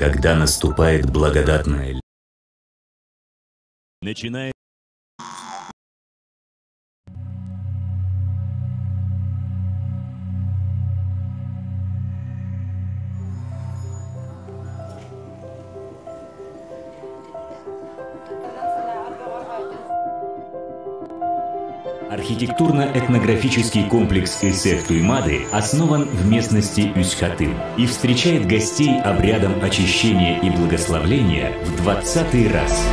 Когда наступает благодатная начинает архитектурно-этнографический комплекс Эсех Туймады основан в местности Үсхатын и встречает гостей обрядом очищения и благословления в 20-й раз.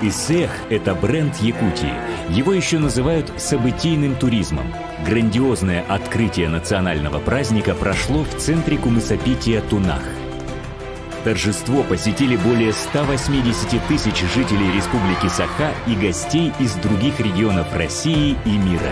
Эсех – это бренд Якутии. Его еще называют событийным туризмом. Грандиозное открытие национального праздника прошло в центре кумысопития Тунах. Торжество посетили более 180 тысяч жителей Республики Саха и гостей из других регионов России и мира.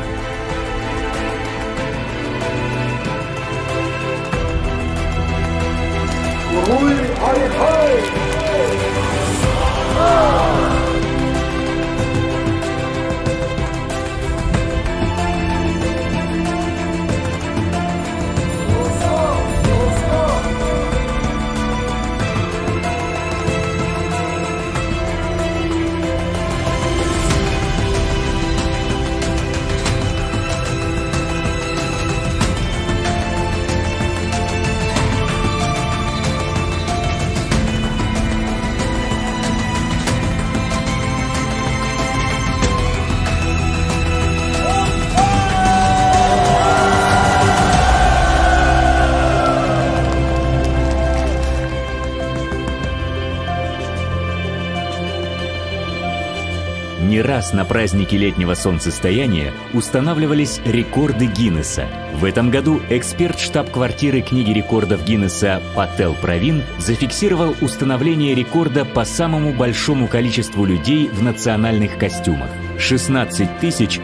Не раз на празднике летнего солнцестояния устанавливались рекорды Гиннесса. В этом году эксперт штаб-квартиры книги рекордов Гиннесса Пател Правин зафиксировал установление рекорда по самому большому количеству людей в национальных костюмах. 16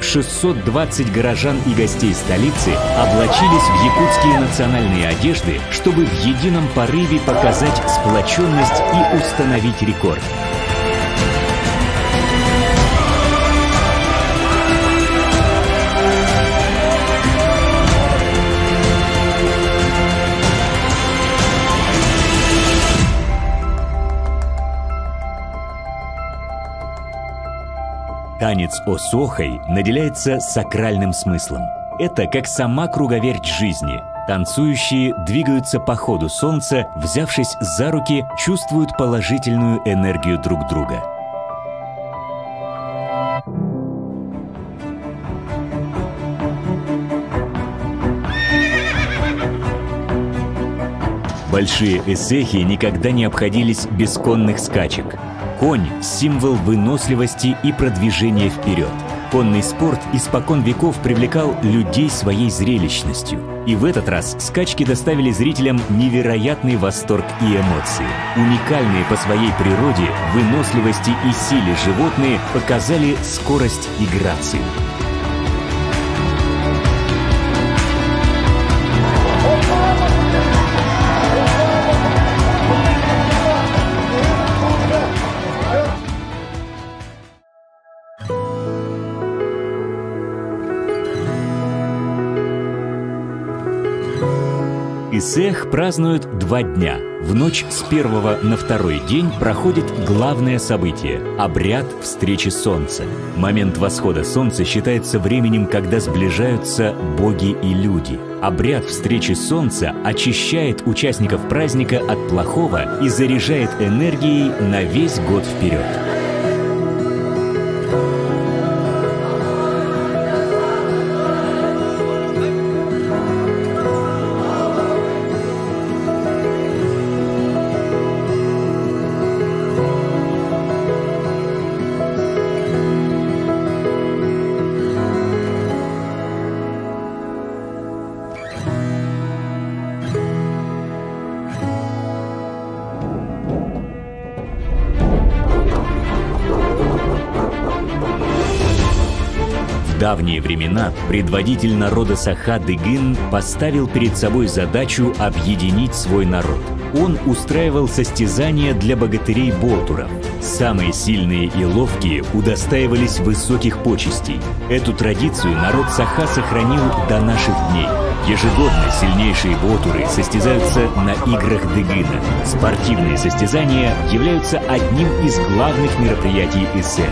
620 горожан и гостей столицы облачились в якутские национальные одежды, чтобы в едином порыве показать сплоченность и установить рекорд. Танец Осохой наделяется сакральным смыслом. Это как сама круговерть жизни. Танцующие двигаются по ходу солнца, взявшись за руки, чувствуют положительную энергию друг друга. Большие эсехи никогда не обходились без конных скачек. Конь – символ выносливости и продвижения вперед. Конный спорт испокон веков привлекал людей своей зрелищностью. И в этот раз скачки доставили зрителям невероятный восторг и эмоции. Уникальные по своей природе, выносливости и силе животные показали скорость и грацию. Эсех празднуют 2 дня. В ночь с 1-го на 2-й день проходит главное событие – обряд встречи солнца. Момент восхода солнца считается временем, когда сближаются боги и люди. Обряд встречи солнца очищает участников праздника от плохого и заряжает энергией на весь год вперед. давние времена предводитель народа Саха Дыгын поставил перед собой задачу объединить свой народ. Он устраивал состязания для богатырей-болтуров. Самые сильные и ловкие удостаивались высоких почестей. Эту традицию народ Саха сохранил до наших дней. Ежегодно сильнейшие болтуры состязаются на играх Дыгына. Спортивные состязания являются одним из главных мероприятий Исеха.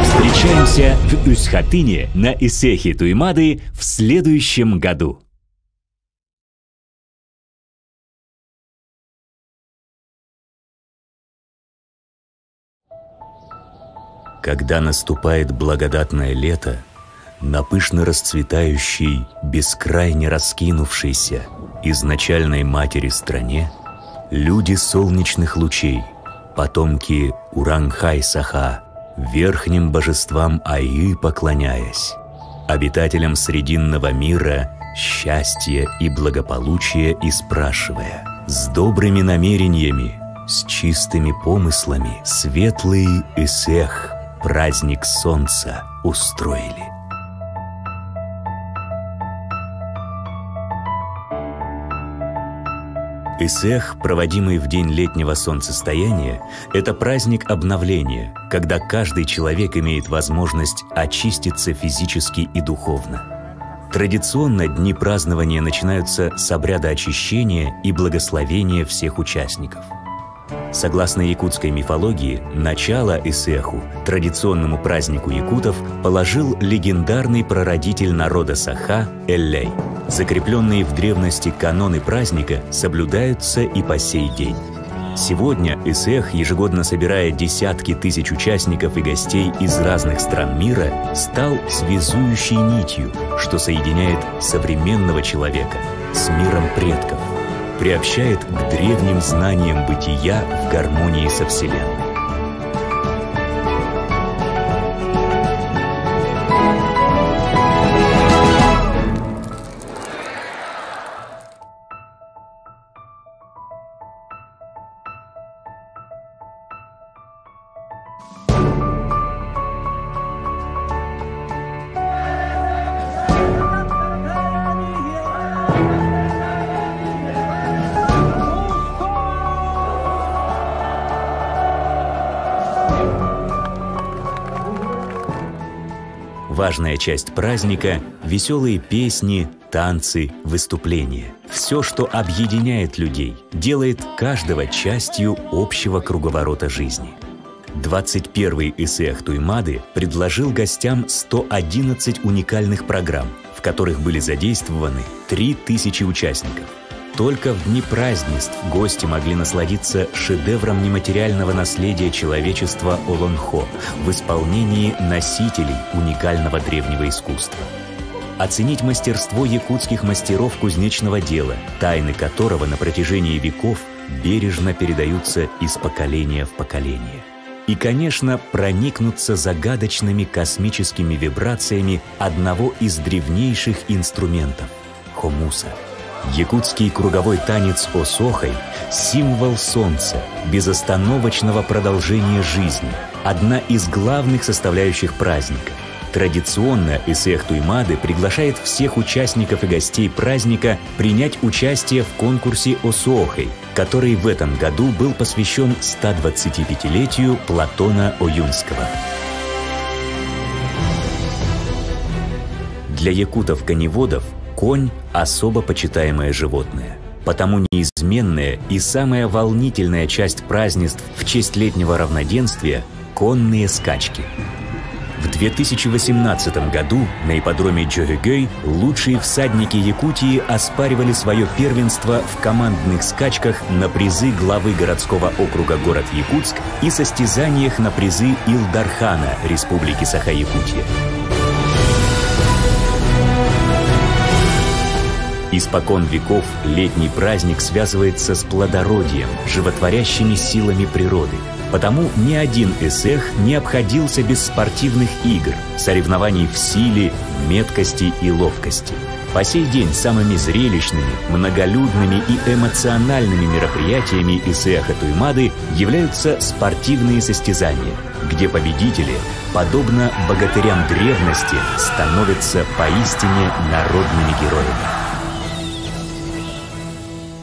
Встречаемся в Усхатыне на Исехе Туймады в следующем году. Когда наступает благодатное лето, на пышно расцветающей, бескрайне раскинувшейся изначальной матери стране, люди солнечных лучей, потомки Урангхай-Саха, верхним божествам Айы поклоняясь, обитателям Срединного мира счастья и благополучия и спрашивая, с добрыми намерениями, с чистыми помыслами, светлый Исех, праздник солнца, устроили. Исех, проводимый в день летнего солнцестояния, это праздник обновления, когда каждый человек имеет возможность очиститься физически и духовно. Традиционно дни празднования начинаются с обряда очищения и благословения всех участников. Согласно якутской мифологии, начало Исеху, традиционному празднику якутов, положил легендарный прародитель народа Саха Эллей. Закрепленные в древности каноны праздника соблюдаются и по сей день. Сегодня Исех, ежегодно собирая десятки тысяч участников и гостей из разных стран мира, стал связующей нитью, что соединяет современного человека с миром предков, приобщает к древним знаниям бытия в гармонии со Вселенной. Важная часть праздника – веселые песни, танцы, выступления. Все, что объединяет людей, делает каждого частью общего круговорота жизни. 21-й Исех Туймады предложил гостям 111 уникальных программ, в которых были задействованы 3000 участников. Только в дни празднеств гости могли насладиться шедевром нематериального наследия человечества Олонхо в исполнении носителей уникального древнего искусства. Оценить мастерство якутских мастеров кузнечного дела, тайны которого на протяжении веков бережно передаются из поколения в поколение. И, конечно, проникнуться загадочными космическими вибрациями одного из древнейших инструментов – хомуса. Якутский круговой танец Осохой – символ солнца, безостановочного продолжения жизни, одна из главных составляющих праздника. Традиционно Исех Туймады приглашает всех участников и гостей праздника принять участие в конкурсе Осохой, который в этом году был посвящен 125-летию Платона Оюнского. Для якутов-коневодов конь – особо почитаемое животное. Потому неизменная и самая волнительная часть празднеств в честь летнего равноденствия – конные скачки. В 2018 году на ипподроме Джогэгэй лучшие всадники Якутии оспаривали свое первенство в командных скачках на призы главы городского округа город Якутск и состязаниях на призы Илдархана Республики Саха-Якутия. Испокон веков летний праздник связывается с плодородием, животворящими силами природы. Потому ни один эсэх не обходился без спортивных игр, соревнований в силе, меткости и ловкости. По сей день самыми зрелищными, многолюдными и эмоциональными мероприятиями эсэха Туймады являются спортивные состязания, где победители, подобно богатырям древности, становятся поистине народными героями.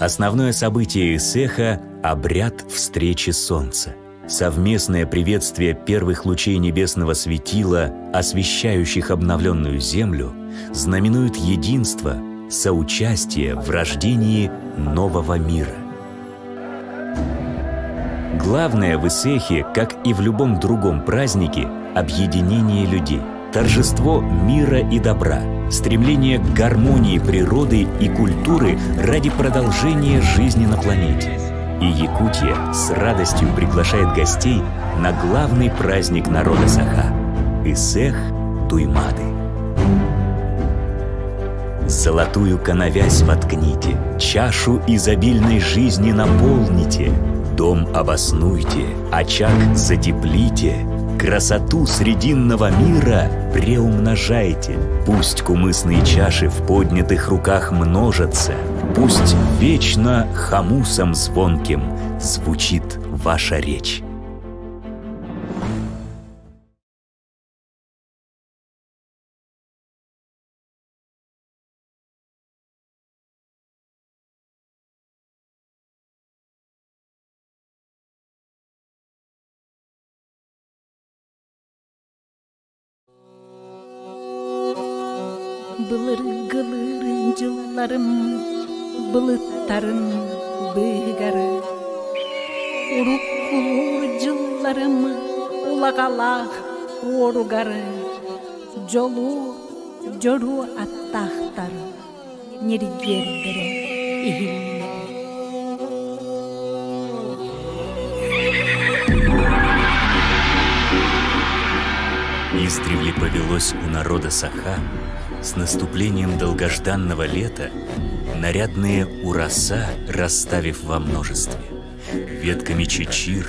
Основное событие эсэха – обряд встречи солнца. Совместное приветствие первых лучей небесного светила, освещающих обновленную землю, знаменует единство, соучастие в рождении нового мира. Главное в эсэхе, как и в любом другом празднике, объединение людей, торжество мира и добра, стремление к гармонии природы и культуры ради продолжения жизни на планете. И Якутия с радостью приглашает гостей на главный праздник народа Саха – эсэх Туймады. Золотую коновязь воткните, чашу изобильной жизни наполните, дом обоснуйте, очаг затеплите, красоту срединного мира преумножайте. Пусть кумысные чаши в поднятых руках множатся, пусть вечно хамусом звонким звучит ваша речь. Былыр-гылыр жылларым, былыттарым быгары. Урук-кулур жылларым, улагалах оругары. Жолу, жору аттахтар, нергердері ихиллер. Издревле повелось у народа Саха с наступлением долгожданного лета нарядные ураса, расставив во множестве, ветками чечир,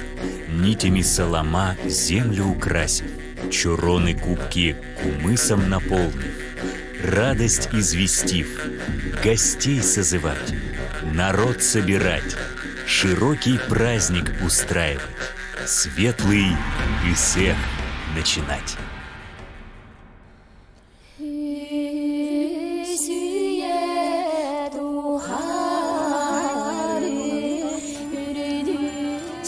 нитями солома землю украсив, чуроны кубки кумысом наполнив, радость известив, гостей созывать, народ собирать, широкий праздник устраивать, светлый эсэх начинать.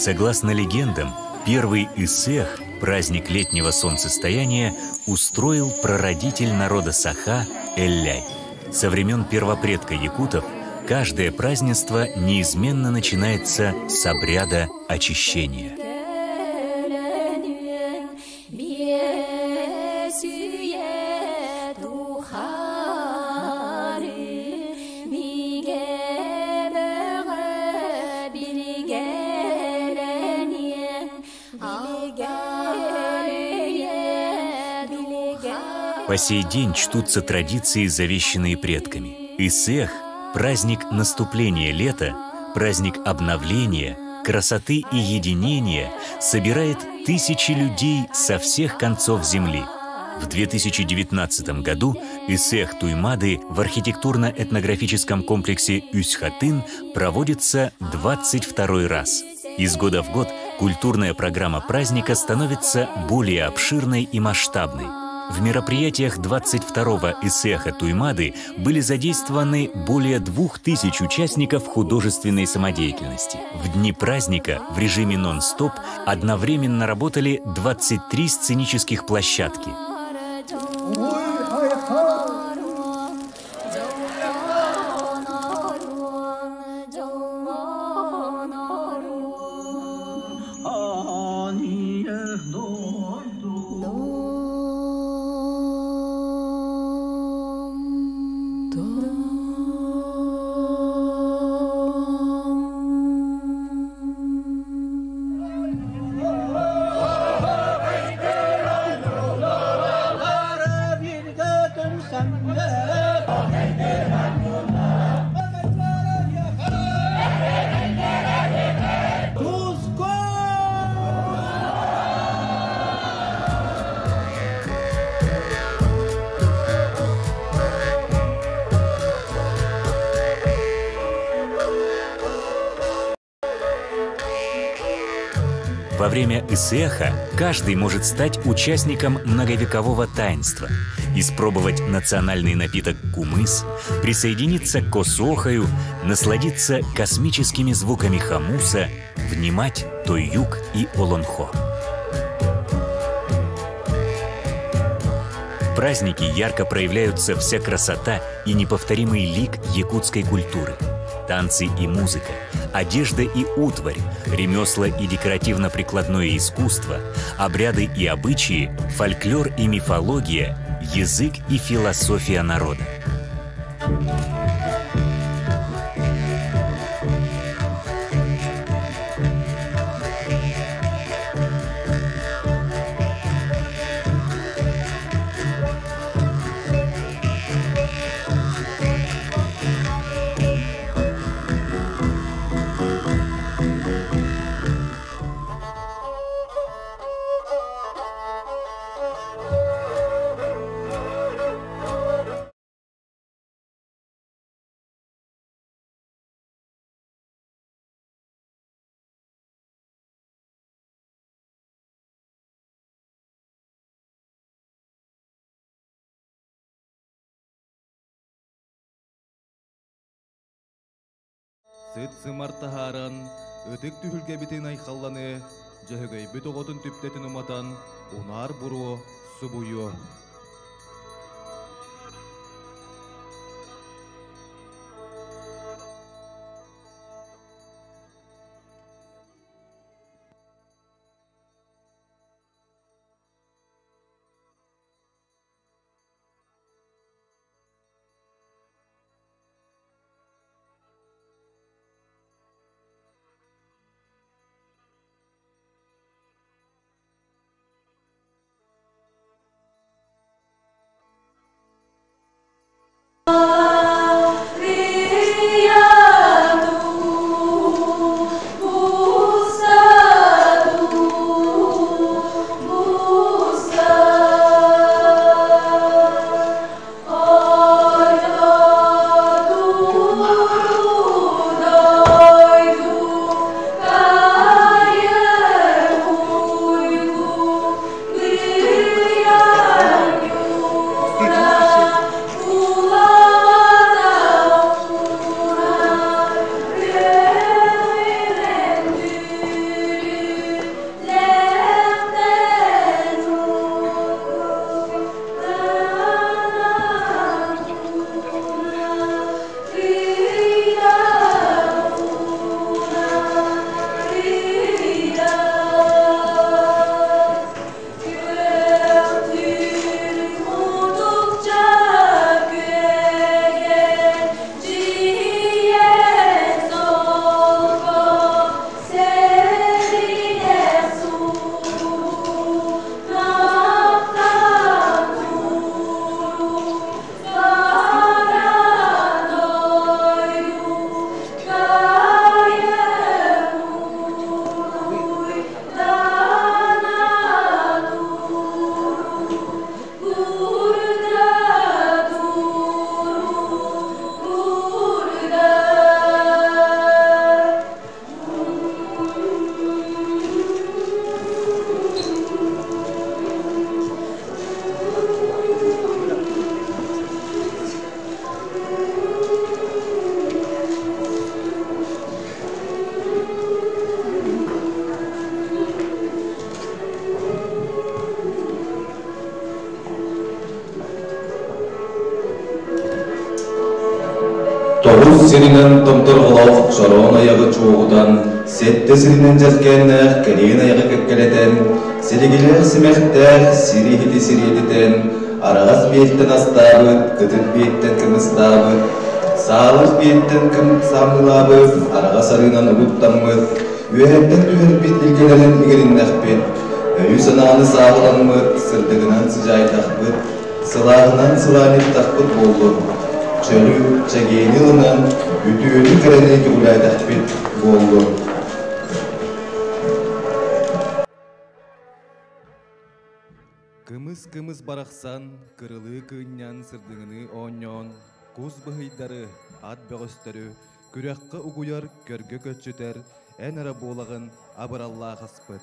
Согласно легендам, первый эсэх, праздник летнего солнцестояния, устроил прародитель народа Саха Элляй. Со времен первопредка якутов каждое празднество неизменно начинается с обряда очищения. По сей день чтутся традиции, завещанные предками. Эсэх – праздник наступления лета, праздник обновления, красоты и единения, собирает тысячи людей со всех концов земли. В 2019 году эсэх Туймады в архитектурно-этнографическом комплексе Үсьхатын проводится 22-й раз. Из года в год культурная программа праздника становится более обширной и масштабной. В мероприятиях 22-го эсэха Туймады были задействованы более 2000 участников художественной самодеятельности. В дни праздника в режиме нон-стоп одновременно работали 23 сценических площадки. Во время исеха каждый может стать участником многовекового таинства, испробовать национальный напиток кумыс, присоединиться к косохаю, насладиться космическими звуками хамуса, внимать тойюк и олонхо. В празднике ярко проявляются вся красота и неповторимый лик якутской культуры. Танцы и музыка, одежда и утварь, ремесла и декоративно-прикладное искусство, обряды и обычаи, фольклор и мифология, язык и философия народа. Сыт-сымартахаран, ытык түхілге бітін айқалланы, жығығай бүт оғытын түптетін ұматан, унар бұру, субуйу. Тоғыз сиринен томтор олауқ шорон аяғы чуғудан, сетті сиринен жазгеннәқ кәрейін аяғы көккелетен, сиригілер сімәқтәқ сирихиді сиридетен, арағас бейттен астабыт, күтіт бейттен кімістабыт, сағылық бейттен кім самылабыт, арағас арынан ұлыттанмыт, үйәттен үйір бейт илгелерін игеріннәқ бет, өй санағаны сағыламыт, сырдығынан сыжайтақбыт, сылағынан сыланеттақбыт болды. Çölü çegeğini ınan, ütüğünü kırınıki ulaydak bit bollu. Kımız baraksan, kırılı kıynyan sırdığını onyon, kuz bıhıydары, at böğüstörü, Күрәккә угуяр көргө көччүтер, ән ара болағын абыраллах аспыт.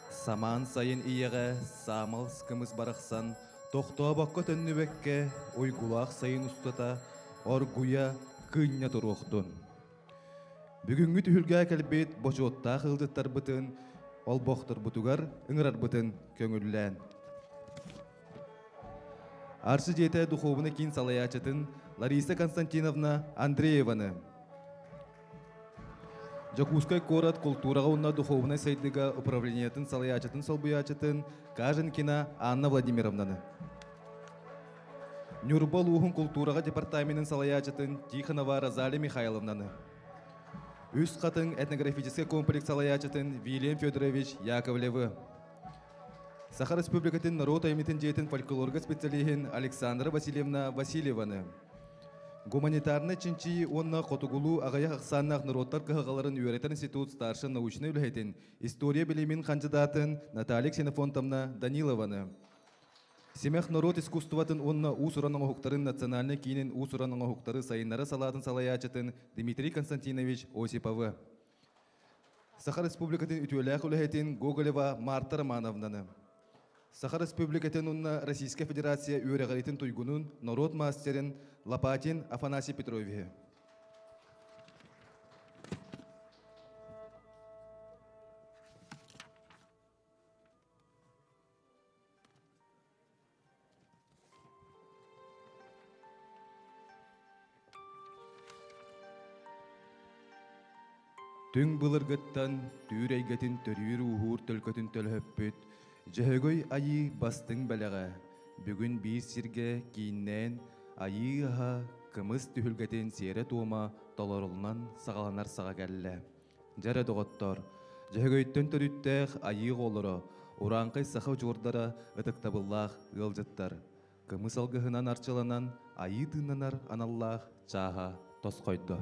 Саман сайын иеге самал скымыз барақсан, тоқтуа баққа төннүбекке ойгулақ сайын устата, оргуя кыння туруқтун. Бүгүнгү түһүлгә кәлбет бочуотта қылдыттар бұтын, ол боқтыр бұтугар ыңырар бұтын көңіллән. Аршы жете духовны кин салаячатын Лариса Константиновна Андрееваны. Жакускай город культураға онна духовной сайдыга управлениятын салаячатын солбуячатын Каженкина Анна Владимировнаны. Нюрбал ухун культураға департаментын салаячатын Тихонова Розалия Михайловнаны. Үс қатын этнографический комплекс салаячатын Вильям Федорович Яковлевы. Саха Республикатын народ айметін жетін фольклорга специалиhin Александра Васильевна Васильеваны. Гуманитарны чинчи онна Котугулу ағая ақсаннақ народтар кығаларын үйретен институт старшын научны үлхетін история білімін кандидатын Наталья Ксенофонтовна Данилованы. Семех народ искусстватын онна усуранын оғықтарын национальны кейінен усуранын оғықтары сайынлары салатын салаячатын Дмитрий Константинович Осиповы. Саха Республикатын үтуеләқ үлхетін Гоголева Марта Романовнаны. Саха Республикатын онна Российская Федерация үйрәғаретін туйгунун народ мастерин Лопатин Афанасий Петрович. Түң бұлырғыттан түйрейгетін төрүйір ұғыр төлкөтін төлөппіт, жөһөгөй айы бастың бәліға, бүгін бір сирге кейіннен айы аға кымыз түхілгетін сере туыма толорылынан сағаланар саға кәлі. Жәрі доғыттар, жөһөгөйттен төріттәқ айы олыры, уранқай сақау жордара ұтықтабыллақ ғылжыттар. Кымыз алғығынан арчыланан айы дынанар аналлақ чаға тосқойды.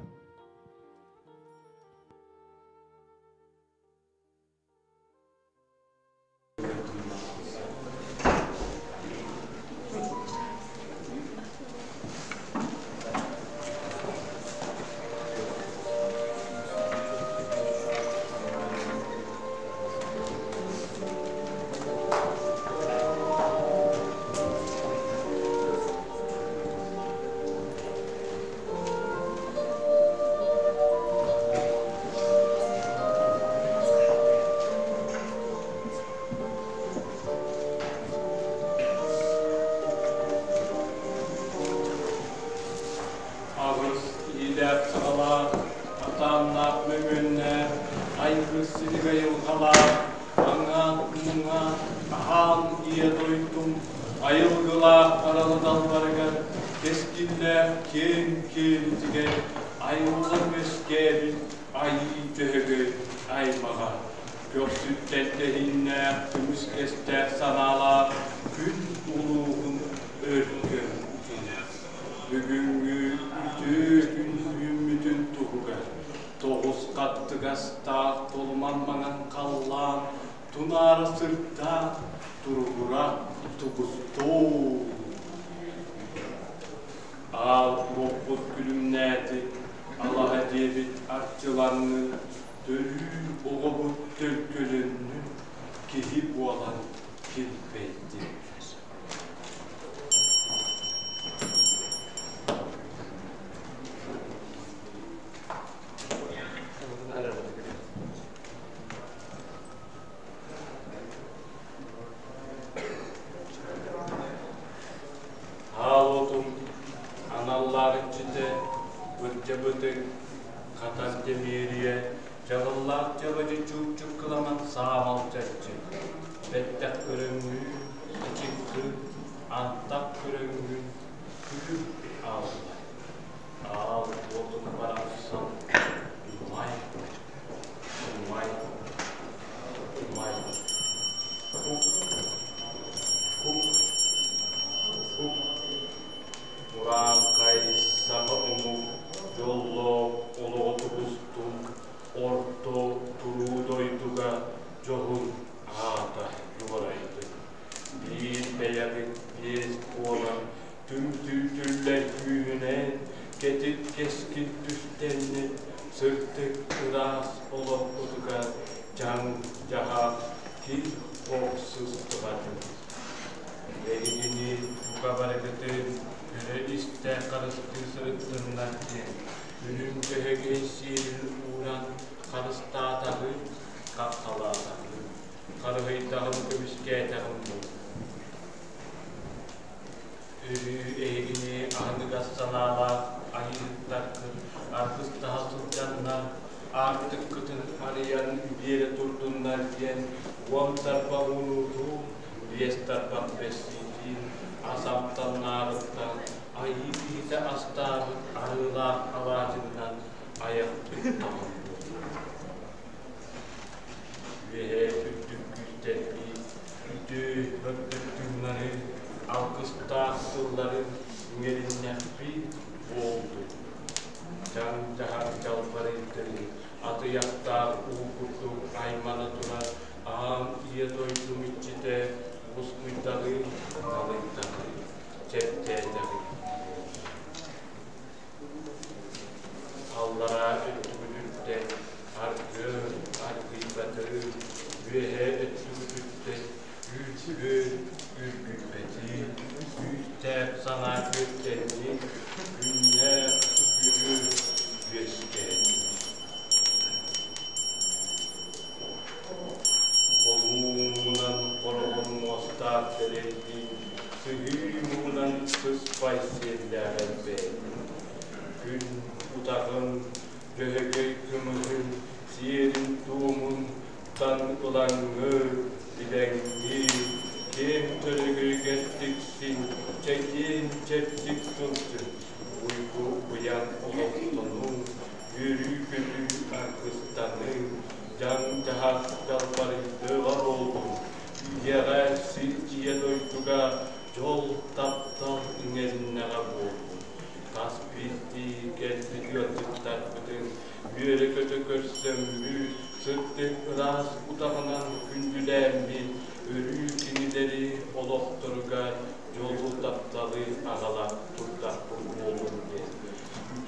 Tüm tültüller büyüne, getir keskin tüstenli ras olok kutuga jang jaha ki oksus tebatu. Jadi ini buka balik itu dari istiqar sesuatu nanti. Ürün kehegesil uran karısta tabi kakala tabi. Karıhı takım kemiske takım bu. Ini ahli gassanalar, ahli takır, artist tahasılcanlar, artık kıtın arayan bir yere turtunlar diyen, uam tarpa unutu, dies tarpa besitin, asaptan narıktan, ayı bide astar, arılar avacından ayak tutamam. Ve tüttük güçteki, tüttü höptüktümleri, alkışta sırların ngerinekbi oldu. Can jahat calpari teri, atı yaktar uğurdu aymana durar, ağam iya doydum içite, uskuydari, dalıydari, ceptedari. Allah'a ötübülükte, argı, argıybatı, ühe ötübülükte, ülgü, ülgübeti, üste sana göktenli, günle gülü göskeni. Kolumunan korun mostar teredi, sığıyımınan kıspay serlere beyni. Gün utağın, göğe kımızın, siyerin tuğumun, tan ulanğı, dilengi, kim törgü gettiksin, çekin çeptik tutsun. Uyku uyan oluktanın, yürü gülü arkıstanın, can jahat calparıklı var oldum. Yere silciye doytuga, yol taptal ingelinlere boğdum. Tas bitti, geldik yatıklar bütün, bir kötü körsembü, sırttık ras utağınan gündülembi, örü kinileri olokturga, yolu taptalı ağalak turtak bulmolun diye.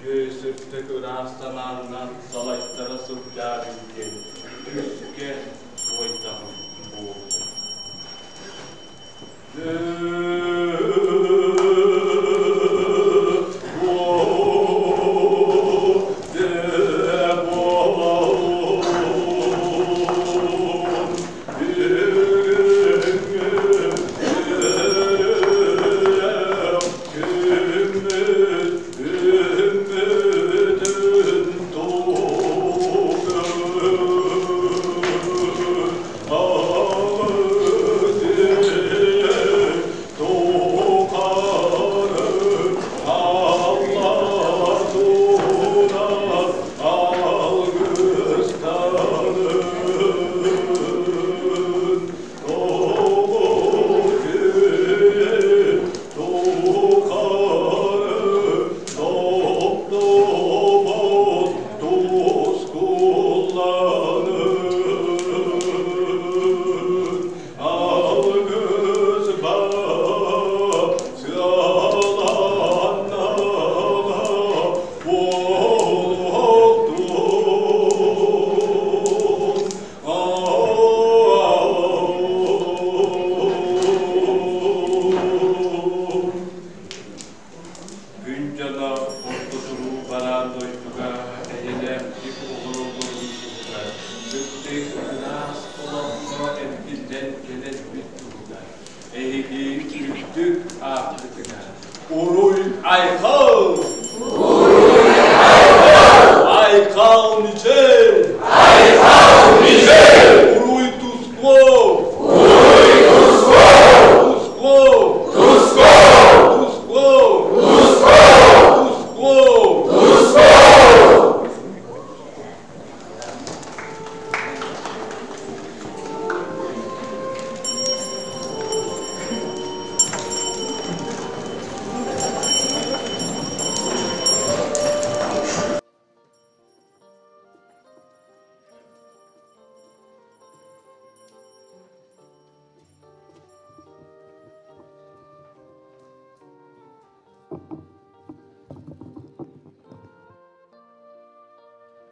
Gücü sırttık rastan anlat, salaytlara sırtlar ülken, üstke soytamın boğdum.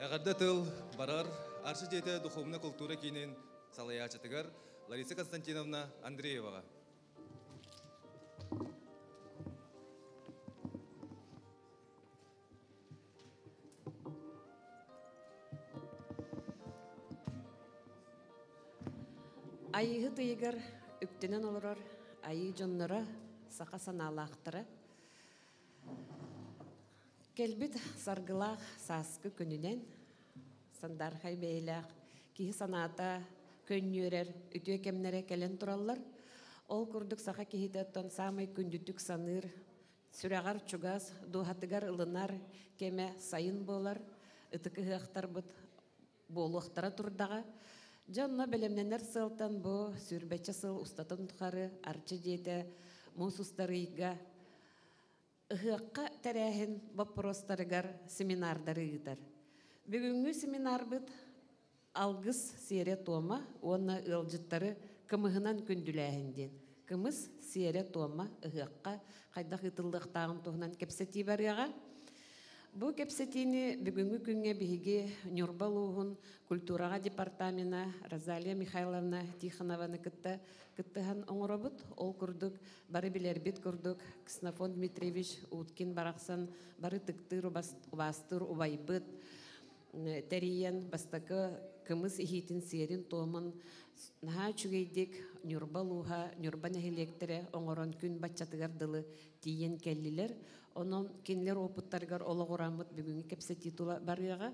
Ағарда тыл барар аршы жете духовна культура кейінен салаячатыгар Лариса Константиновна Андрееваға. Айығы тыйығар үктенен олырар, айы жоннара сақа саналақтыры. Келбіт саргылақ саскы күнінен, сандар хайбейлақ, кейі саната көннерер, үтіе кемнере келен тұралар. Ол күрдік сақа кейдеттен самай күндүттік саныр, сүрағар чугас, дуғатыгар ылынар, кеме сайын болар, ытықы ғақтар бұд болуқтара тұрдаға. Жанна белемненер сылтан бу сүрбәче сыл устатын тухары арчы дейті мусустарыйга ыхыққа тәрәхін вопростарыгар семинардары ыйтар. Бүгінгі семинар бұд алгыс сере тома, оны ылжыттары кымығынан күнділәхінден. Кымыз сере тома ыхыққа қайдақ ытылдықтағын туғынан кепсети барыға. Бу кепсетини бүгүнгү күнгө биги Нюрбалугун культураға департамена Розалия Михайловна Тихонованы кыттыхан оңоробут. Ол курдук, бары билербит курдук, Ксенофон Дмитриевич Уткин барақсан, бары тыктыр убастыр убайбыт, тәриен бастакы кымыз ихитин серин томын, наха чүгейдик Нюрбалуға, Нюрбан эхилектере оңорон күн батчатыгардылы тиен келлилер. Onun kinler oputtargar olağuramıt bugün kepse titula barıyaga.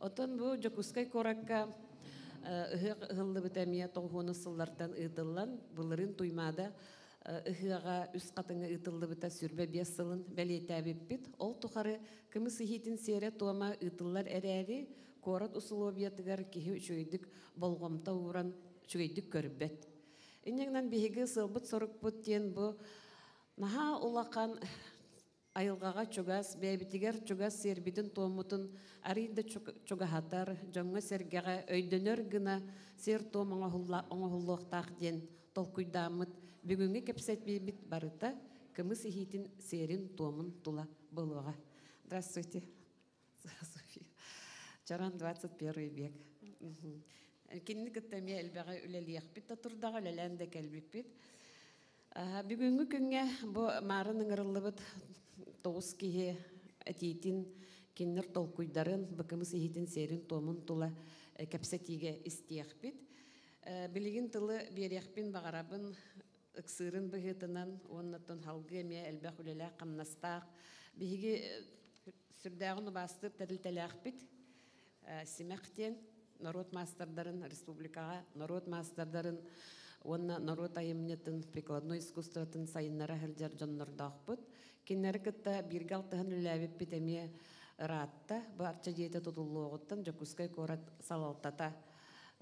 Oton bu Jokускай korakka hıllı bitemiye toğunu sıllardan ıdıllan. Bunların tuymada ıhıga üst katını ıdıllı bita sürbe biyasılın beli tabibit. Ol tuharı kımısı hitin sere tuama ıdıllar ereri. Korat usulobiyatigar kihi çöydük bolgomta uğran çöydük körbet. İnegden bihigi sılbıt soruk bут diyen bu naha ulaqan Айылғаға чугас, бәйбітігер чугас сербетін томутын арыйда чугахатар, жоңға сергеға өйдөнөр гына сер том оңығылуқтақ ден толкуйдамыт. Бүгінгі кепсет бейбіт барыта, кымыз ихитін серин томын тула болуға. Здравствуйте, София. Чаран 21 век. Кенні күттәме әлбәға үлеліяқ бит, тұрдағы үлеләнді кәлбіп бит. Бүгінгі күнге бұл марын ыңырылыбыт 9 кейі әтейтін кеннер толкуйдарын бұқымыз ехетін серін томын тұла кәпсетеге істейік бет. Білігін тұлы берекпен бағарабын ұқсырын бұғытынан, оннаттың халғы әме әлбәқ үлелі қамнастақ. Бігі сүрдәғын бастып тәділтәләқ бет. Семәқтен народ мастардарын республикаға, народ мастардарын Онна народ айымнетін прикладной искусствотын сайыннара хәлдер жоннордақ бұд. Кеннері кітті бергалтығын үләбіп бітеме ратта, барча дейті тұтылуғыттын Жокускай корат салалтата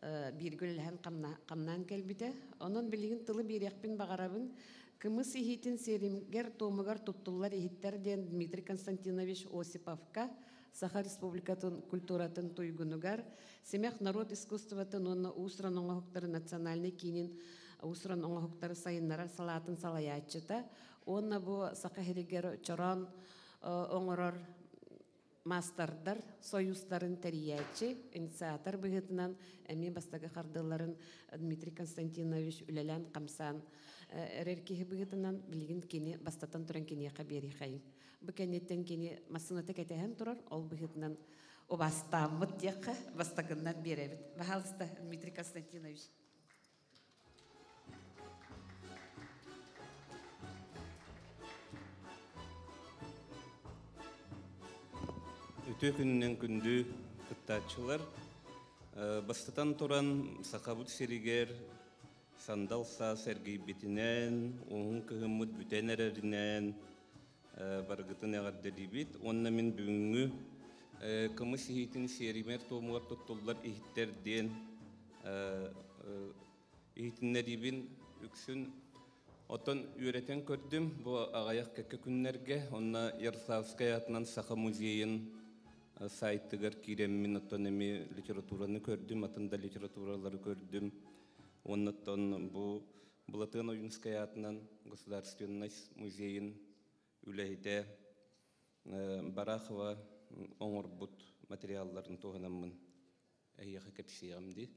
бергілілән қамнан кәлбіті. Onun білігін тылы берекпен бағарабын, кымыз ихитін серимгер томығар тұттылар ихиттерден Дмитрий Константинович Осиповка, Саха Республикатын культуратын туйгунугар, семех народ искусствотын онна усран оңахуктары национальный кейінен усран оңахуктары сайыннара салатын салаячыта. Онна бу Саха херигер чоран оңорор мастардар, союздарын тәриячы, инициатор бұғытынан әме бастағы қардыларын Дмитрий Константинович үлелән қамсан әреркеге бұғытынан білген кені бастатан тұран кені қабері қайын. Бұл кәнеттен кені масынаты кәтәхен тұрар, ол бұғытынан обастамыт деқі бастағынан беребіт. Бағалыста, Дмитрий Константинович. Өте күннен күнді қыттатшылар, бастатан тұран сақабыт серігер, сандалса сәргей бетінен, оғын кығымыт бүтен әрерінен барғытын әғарды дейбет. Онна мен бүгінгі кымы сехейтін сеример томуар тұттылар ехіттерден ехітінне дейбін үксін отын үйретен көрдім. Бұл ағаяқ кәкі күннерге, онна Ярославскай атынан Саха музейін сайттыгар киреммин оттон эми литератураны көрдүм, атында литературалары көрдүм. Оннаттон бу Булатын Оюнскай атынан Государственный музейин үлейде Барахова оңорбут материалларын туһанаммын әйяхы кепсиямди.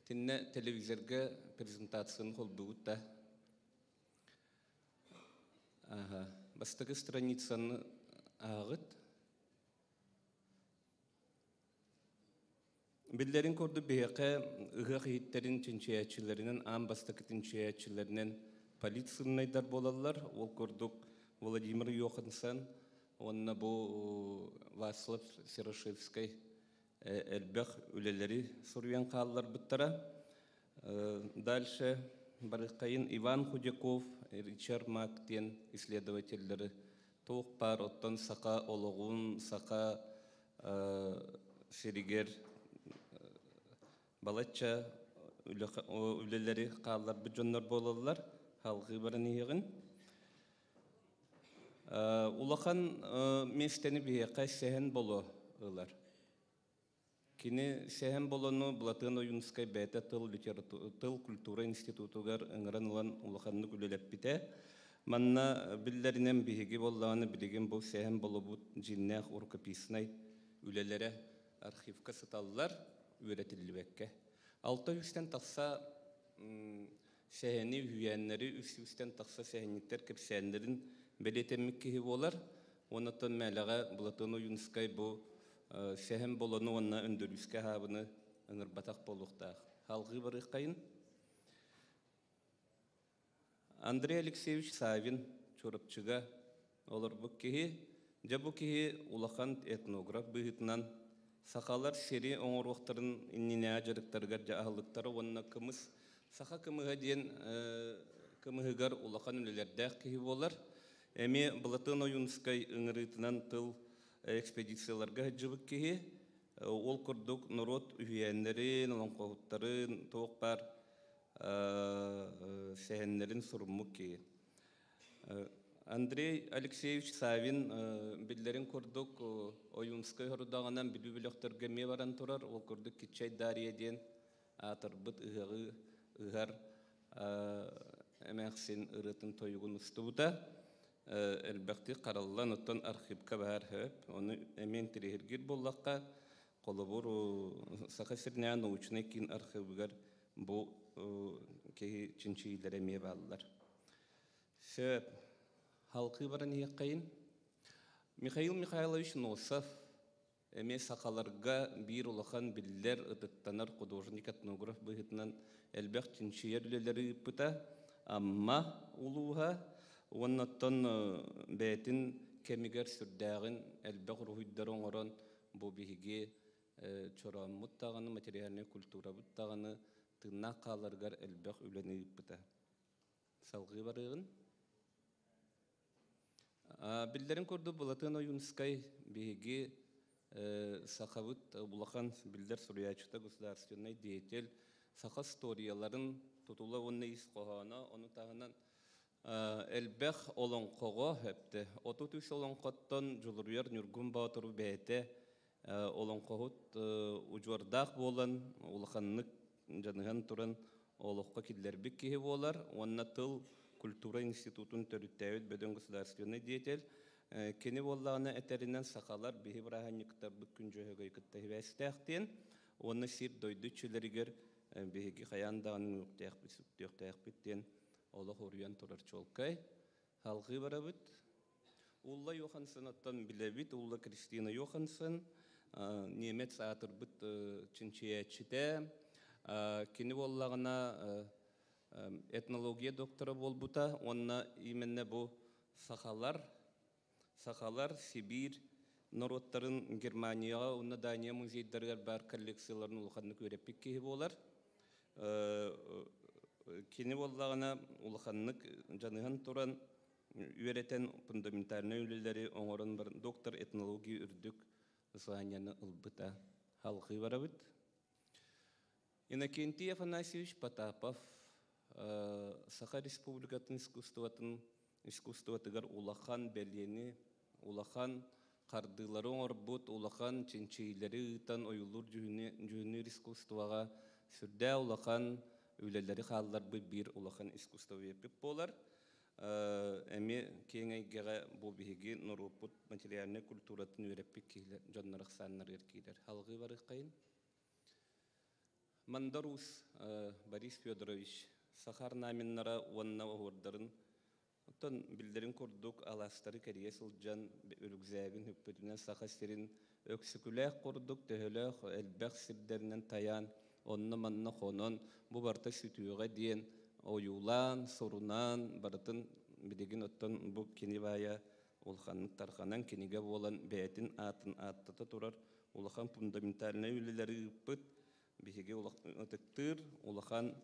Тинне телевизорга презентацияны холдугут да. Бастагы страницаны ағыт. Биллерин көрді бейқе ұға қиеттерін тінчиятчыларынан, ан бастакы тінчиятчыларынан полицияныйдар болалар. Ол көрдік Владимир Йохансон, онна бұл Васлав Серошевский әлбәқ үлелері сұрвен қалалар бұттара. Дальше барықайын Иван Худяков, Ричард Мактен исследовательдері тоқ бар, оттан сақа олығын, сақа серігер балатча үлелері қалалар бұджонлар болалар, халқы барын еғін. Улахан местені бейеқа сәхен болу ұлар. Кені сәхен болуны Булатын Оюнскай бәті тыл культура институтугар ыңыран ұлан улаханны күлелеп біте. Манна білдерінен бейеге болуаны білеген бұл сәхен болу бұд жиннәқ ұрқыписынай үлелері архивка сыталылар өретілі бәкке. 600-тен тақса сәхені үйәнлері, 300-тен тақса сәхениттер кепсәнлерін белетемік кейі болар. Онаттан мәліға Булатын Оюнскай бұл сәхен болуны онна өндіріске хабыны ыңыр батақ болуқтақ. Халғы бары қайын. Андрей Алексеевич Савин чорапчыға олар бұл кейі. Жабу кейі улахан этнограф бұғытынан сақалар сері оңыруқтарын иннене ажырықтарғар жағалықтары онна кымыз. Сақа кымыға дейін кымығығар улахан үлелердәқ кейі болар. Әме Булатын Оюнскай ыңырытынан тыл экспедицияларға жыбық кейі. Ол күрдік народ үйәнлерін, олонқоғыттарын, тоқ бар сәхенлерін сұрымық кейі. Андрей Алексеевич Савин білдерін күрдік Оюнскай ғырудағынан білу-біліқтірге ме баран тұрар. Ол күрдік кетчай дарияден атыр бұт ұғар әмәқсен ұрытын тойығын ұсты бұта. Әлбәқті қаралылан ұттан архивка бағар хөп. Оны әмен тірегергер боллаққа қолы бұр сақа сірнеа научный кен архивгар бұл кейі чынчыйлар әме балылар. Сөп, халқы баран еққайын. Михаил Михайлович Носов әме сақаларға бір ұлақан білдер ұтықтанар художник этнограф бұғытынан әлбәқ чынчыйар үлелері ұпыта. Амма ұлуға Оннаттан бәйтін кәмігер сүрдәғін әлбәқ рухиддар оңырын бұл бейге чоран мұттағаны, материаліне культура бұттағаны тыңна қаларғар әлбәқ үләні бұта. Салғы барығын. Білдерін көрді Булатын Оюнскай бейге сақавыт бұлақан білдер сұриячыта государственный деятель сақа сторияларын тұтула оны исқоғана, оны тағынан Әлбәқ олон қоға өпті. Отутүш олон қоттан жұлырыяр нүргін баутыру бәйті олон қоғыт ұжуардақ болан, олықанлық жаныған тұран олыққа кеділербік кейі болар. Онна тыл культура институтын төріттәуіт бөден государственный деятель. Кені болағына әтәрінен сақалар бейі бірағанниқтар бүккін жөйігі күтті вәстәқтен. Оны сир дойды чөлерігер бейігі қаяндағының өқтәқ біттен Ола хориян тұрар чолкай. Халқы бара бұд. Улла Йохансон аттан білебіт. Улла Кристина Йохансон. Немет саатыр бұд чынчиячіде. Кені болағына этнология докторы бол бұта. Онна именне бұл сақалар. Сақалар Сибир народтарын Германияға, онна Дания музейдерге бар коллекцияларын ұлғанны көреппек кейі болар. Кені болағына ұлықанлық жаныған тұран үйретен фундаментальны үлелері оңырын бір доктор этнология үрдік званияны ұлбыта халқы бара бұд. Иннокентий Афанасьевич Потапов Саха Республикатын искусстватыгар улахан бәлені, улахан қардылары оңыр бұд, улахан ченчейлері ұтан ойылыр жүні искусстваға сүрдә улахан Үлелері қалылар бір улахан искусство епіп болар. эми кеңейгеге бу биһиги нуруппут материальный культуратын үйреппик кийлер жоннорох саннар эркилер халгы барык кайын. Мандарус Борис Федорович Сахар наминнара уанна уордарын оттон билдерин курдук аластары керие сылжан өрүгзәгин хүппүтүнен сахастерин өксүкүлэх курдук төһөлөх элбэх сирдеринен таян онна манна хонон бу барта сүтүүгө диен оюлан сорунан бартын бидигин оттон бу кинибая улханнык тарханан киниге болан бәтин атын аттата турар улахан фундаментальный үлелери ыппыт биһиги улактыр улахан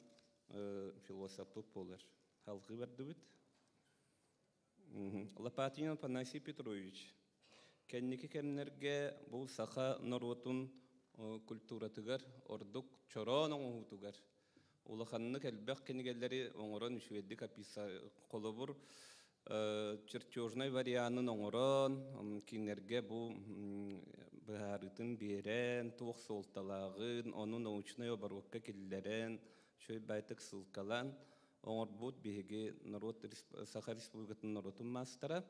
философы болар халкы бардыбыт. Лопатин Афанасий Петрович кенники кемнерге бу саха норотун культуратыгар ордук чорон оңутугар улаханны келбек кенигелleri оңорон шведдик аписа колобур чертежный вариантын оңорон кинерге бу баарытын берен туох солталагын onu научный оборотка киллерен шөй байтык сылкалан оңорбут биһиги народ Саха Республикатын народун мастера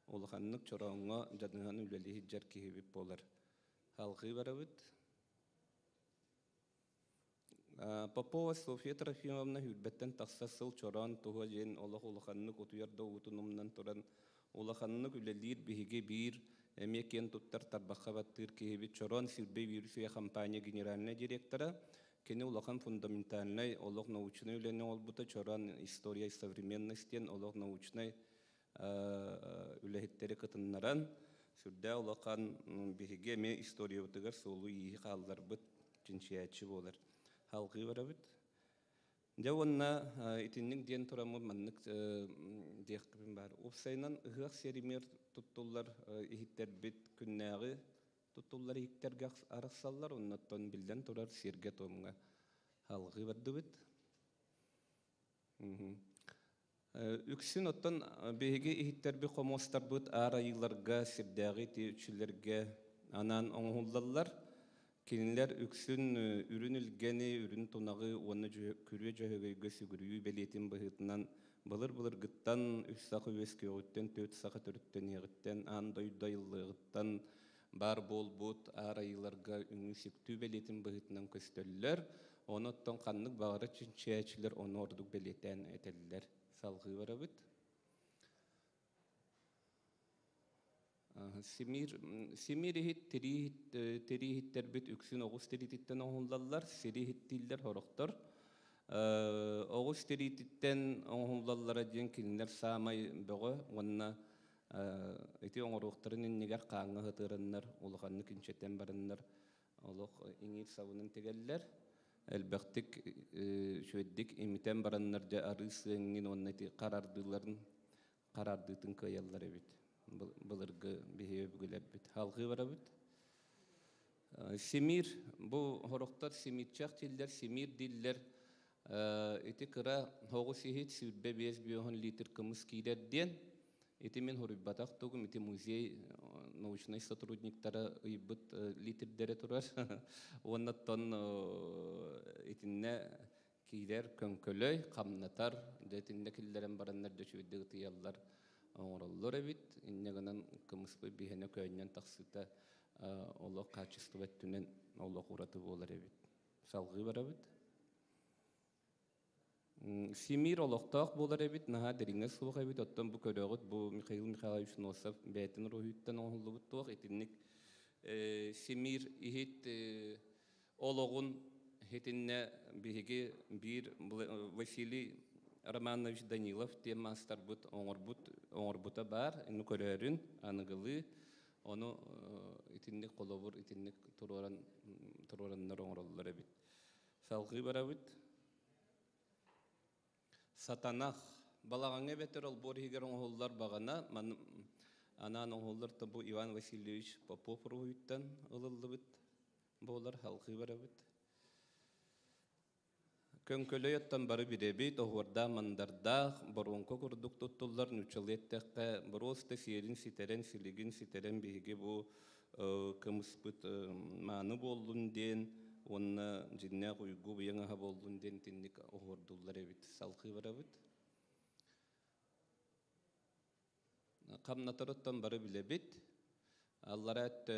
улаханнык чороңго жадыган үлели жар киһибип болар халкы барабыт. Попова Софья Трофимовна хүлбеттен тақса сыл чоран туға жен улаханнык утуяр доутунумнан туран улаханнык үлелир биһиги бир эмекен туттар тарбаха баттыр киһибит чорон сирбе вирусия компания генеральный директора кене улахан фундаментальный олох научный үлени олбута чоран история современностен олох научный үлехиттери кытыннаран сүрдә улахан биһиги эме история утыгар солу ийи калдар быт чинчиячы болар халкы барабыт. Жауынна итиннің ден турамы маннык дияққыбын бар. Опсайнан ұғақ сеример тұттулар ихиттер бит күннәғі тұттулар ихиттерге арақсаллар, оннаттан білден турар серге томға халқы барды бит. Үксін оттан бейге ихиттер бі қомостар бит ара айыларға, сердәғі тейшілерге анан оңғылдалар. Кинилер үксүн үрүн илгени, үрүн тунагы, оны күрүе жөһөгөйгө сүгүрүү белетин быһытынан былыр-былыр гыттан, үс сақы өске өттен, төт сақы төрттен егіттен, андойдайылығыттан бар болбут, арайыларға үңі сүктүү белетин быһытынан көстөллер, оны оттан қаннық бағыры чинчиячилер, оны ордук белетен этеллер. Салғы барабыт. Семир ихит терихиттер бит үксін оғыз терититтен оңылдалар, серихиттилер хорықтар. Оғыз терититтен оңылдалара ден келінлер самай бұғы, онына эти оңыруқтарын негер қаңы ғытырынлар, олығанны күншеттен барынлар, олық еңер сауынын тегеллер. Әлбәқтік шөйдік емітен барынлар жа арысы еңін онына қарардыларын қарардытын көйалар әбет. Былыргы бихе бүгілер бит. Халқы бара бит. Семир, бұл хорықтар семирчақ тиллер, семир диллер. Эти кыра хоғы сехет сүрбе 5 биохон литр кымыз кейдерден. Эти мен хорыбатақ тұғым, эти музей научный сотрудниктары ұйбыт литрдері тұрар. Оннаттан этинне кейдер көнкөлөй, қамнатар, детинне келдерен бараннар дөшөйді ғытыялар. Оңыраллар әбит, иннегінен кымыспы бейхені көйінен тақсыта олық качество әттінен олық ұраты болар әбит. Салғы бар әбит. Семир олықтақ болар әбит, наға дәріңе суық әбит, оттан бұл көріғыт, бұл Михаил Михайлович Носов бәтін рухиттен оңылы бұттуақ, етіннік Семир ихет олығын хетінне бейге бір Василий Романович Данилов тем мастер бут оңорбута бар, ину көрөрүн аныгылы, оны итинник колобур, итинник турураннар оңороллар бит. Салгы бара бит. Сатанах балагаңа бетер ол боригер оңоллар багана, анан оңоллар табу Иван Васильевич Попов руйттан ылылды бит. Болар халкы бара бит. Көнкөлөйөттен бары биребит, оғырда, мандарда, боронко күрдік тұттылар, нүчелеттеққа, бұросты серін ситерен, силігін ситерен бейге бұл кымыспыт маны болдың ден, онына жинне құйгу бұяңаға болдың ден тіннік оғырдулар әбіт, салқы бар әбіт. Qamnatarottан бары билебит. Алларат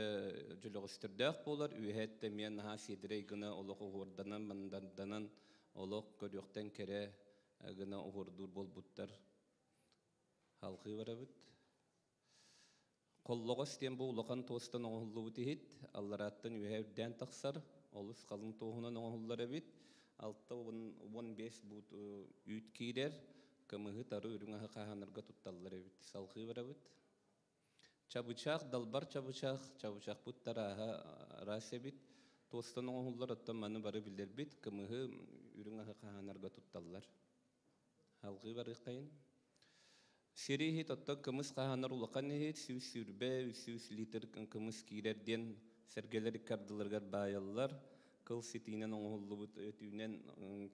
жологыстырдақ болар, үйәтті мен ха сидірей гына олық ұғырданан, манданданан олық көріқтен кере гына ұғырдур бол бұттар. Халқы барабыт. Қоллығы стен бұл ұлақан тостан оңылы бұтығыт, аллараттан үйәудден тақсар, олыс қалың тоғынан оңылылар әбіт, алтта 15 бұт үйт кейдер, кымығы тары үріңі қағанырға тұтталылар әбіт. Салқы барабыт. Чабычақ, далбар чабычақ бұттара рас әбіт, тостан оңылылар оттан маны бары білдер біт, кымығы үріңі қағанырға тұтталылар. Халқы бары қайын. Сирихит оттан кымыз қағанар улақан ехет, сүрбе, сүз литр кымыз кейлерден сәргелер кардыларғар байалылар, кыл сетинен оңылы бұт өтуінен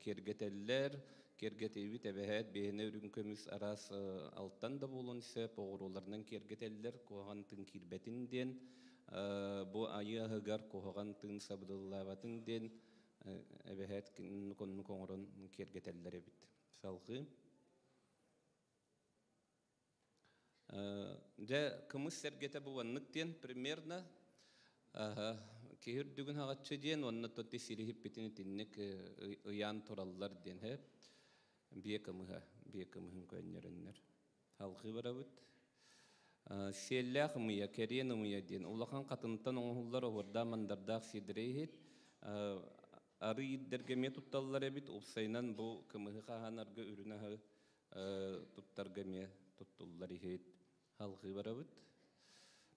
кергетелілер, кергетебіт әбәхәт бейіне үрін көміз арас алттан да болуын сәп, оғыруларынан кергетелілер, қоған тың кирбетінден, бұ айы ағығар қоған тың сабыдыллабатынден әбәхәт конны қоңырын кергетелілер әбіт. Салғы. Да кымыз сәргеті бұванныктен примерно кейір дүгін ағатшы ден, онына тотты сирихіп бітіні тіннік ұян тұралылар ден, бие кымығын көйнерінлер. Халқы бара бұд. Селләқ мұя, кәрен мұя ден, улақан қатынтан оңғылар оғырда мандардақ сидірейхет, ары иддергеме тұтталылар әбіт, ұпсайнан бұл кымығы қағанарға үрінағы тұттаргеме тұттылылар ехет. Халқы бара бұд.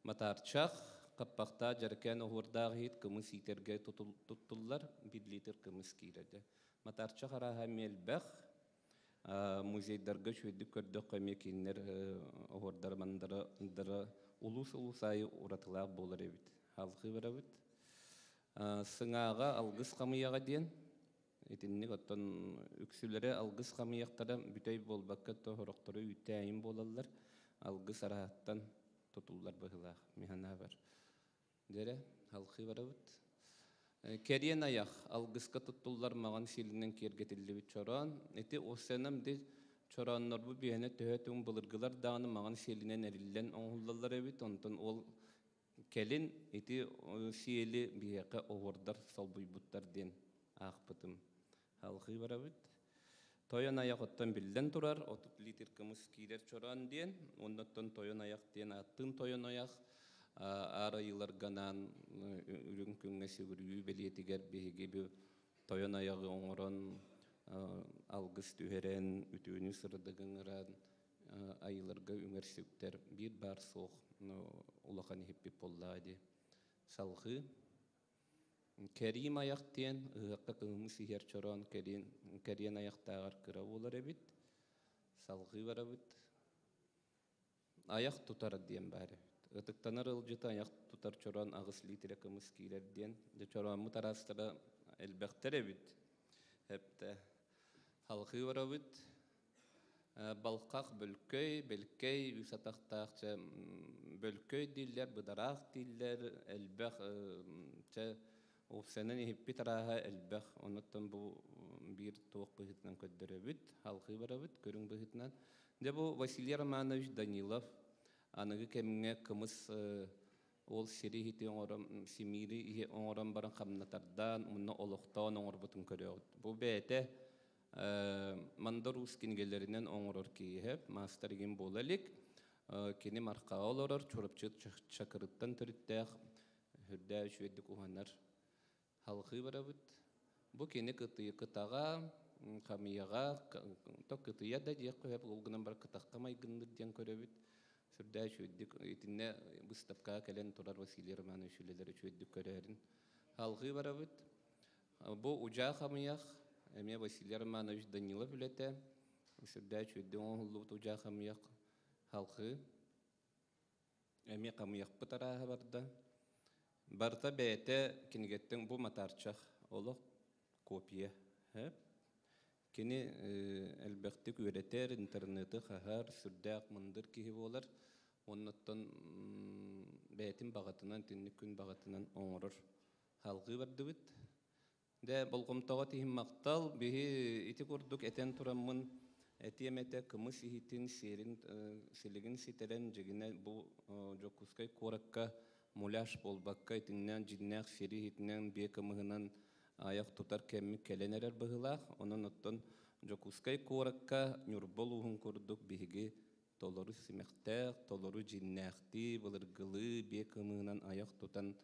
Матарчақ, қаппақта жаркен оғырдағы ет кымыз итерге тұттылылар, 1 литр кымыз кейреді. Матарчақ араға мелбәқ, музейдарға шөйді көрді қөме кейінер оғырдар мандары улус айы ұратылақ болар әбіт. Халқы бара бұд. Сыңаға алғыз қамияға ден, етіннік оттан үксілері алғыз қамияқтара бүтей болбаққа тоғырықтары үтті әйін болалар, алғыз арағаттан тұтулар бұғылақ, механа бар. Дәрі, халқы бара бұд. Кәрен аяқ, алғызға тұттулар маған селінен кергетілі бүт чоран. Әті осынам де чоранлар бұл бейіне төхетуң бұлырғылар дағаны маған селінен әрілден оңғылалар әбіт. Онтан ол кәлін әті сейелі бейеқі оғырдар сол бұйбұттар ден ақпытым. Халқы бара бұд. Тойон аяқ оттан білден тұрар, 30 литр кымыз кейлер чоран ден, оннаттан тойон аяқ ден, аттын тойон аяқ, ара йылар ганан үрін күнге сөгірі белетігер бейге бі тойон аяғы оңыран, алғыз түйерен, үтіөні сырдығыңыран, айыларға үңер сөктер, бір бар соқ, улақан еппі поллады. Салғы. Кәрим аяқтен, ұғаққа қыңымыз егер чоран кәрен аяқтағар кіра олар әбіт, салғы бар әбіт, аяқ тұтар ден бар әбіт. Ұтықтанар ұлжыта аяқ тұтар чоран ағыз литре қымыз кейлерден, чоран мұтарастыра әлбәқтер әбіт. Әпті, салғы бар әбіт, балқақ бөлкөй, үсатақтақ бөлкөй дейлер, бұдарақ дейлер, әлбәқ Офсенен ехиппи тараға әлбәқ, онаттан бұл бір тоқ бұғытынан көддірі бүт, халқы бара бүт, көрің бұғытынан. Де бұл Василий Романович Данилов, анығы кәміңе кымыз ол сері хеті оңырам, семири оңырам баран қамнатардан, мұнна олықтан оңыр бұтын көрі өт. Бұл бәйті мандар ұскенгелерінен оңырыр кейіп, мастарген бол әлік, кені марқаға оларыр, чорапчыт чакырыттан түріттәқ, хүрдә үшведдік ұғанар. Халқы бара бұд. Бұл кені қытаға, қамияға, тоқ қытыя да дек қойып, олғынан бар қытаққа майгыныр ден көрі бұд. Сүрді үшведдік, етіне бұстапқа кәлен тұрар Василий Романович үлелері үшведдік көрерін. Халқы бара бұд. Бұл ұжа қамияқ, әме Василий Романович Данилов үлеті. Сүрді үшведдік оңғылы бұд ұжа қамияқ. Халқы. Әме қамияқ бұтараға барды. Барта бәйті кенігеттің бұл матарчақ, олық копия. Кені әлбәқтік өретер, интернеті қағар, сүрдәқ мұндыр кейі болар. Оннаттан бәйтін бағатынан, теннік күн бағатынан оңырыр. Халқы барды бұд. Дә болғымтаға тейін мақтал, бейі еті көрдік әтен тұрамын Этиемете кымыс ихитин серин силигин ситерен жегине бу жокускай коракка муляш болбакка итиннен жиннах сири хитнен бекымыгынан аяк тутар кемми келенерер быгылах. Онон оттон жокускай коракка нюрбол ухун курдук биһиги толору симехтех, толору жиннахти, былыргылы бекымыгынан аяк тутан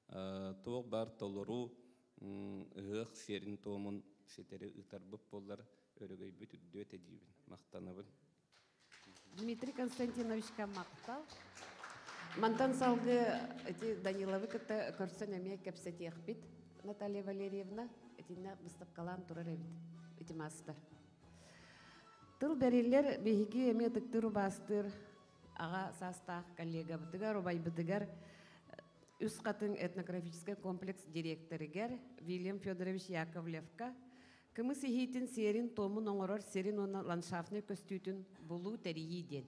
тоқ бар толору ых серин томун ситери ытарбып боллар. Өрөгөй бүт үддөт эдибин, мактанабын. Дмитрий Константиновичка мактал. Мантан салгы эти Даниловы кытта көрсөн эме кепсетех бит. Наталья Валерьевна этине выставкалан турар эбит. Эти маста. Тыл берилер беги эме тыктыру бастыр. Ага састах коллега бытыгар, рубай бытыгар. Үс катын этнографический комплекс директорыгер Вильям Федорович Яковлевка. Кымыс ихитин серин томун оңорор серин оны ландшафтный көстүтүн булу терии ден.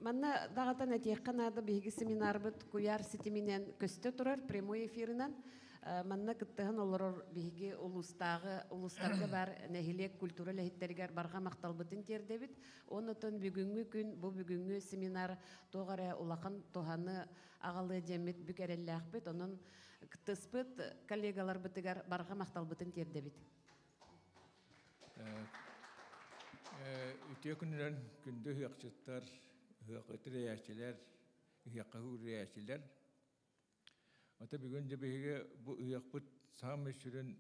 Манна дағатан әтеққан ады бейгі семинар бұд куяр сетімінен көсті тұрар прямой эфирінен. Манна кыттығын олырыр бейгі улустарға бар нәхилек культура ләхеттергер барға мақтал бұтын тердебіт. Онытын бүгінгі күн, бұл бүгінгі семинар тоғары улақан тоғаны ағалы демет бүкәрелі ақпет. Оның кыттыспыт коллегалар бұтығар барға мақтал бұтын тердебіт. Үте күнірен күнді хүйақчыттар, хүйақыты рәяшілер, хүйаққы рәяшілер. Ата бүгін де бейге бұл үйақпыт сағымы сүрін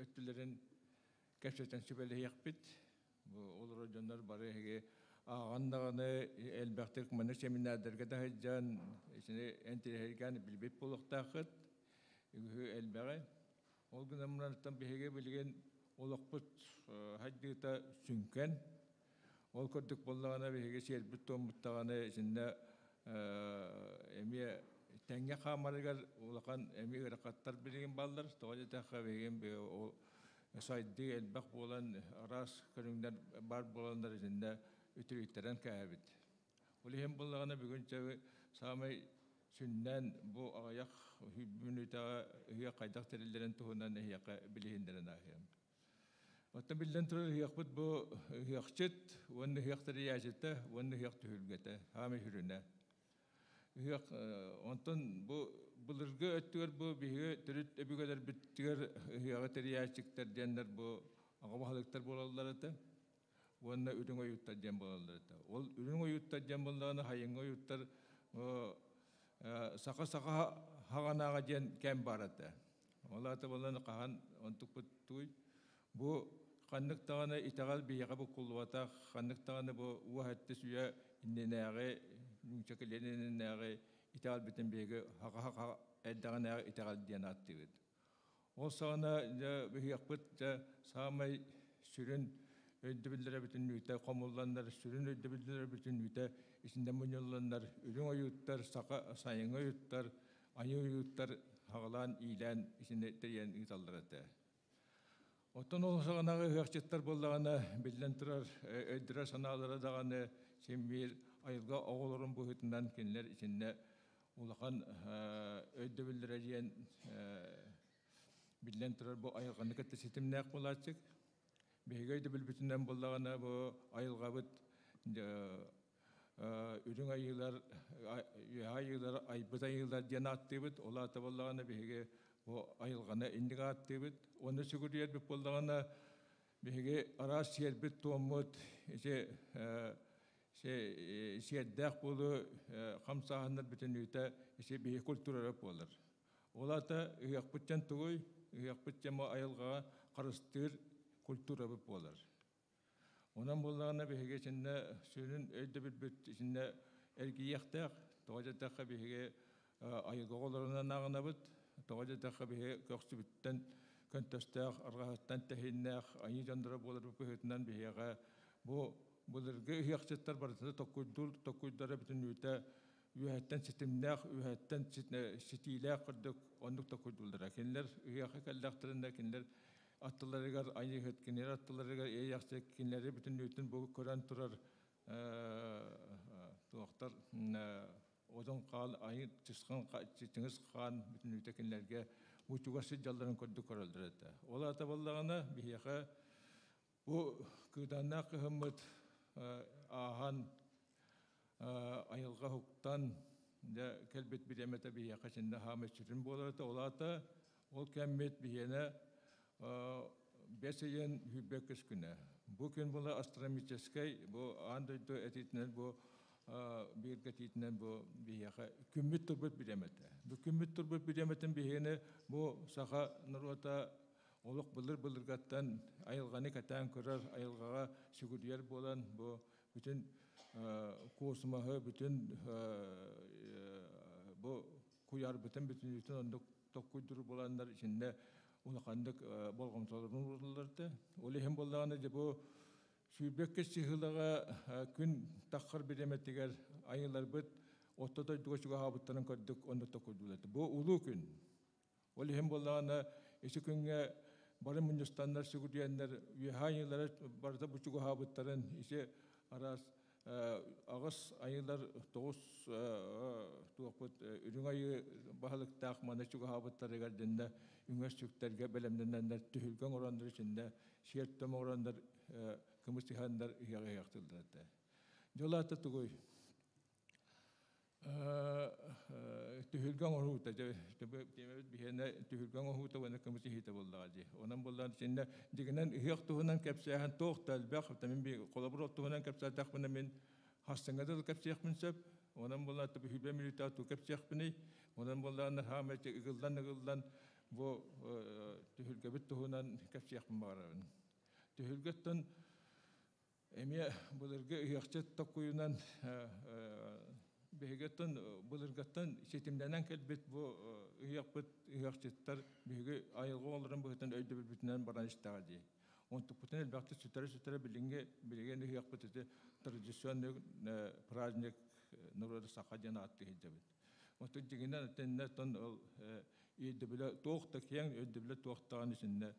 өттілерін кәпсеттен сөбәлі үйақпыт. Олар жондар бары әге ағандағаны әлбәқтік мұны семинардарға да жан әнтірерген білбет болуқтақыт әлбәғі. Ол күн амыраттан бейге білген олақпыт хайдығыта сүнкен. Ол көрдік болағына бейге сербіт томыттағаны ішінде әме тәңге қамарығар олақан әме ғырақаттар білген балдар, тоғады таққа беген сайды әлбәқ болан арас көріңдер бар боландар ішінде үтіріктерін кәбіт. Ол ең болағына бүгін жағы сағымай сүннен бұл ағаяқ хүбін үтіға үйе қайдақ тәрелерін тұғынан үйеқі білігендерін ағайым. Оттан білден тұрыр үйеқпыт бұл үйеқчет, оны үйеқтері яжеті, оны үйеқті хүлгеті, ғамы хүріне. Онтон бұлырғы өттігер бұл бейге түріт өбігелер біттігер үйеға тәрияшіктер денлер бұл ағабағалықтар болалар еті. Онына үрің ойуттар ден болалар еті. Ол үрің ойуттар ден болаларына хайың ойуттар сақа-сақа хағанаға ден кәм бар еті. Олаты боланы қаған онтық бұттуй. Бұл қандықтағаны итағал бейеға бұл құлуата, қандықтағаны бұл уағатты сүйе инненәғі мүнчекеленен әғі итағал бітін бейгі хаға әддаған әғі итағал ден атты беді. Ол сағына бейіқпыт сағамай сүрін өйді білдері бүтін үйті, қомылдандар, сүрін өйді білдері бүтін үйті, ішінде мұнылдандар, үрің ойуттар, сайын ойуттар, айы ойуттар, хағалан, илән, ішінде тәрген ұйталдар әті. Оттан ол сағанағы үйақчеттар болдағаны білден тұрар, өйдірі саналары дағаны сембейір айылға оғылырын бұғытынан кенілер ішінде ұлақан өйді білдір әдейін білден тұрар бұл айылғаны кәтті сетіміне әқ болатшық. Бейгі өйді білбітінен болдағаны бұл айылға бұд үрің айылар, айбыт айылар ден атты бұд, ол аты болдағаны бейгі айылғаны ендігі атты бұд. Оны сүгір ербіп болдағаны бейгі арас сербіт туамыд, сердәқ болу қамсағандар бүтін үйті бейгі культурарап болыр. Ол аты үйақпыттен тұғой, үйақпыттен айылға қарыстыр культурарап болыр. Онан болдағына бейгі ішінде сүйінің өйді бүт ішінде әргі еқтәқ, тоғажаттаққа бейгі айылға оларынан ағына бұд, тоғажаттаққа бейгі көқсі бүттен көнтөстәқ, арғағаттан тәхейіннәқ, айы жандыра болыр бүкігітінен бейгі бұлырғы үйақсеттар барысында тоққойдары бүтін үйті үйәттен сетімнәқ, үйәттен сетиләқ құрдық, ондық тоққойдылдыра. Кенлер үйақы кәлдәқтірінде кенлер аттыларығар айы өткенер, аттыларығар eyақсы кенлері бүтін үйттің бұл көрен тұрар туақтар Озон қал айы тысқан тыңыз қан бүтін үтекенлерге учугасы жалларын көрді көрілдірді. Ол ата болдағына бияқа бұл күданна қығымыт аған айылға хуктан да келбет биремете бияқа шында хамет сүрін боларды. Ол ата ол кәммет бияна бесейен хүббек күні. Бұл күн бұл астрономическай, бұл андойды әтетінен бұл бирге титнен бу бияха күммит турбут биремете. Бу күммит турбут биреметін бияны бу саха нуруата олық былыр-былыргаттан айылғаны катан көрөр, айылғаға сүгүрдер болан бу бүтін космаһы, бүтін бу куяр бүтін ондық тоқкуйдуру боландар içinde улақандық болғымсалырын ұрыларды. Олы хем болағаны де бу Сүйбекке сихылаға күн таққыр береметтігер айылар бұд, оттадай дуғашуға хабыттарын көрдік, онды тоқыдылады. Бұл ұлы күн. Ол хем болағына есі күнге бары мұнжыстандар сүгірденлер, үйе айылары барда бұчуға хабыттарын есі арас ағыз айылар тоғыз туақпыд үрің айы бағылықтақ мана шуға хабыттары ғардында үңес сүктерге бәлемденлер түхілген орандар ішінде шерттім орандар кымыстыхандарияға яқтылдырды. Жолаты тұғой түхілген орхута, түхілген орхута оны кымысты хита болдағады. Онан болдан ішінде дегененияқ тұғынан кәпсияхан тоқтал бәқ, мен бір қолабыр оттығынан кәпсияқтақ бұны мен хастыңадыл кәпсияқ мүнсіп, онан болдан тұбы хүбе милита тұ кәпсияқ бұны, онан болдан хамәте ұғылдан бұл түхілгебіт тұғынан кәпсияқ бұн бағарабын. Түхілгеттін Эме бұлырғы ұяқчет тоқуынан бейгеттін бұлырғаттан сетімденен кәлбет бұл ұяқчеттар бейгі айылғы оларын бұғыттан өйді білбітінен баран іштаға дей. Онтық бұтын әлбәқті сүтәрі білген ұяқпыт еті традиционный праздник нұрады сақа ден атты хеджабет. Онтық дегенен әтеннен өйді білі тоқты кең өйді білі тоқтаған ішінде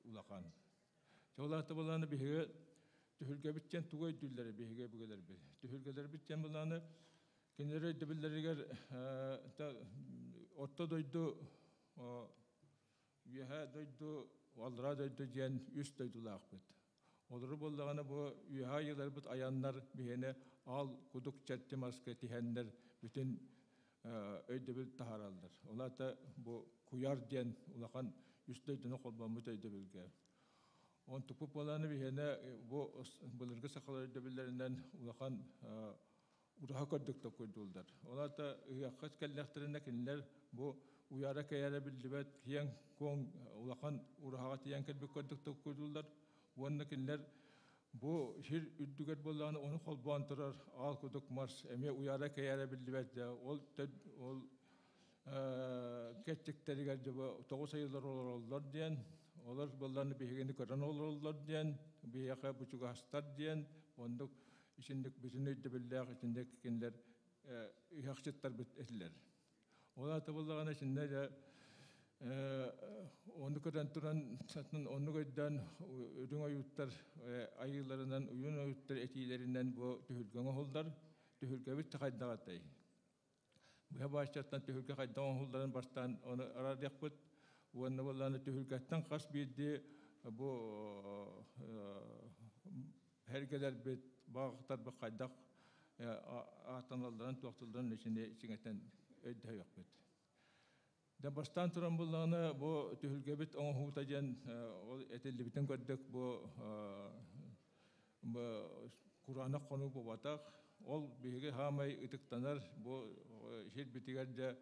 улақан. Жолаты боланы бейге түхілге біттен туғай дүллері бейге бүгелер бір. Түхілгелер біттен боланы кенері дебілерігер отта дойду, үйеға дойду, алыра дойду ден үст дойдулақ бұд. Олары болдағаны бұл үйеға елер бұд аянлар бейгені ал құдық чәтті маска тихендер бүтін өйді біл тахаралдар. Олаты бұл куяр ден улақан үстөйдіні қолбамыт өйді білге. Он тұпып боланы бейіне бұлырғы сақалар өйді білдерінен улақан ұраға көрдікті көйділдер. Олата ұяққыз кәлләқтеріне кенілер бұл ұяра кәйәрі білдібет кең көң улақан ұраға тиян кәлбек көрдікті көйділдер. Оны кенілер бұл жер үддігер болағаны оны қолбан тұрар ал күдік марс әме ұяра кәйәрі білдібет. Ол кәттіктерігер тоғыз айылар олар дейін, олар болланы бейгені көрін олар дейін, бейяқа бұчуға астар дейін, ондық ішіндік бүтін өйді білдіғ ішіндік кенлер үйақшеттар бітілер. Олар ата болдағаны ішінде оны көрін тұран сатын оны көйден үрің ойуттар айыларынан, үйін ойуттар әтейлерінен бұл түхілген олдар, түхілге біт қайдағатай. Бұя башчаттан түхілге қайдан олдарын бастан оны арадық бұд. Оны боланы түхілгеттен қас бейді бұл әргелер бет бағықтар бұл қайдақ ақтаналардан туақтылдарын ішінде ішіңеттен өйді өйік бет. Дән бастан тұран боланы бұл түхілге бет оң хута ден әтелі бітін көрдік бұл Құраны қону бұл батақ. Ол бейге хамай ұтықтанар, бұл жер бітігерде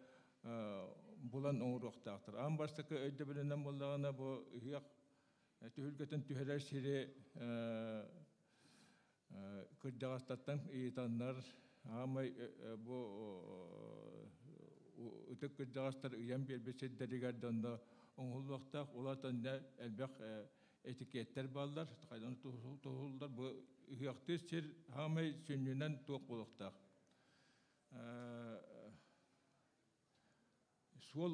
бұлан оңырықтақтыр. Ан барстықы өйді білінен болағына бұл ұяқ түхілгетін түхелер сире күрдіғастаттан ұйытанар. Хамай бұл ұтық күрдіғастар ұян бербеседдерігерді онда оңғылықтақ. Олатан әлбәқ этикеттер балдар, қайдан тұғылдар. Бұл ұяқты сер хамай сүннінен тоқ болықтақ. Sol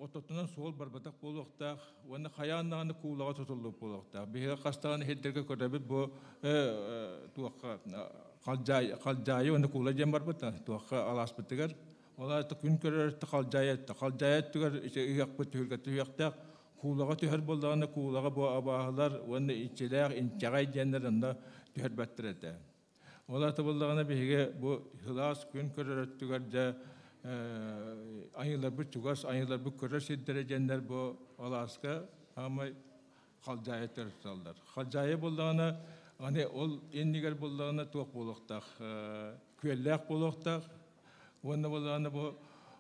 ototunan sol barbatak bolukta, onu hayanlarını kuğulağa tutulup bolukta. Bir kastağını hedderge körabit bu tuğakka kalcayı onu kuğulacağım barbata. Tuğakka alasbıtıgar. Ola da gün körür kalcayet tüger işte ıyakbı tühürgeti hüyakta. Kuğulağa tüher bolağını kuğulağa bu abahlar onu içiler incagay cenlerinde tüher battırdı. Ola da bolağını bir bu hılas gün körür tügerce ayılar bu çugas, ayılar bu körür dereceler bu Alaska ama kalcayet tersallar. Kalcayet bolağını hani ol enniger bolağını tuğ bolukta, küellek bolukta. Onu bolağını bu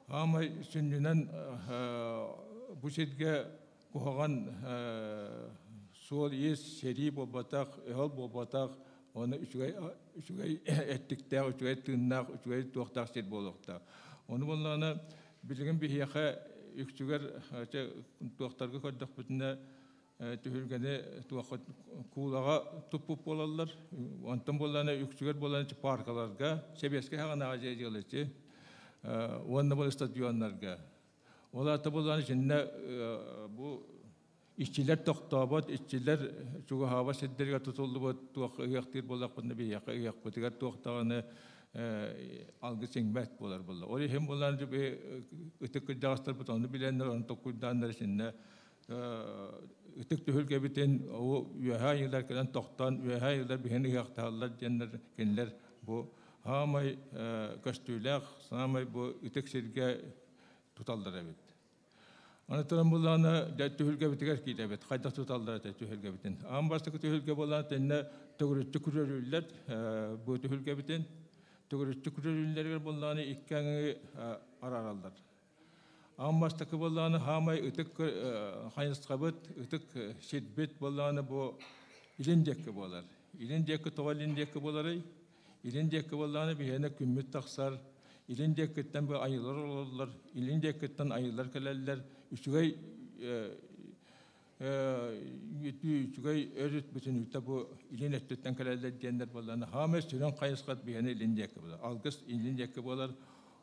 ama sünnünen bu şidge kuhagan sol yes seri bolbatak, ehal bolbatak. Onu üçügey ettikler, üçügey tınnak, üçügey tuğaktak şid bolukta. Onu bolağını bilgin bir hiyaka üçüger tuğaktarga koyduk bütünde tühürgeni tuğakot kuğulağa tupup bolarlar. Ondan bolağını üçüger bolağını parkalarga, sebeske hağın ağacı yılıcı. Onu bol stadyonlarga. Ola da bolağını şimdi bu işçiler toxtabat, işçiler çoğu hava sedderge tutuldu bu tuğak ıyaktir bolak bunda bir yaka iyak butigar tuğaktağını algı çengmet bolar bolla. Ori hem bolarınca bir ıtık kıcağızlar bunu bilenler onu tokuydanlar şimdi ıtık tühülge biten o üyeha yıllar kalan toxtan üyeha yıllar biheni iyaktağlar kendiler bu hamay köstüylek samay bu ıtık sirge tutallar evet. Anıtlarım bulağına tühülge bitiger ki evet, kayda tutallar tühülge bitin. Ambastıkı tühülge bulağına tenne tügürüttü kürürüller, bu tühülge bitin. Tügürüttü kürürüllerger bulağına ikkeni ararallar. Ambastıkı bulağına hamay ıtık hayıskabıt, ıtık şidbet bulağına bu ilindeki bolar. İlindeki tuval ilindeki boları, ilindeki bulağına bir yene kümmüt taksar. İlindekitten bir ayılar olurlar, ilindekitten ayılar kelerler, üçügey örüt bütün ütte bu ilinekten kelerler diyenler bolarını hame süren kayıskat bir yene ilindeki bolar. Algıs ilindeki bolar.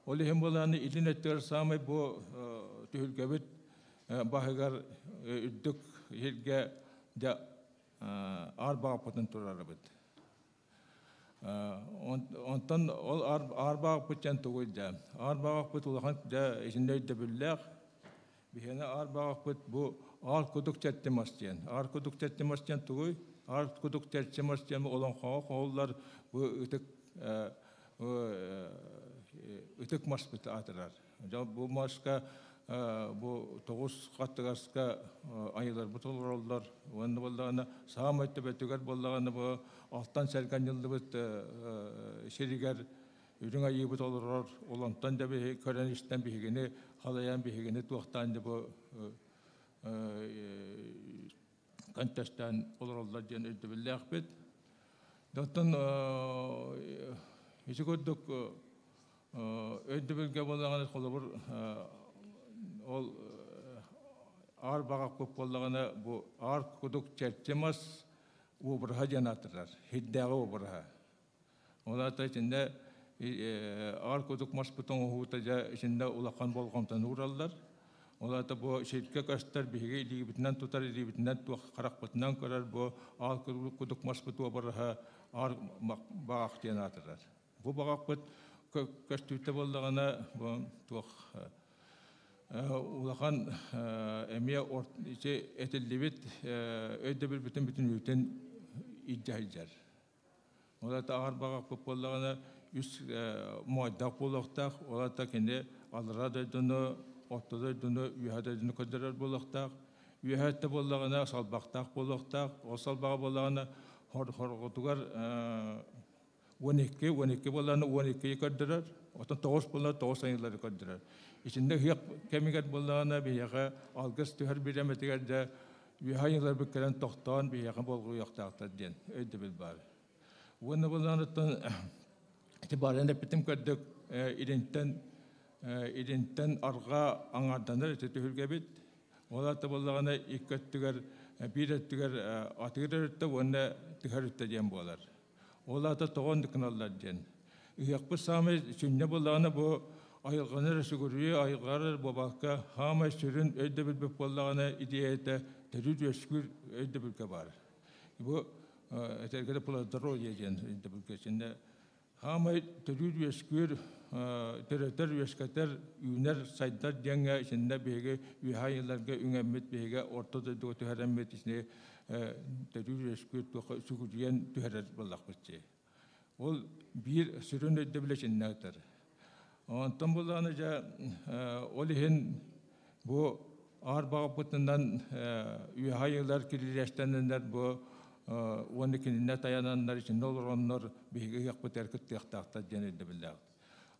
Oli hem bolarını ilinekler sami bu tühülgebit bahıgar üddük hilge de arbağa patın turarabit. Ondan ol arbağa pıçan tuğuyca. Arbağa pıt ulan da içinde de billah. Bihene arbağa pıt bu ar kuduk çettimasyan. Ar kuduk çettimasyan tuğuy. Ar kuduk çettimasyan olan kağılar bu ıtık maspıt atırar. Bu maska bu toğuz kattıgaska ayılar butulurlar. Onu bollağına sağmayıttı betüger bollağına bu alttan sergen yıldı bit şeriger ürün ayı butulurlar. Olantan da bir kören işten bir higini, halayan bir higini tuğaktan da bu kantastan olurlar diyen ödü billah bit. Dağıtan hiç gördük ödü bilge bollağına kolabur ol ağır bağak köp bollağına bu ağır kuduk çerçemez ubraha janatırlar. Hiddağı ubraha. Onlar da içinde ağır kuduk maspıton uğutaca içinde ulaqan bolğamtan uğrallar. Onlar da bu şirke kaçtar bihige ilgi bitinden tutar, ilgi bitinden tuğak karak bitinden karar bu ağır kuduk maspıtı ubraha ağır bağak janatırlar. Bu bağak bit kaçtüyte bollağına bu tuğak ulaqan emiye etillibit ödde bir bütün ülten iddiaycar. Ola da ağır bağak bollağına üst muaddak bollaqtaq, ola da kendi alra döydünü, ottu döydünü, üye döydünü ködürür bollaqtaq, üye de bollağına salbaqtaq bollaqtaq, o salbağa bollağına horgutugar 12 bollağına 12'yi ködürür, otan 9 bollağına 9 ayıları ködürür. İçinde hıyaq kemigat bollağına bir yaqa algıs tüher bir emetigar da üyayılar bir kelen toxtan bir yaqa bolğu yoqtaqtar diyen, öydü bil bari. Onu bollağına itibaren bitim kördük ilinten arga angardanlar tühülge bit. Ola da bollağına ikköttüger bir ettüger atıgır örtte onu tüher örtte diyen bolar. Ola da toğun diknallar diyen. Iyaq bu sami sünne bollağına bu Ayılğanır sügürüye ayılğarır babakka hama sürün ödde bir bolağına ideyete terüd öskür ödde bir kabar. Bu etergede pladro yegen ödde bir geçinde hama terüd öskür tereter öskater üner sayдар denga içinde bege ühaylarga üngemmet bege ortada dotu haramet içine terüd öskür sügürüyen tüherer bolak bitçe. Ol bir sürün ödde bileçinnatar. Ondan bulanıca olihin bu ağır bağıpıtından üyhayılar kirleştenler bu ondakininne tayananlar için ne olur onlar bir yakıp terkit yaktağıta cenelde billah.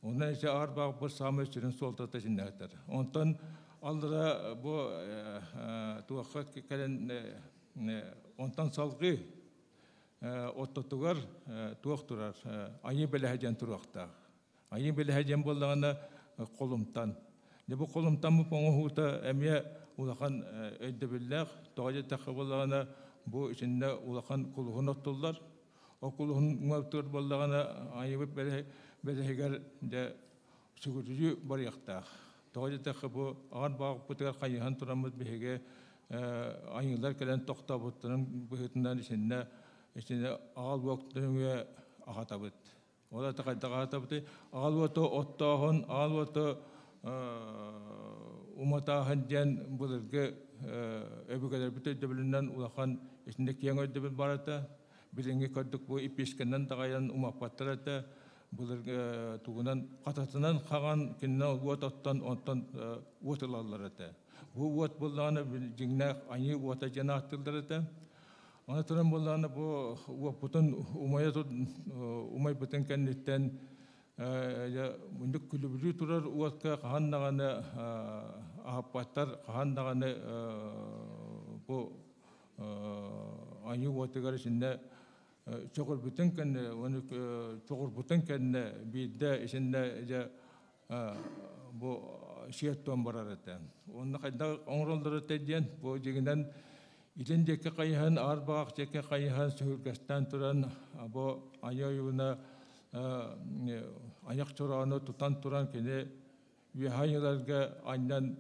Ondan ise ağır bağıpıt sağma sürün soltata cinnetler. Ondan aldıra bu tuğakka kelen ondan salgı ototugar tuğak durar. Ayı belehecen tuğakta. Ayın böyle hecem bollağına kolumtan. Ne bu kolumtan bu poğuhuta emiye ulakan öddebillah. Doğaca takı bollağına bu içinde ulakan kuluğun otullar. O kuluğun muhtur bollağına ayıbıp böyle heger de sügürücü barıyakta. Doğaca takı bu ağır bağıp butıgar kayıhan turamız bir ayınlar gelen tokta butların bu hütünden içinde ağal vaktinin ve ağatabıt. Ola takatı alwato ottahon alwato umatahan jen bulurge öbürgeler bütün debilinden ulakan içinde kiyango debil barata bilingi kaduk bu ipiskenan takayan umapatlarata bulurge tugunan katatından kagan kinna uatottan ontan uatalallarata bu uat bullana jingna anyi uata janatıllarata. Anaturan bollana bu bütün umay bütün kenditten ya munduk kulübü turar uatka kahandağına ahapatlar kahandağına bu anyu uatgar içinde çokur bütün kende onu çokur bütün kende bir de içinde ya bu şiyattan bararete. Onun kadar onurları tediyen bu jiginden İten ceke kayhan arbağak ceke kayhan sürgestan turan bu ayayuna ayak çorağını tutan turan kene ve hayırlarga aynan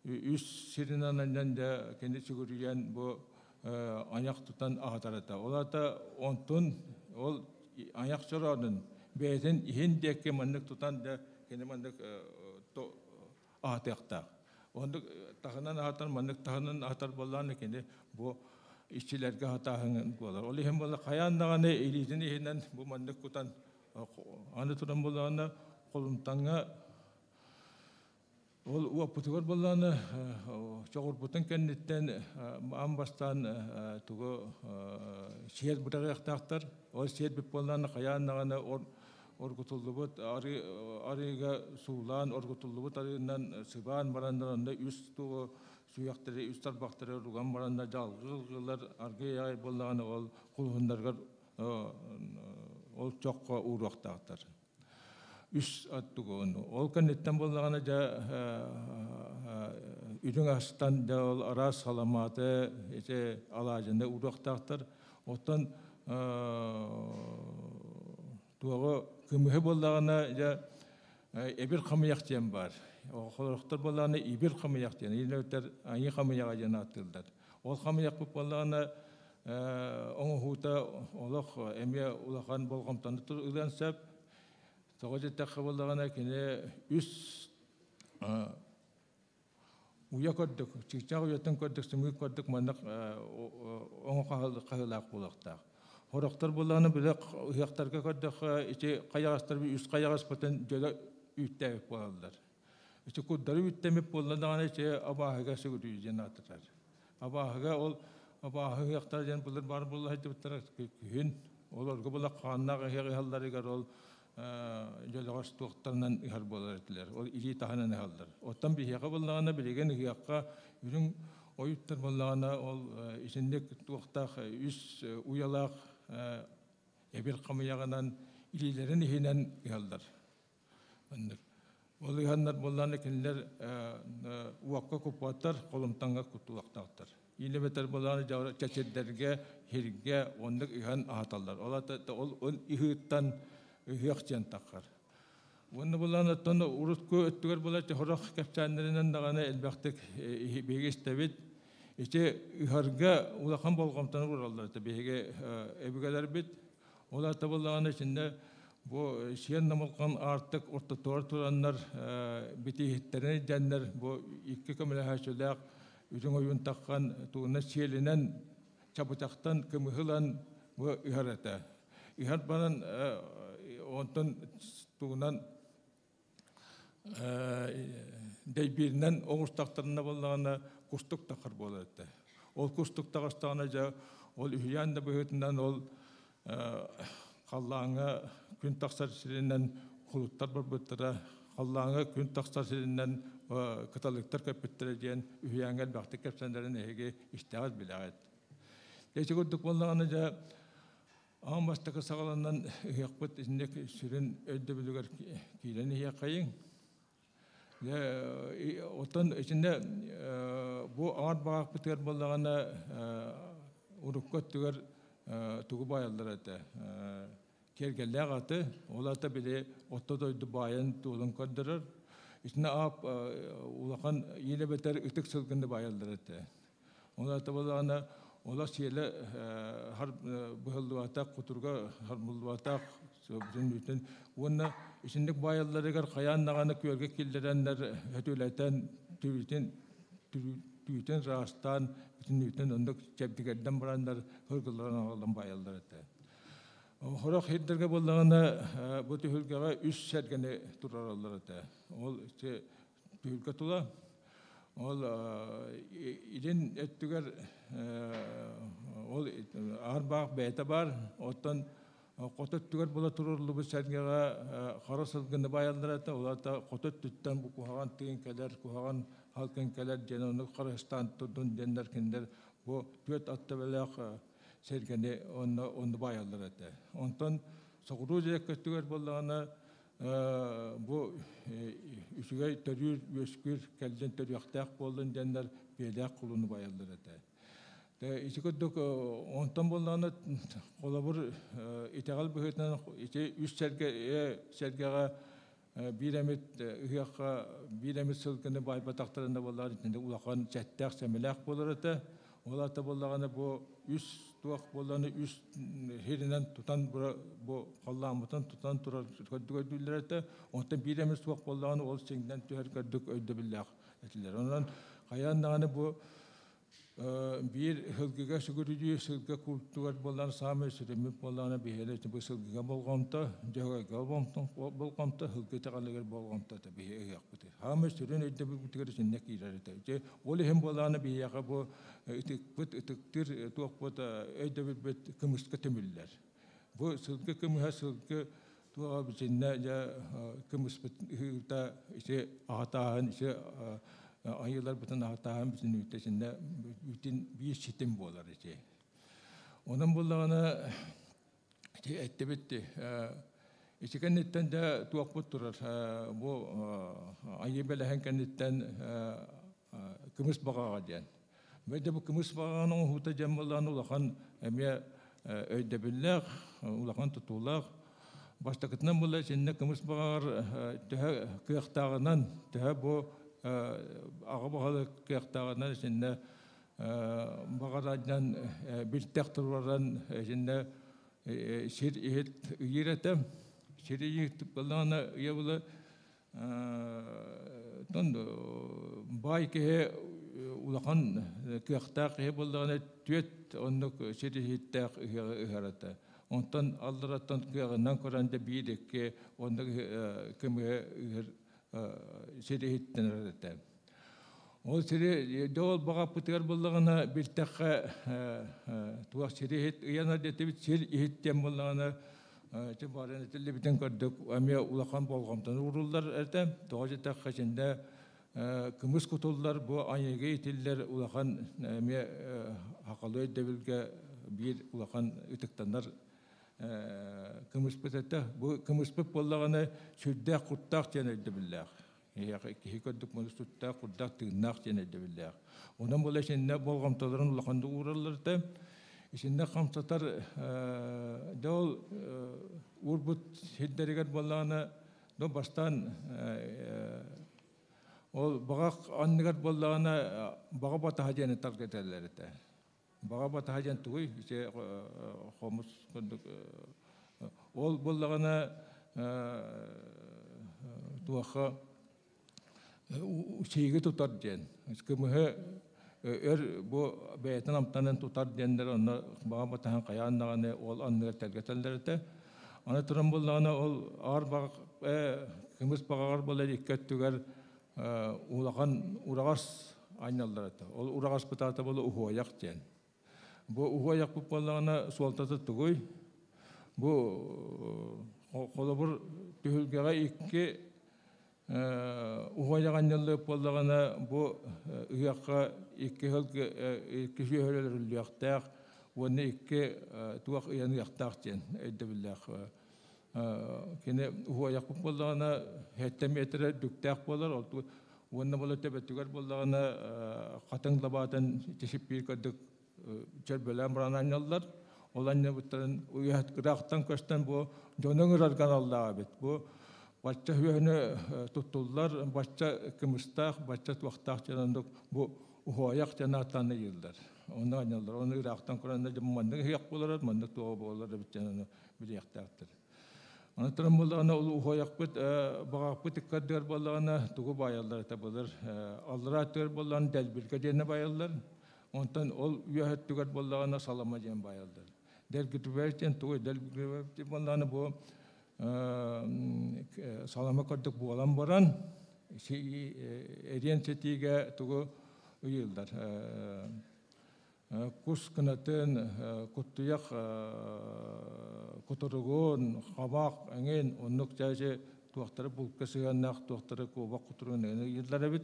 üst sirinan aynan da kendi sügürüyen bu ayak tutan ağatarata. Ola da ontun ol ayak çorağının beyden ihin deke mandık tutan da kendi mandık ağatakta. Onda tahanan atar mandık tahanan atar bollarını kendi bu işçilerge hatahın bolar. Oli hem bolar kayanağını elitini hinden bu mandık kutan anı turan bollarını kolumtanga ol uaputugar bollarını çoğur putun kenditten ambastan tuğu şehir bırakaktar. O şehir bir bollarını kayanağını orgutulubut arıga suulan orgutulubut arından sıban barandıranda üstü suyaktırı üstar baktırı rugan baranda jalgılar argıya bollağını ol kulhundargar ol çokka uğraktağıtar. Üst attıgonu. Ol kannetten bollağını da ürün astan da ol ara salamatı alacında uğraktağıtar. Otan tuğu kümühe bollağına ya ebir kamıyak diyen var. O koloruklar bollağına ebir kamıyak diyen. Yine öter aynı kamıyağa jana atıldılar. O kamıyak bu bollağına onu huta olaq emiye ulaqan bolğamtanı tur ılansap toğaca takı bollağına kine üst uya kodduk. Çiçağı uyatın kodduk, sümük kodduk mandak onu kahılaq bolaqtaq. Horoktar bollağını bile hıyaktarga kodduk içi kayağastır bir üst kayağas paten jöle ütteyip bolallar. İçi kuddarı üttemip bolladağına içi abahıga sügürüyü jenatırlar. Abahıga ol abahı hıyaktar jen bulur bar bolla hedi bittar kühün. Olorga bolla kannağı hıyallar egar ol jöle ağaç tuğutlarından ihar bolar ettiler. Ol ili tahanan ihallar. Ottan bir hıyaka bollağına bilegen hıyakka ürün oyuttar bollağına ol içindeki tuğuttaq üst uyalaq ebir kamıyağından ililerin ihinen ihallar. Ol ihanlar bollağına kendiler uakka kupatlar, kolumtanga kutulaqtaqtar. İle beter bollağına çeçedlerge, hirge, ondak ihan ahatallar. Ola da ol ihıttan ihıqçen taqqar. Onu bulan tonu urutku öttüger bulat horaq kapçanlarından dağına elbaqtık bege istabit. İşte harga ulaqan bolğamtan vurallar da bege ebigeler bit. Olar tabullağın içinde bu şiyen namılqan artık orta turanlar bitihitlerini canlar bu iki kamile haşılaq üzün oyun taqqan tuğuna şielinen çabıtaqtan kımıhılan bu iharata. İhar banan ondan tuğunan deybirinden oğustaqlarına bollağına kustuk taqır boladı. Ol kustuk taqastağına ol ühyan da büyütünden ol Allah'ına gün taksar sirinden kulutlar barbatıra, Allah'ına gün taksar sirinden kıtalıklar kapittireceğin ühyangal baktık kapsanların ehege iştihaz bilaget. Geçe gördük bollağına Ağambastaki sağlanan yakbıt izindeki sürün öldü bilgiler kileni yakayın. Otan içinde bu ağır bağak biter bollağına urukkat tüger tuğu bayallar ete. Kergeller atı, olar da bile otta doydu bayan tuğulun kandırır. İçinde ağap ulağın yine beter ıtık sılgındı bayallar ete. Olar da bollağına ola şeyle har bıhıldıvatak, kuturga har bıhıldıvatak bütün onun içindeki bayalları gar kayan nağanı köyge kildirenler hötületen tüyten rastan bütün onduk çeptigerden baranlar hırgılarına alan bayallar ete. Horak hidderge bollağına bu tühülgege üst sergeni turarallar ete. Ol işte tühülge tula ol ilin ettüger ol ağır beyte var ottan qotot tüger bola tururlu bu sergege qara sılgını bayallar ete. Olar da qotot tütten bu kuhagan tüyünkeler kuhagan halkınkeler jenonu Qarastan tudun jenler kinder bu tüet attabeler sergeni onu bayallar ete. Ondan soğuruca kötüger bollağına bu üsüge törür öskür kelden törüyaqtaq boldun jenler belaq kulunu bayallar ete. İçiköddük ondan bollağına olabur itegal bühütünen üst sergege bir emet ıhyaqa bir emet sılgını baybataqtarında bollar içinde ulaqan çattaq semelaq bolar ete. Olar da bollağına bu üst tuaq bollağını üst herinden tutan bu Allah'ımıdan tutan turar köddüler ete. Ondan bir emet tuaq bollağını ol sengden tüher köddük öydü billaq etiler. Ondan qayanlağını bu bir hılgıga sügürücü sılgı kultugar bollar sami süremip bollarına bihele bu sılgıga bolğamta jagaga bolğamta hılgı taqalıgar bolğamta da bihe yaqbıdı. Hami sürün öydü bu tigir nek irarete. Je oli hem bollarına biheyaqa bu itiktir tuaq bota öydü bit kımıska temiller. Bu sılgı kımıha sılgı tuğa bicinne ja kımıs bit da işte ahatahan işte ayılar bütün hatahan bütün ülkesinde bütün bir sitem bolar işte. Onun bullağına etti bitti. İşte kendinden de tuğak butturar. Bu ayı belehen kendinden kımız bağa diyen. Ve de bu kımız bağının huta cemmallarını ulağan emiye öyde billah, ulağan tutulaq. Baştakıtından bulla şimdi kımız bağır tühe kıyaqtağından tühe bu ağa bağlı kıyaqtağından şimdi bağıradan bir tekturlardan şimdi şir ihit yiretem. Şir ihit balana yavula tondu bay ki ulağan kıyaqtağ ki balana tüet onluk şir ihittak iharata. Ondan Allah'tan kıyağından Kur'an'da bildik ki onda kımı şir ihitten arata. O şiri doğal bağa pıtıgar bollağına bir takka tuğak şir ihit uyanar detibit şir ihitten bollağına Çibarın etili biten gördük. Amiye ulağan bolğamdan vururlar ertem. Doğacı takka şimdi kımız kutullar bu anyege itiller ulağan amiye hakalı devilge bir ulağan ıtıktanlar kımız pıtete. Bu kımız pıt bollağına sürdek kurttak jeneydi billah. Hikaddık bunu sürdek kurttak tığınak jeneydi billah. Ondan bolla şimdi bolğamtaların ulağanda uğrarlar ertem. İçinde kamsatar doğal urbut hidderiger bollağına До бастан ол бағақ анныгар боллағына баға бата хажаны таргетелер ете. Баға бата хажан тугуй ise хомус ол боллағына туаха şeyge tutar diyen. Kımıhı bu beyten amtanın tutar diyenler ona bağ batahan kayanlarını ol anları tergetellerdi. Ana trambollarına ol ağır bağ kımız bağır böyle dikkat tüger ulağan urağas aynallardı. Ol urağas bıtata böyle uhuayak diyen. Bu uhuayak bu bollarına soltatı tuguy. Bu kolabur tühülgeye iki uğayağın yıllık bollarına bu ıyakka iki şöhreler yaktaq, onu iki tuğak uyanı yaktaq diyen edebillah. Kine uğayaq bollarına hette metre düktaq bollar, onu bolla tebetüger bollarına katın labadan teşip bir kadık çerbelen bıranan yıllar. Olan ne butların uyat kıraqtan kösten bu jonun ırargan Allah'a bit. Bu başça hüyünü tutullar, başça kımıstaq, başça tuaqtaq canandık bu uhoyak canatanı yıllar. Ondan yıllar. Onu Irak'tan Kur'an'da mandık hıyak bolar, mandık tuğa bolar bit cananı biliyaqtaqtır. Anıtırım bolağına uhoyak bit, bağaq bit ikkaddar bolağına tuğu bayallar tabular. Aldıra tör bolağına delbilge dene bayallar. Ondan ol üyehet tügat bolağına salama diyen bayallar. Delgütüverken tuğu delgütüverken bolağına bu salama kırdık bu olan baran eriyen setiğe tuğu uyullar. Kus kınatın, kutuyak, kuturugun, kabak, engin, onluk cahişe tuğaktarı bulkasıyannak, tuğaktarı kovak kuturun yıllara bit.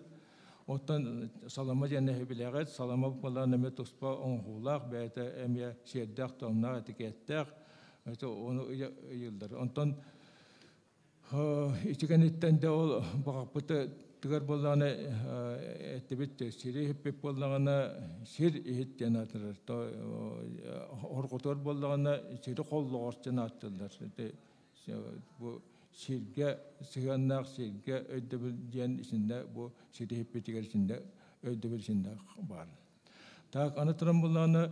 Ondan salama diyen bileğet, salama bolağına met uspa onhulak, beyte emye şeddek, tomnak, etikettek, onu yıllar. Ondan içigenitten de ol bağıpıtı tüger bolağına ettibitti. Siri hep bolağına sir ihit yanatırır. Orkutor bolağına siri kolluğur yanatırlar. Bu sirge, sigannak sirge ödebil diyen içinde bu siri hep tüger içinde ödebil içinde var. Tak anıtıran bolağına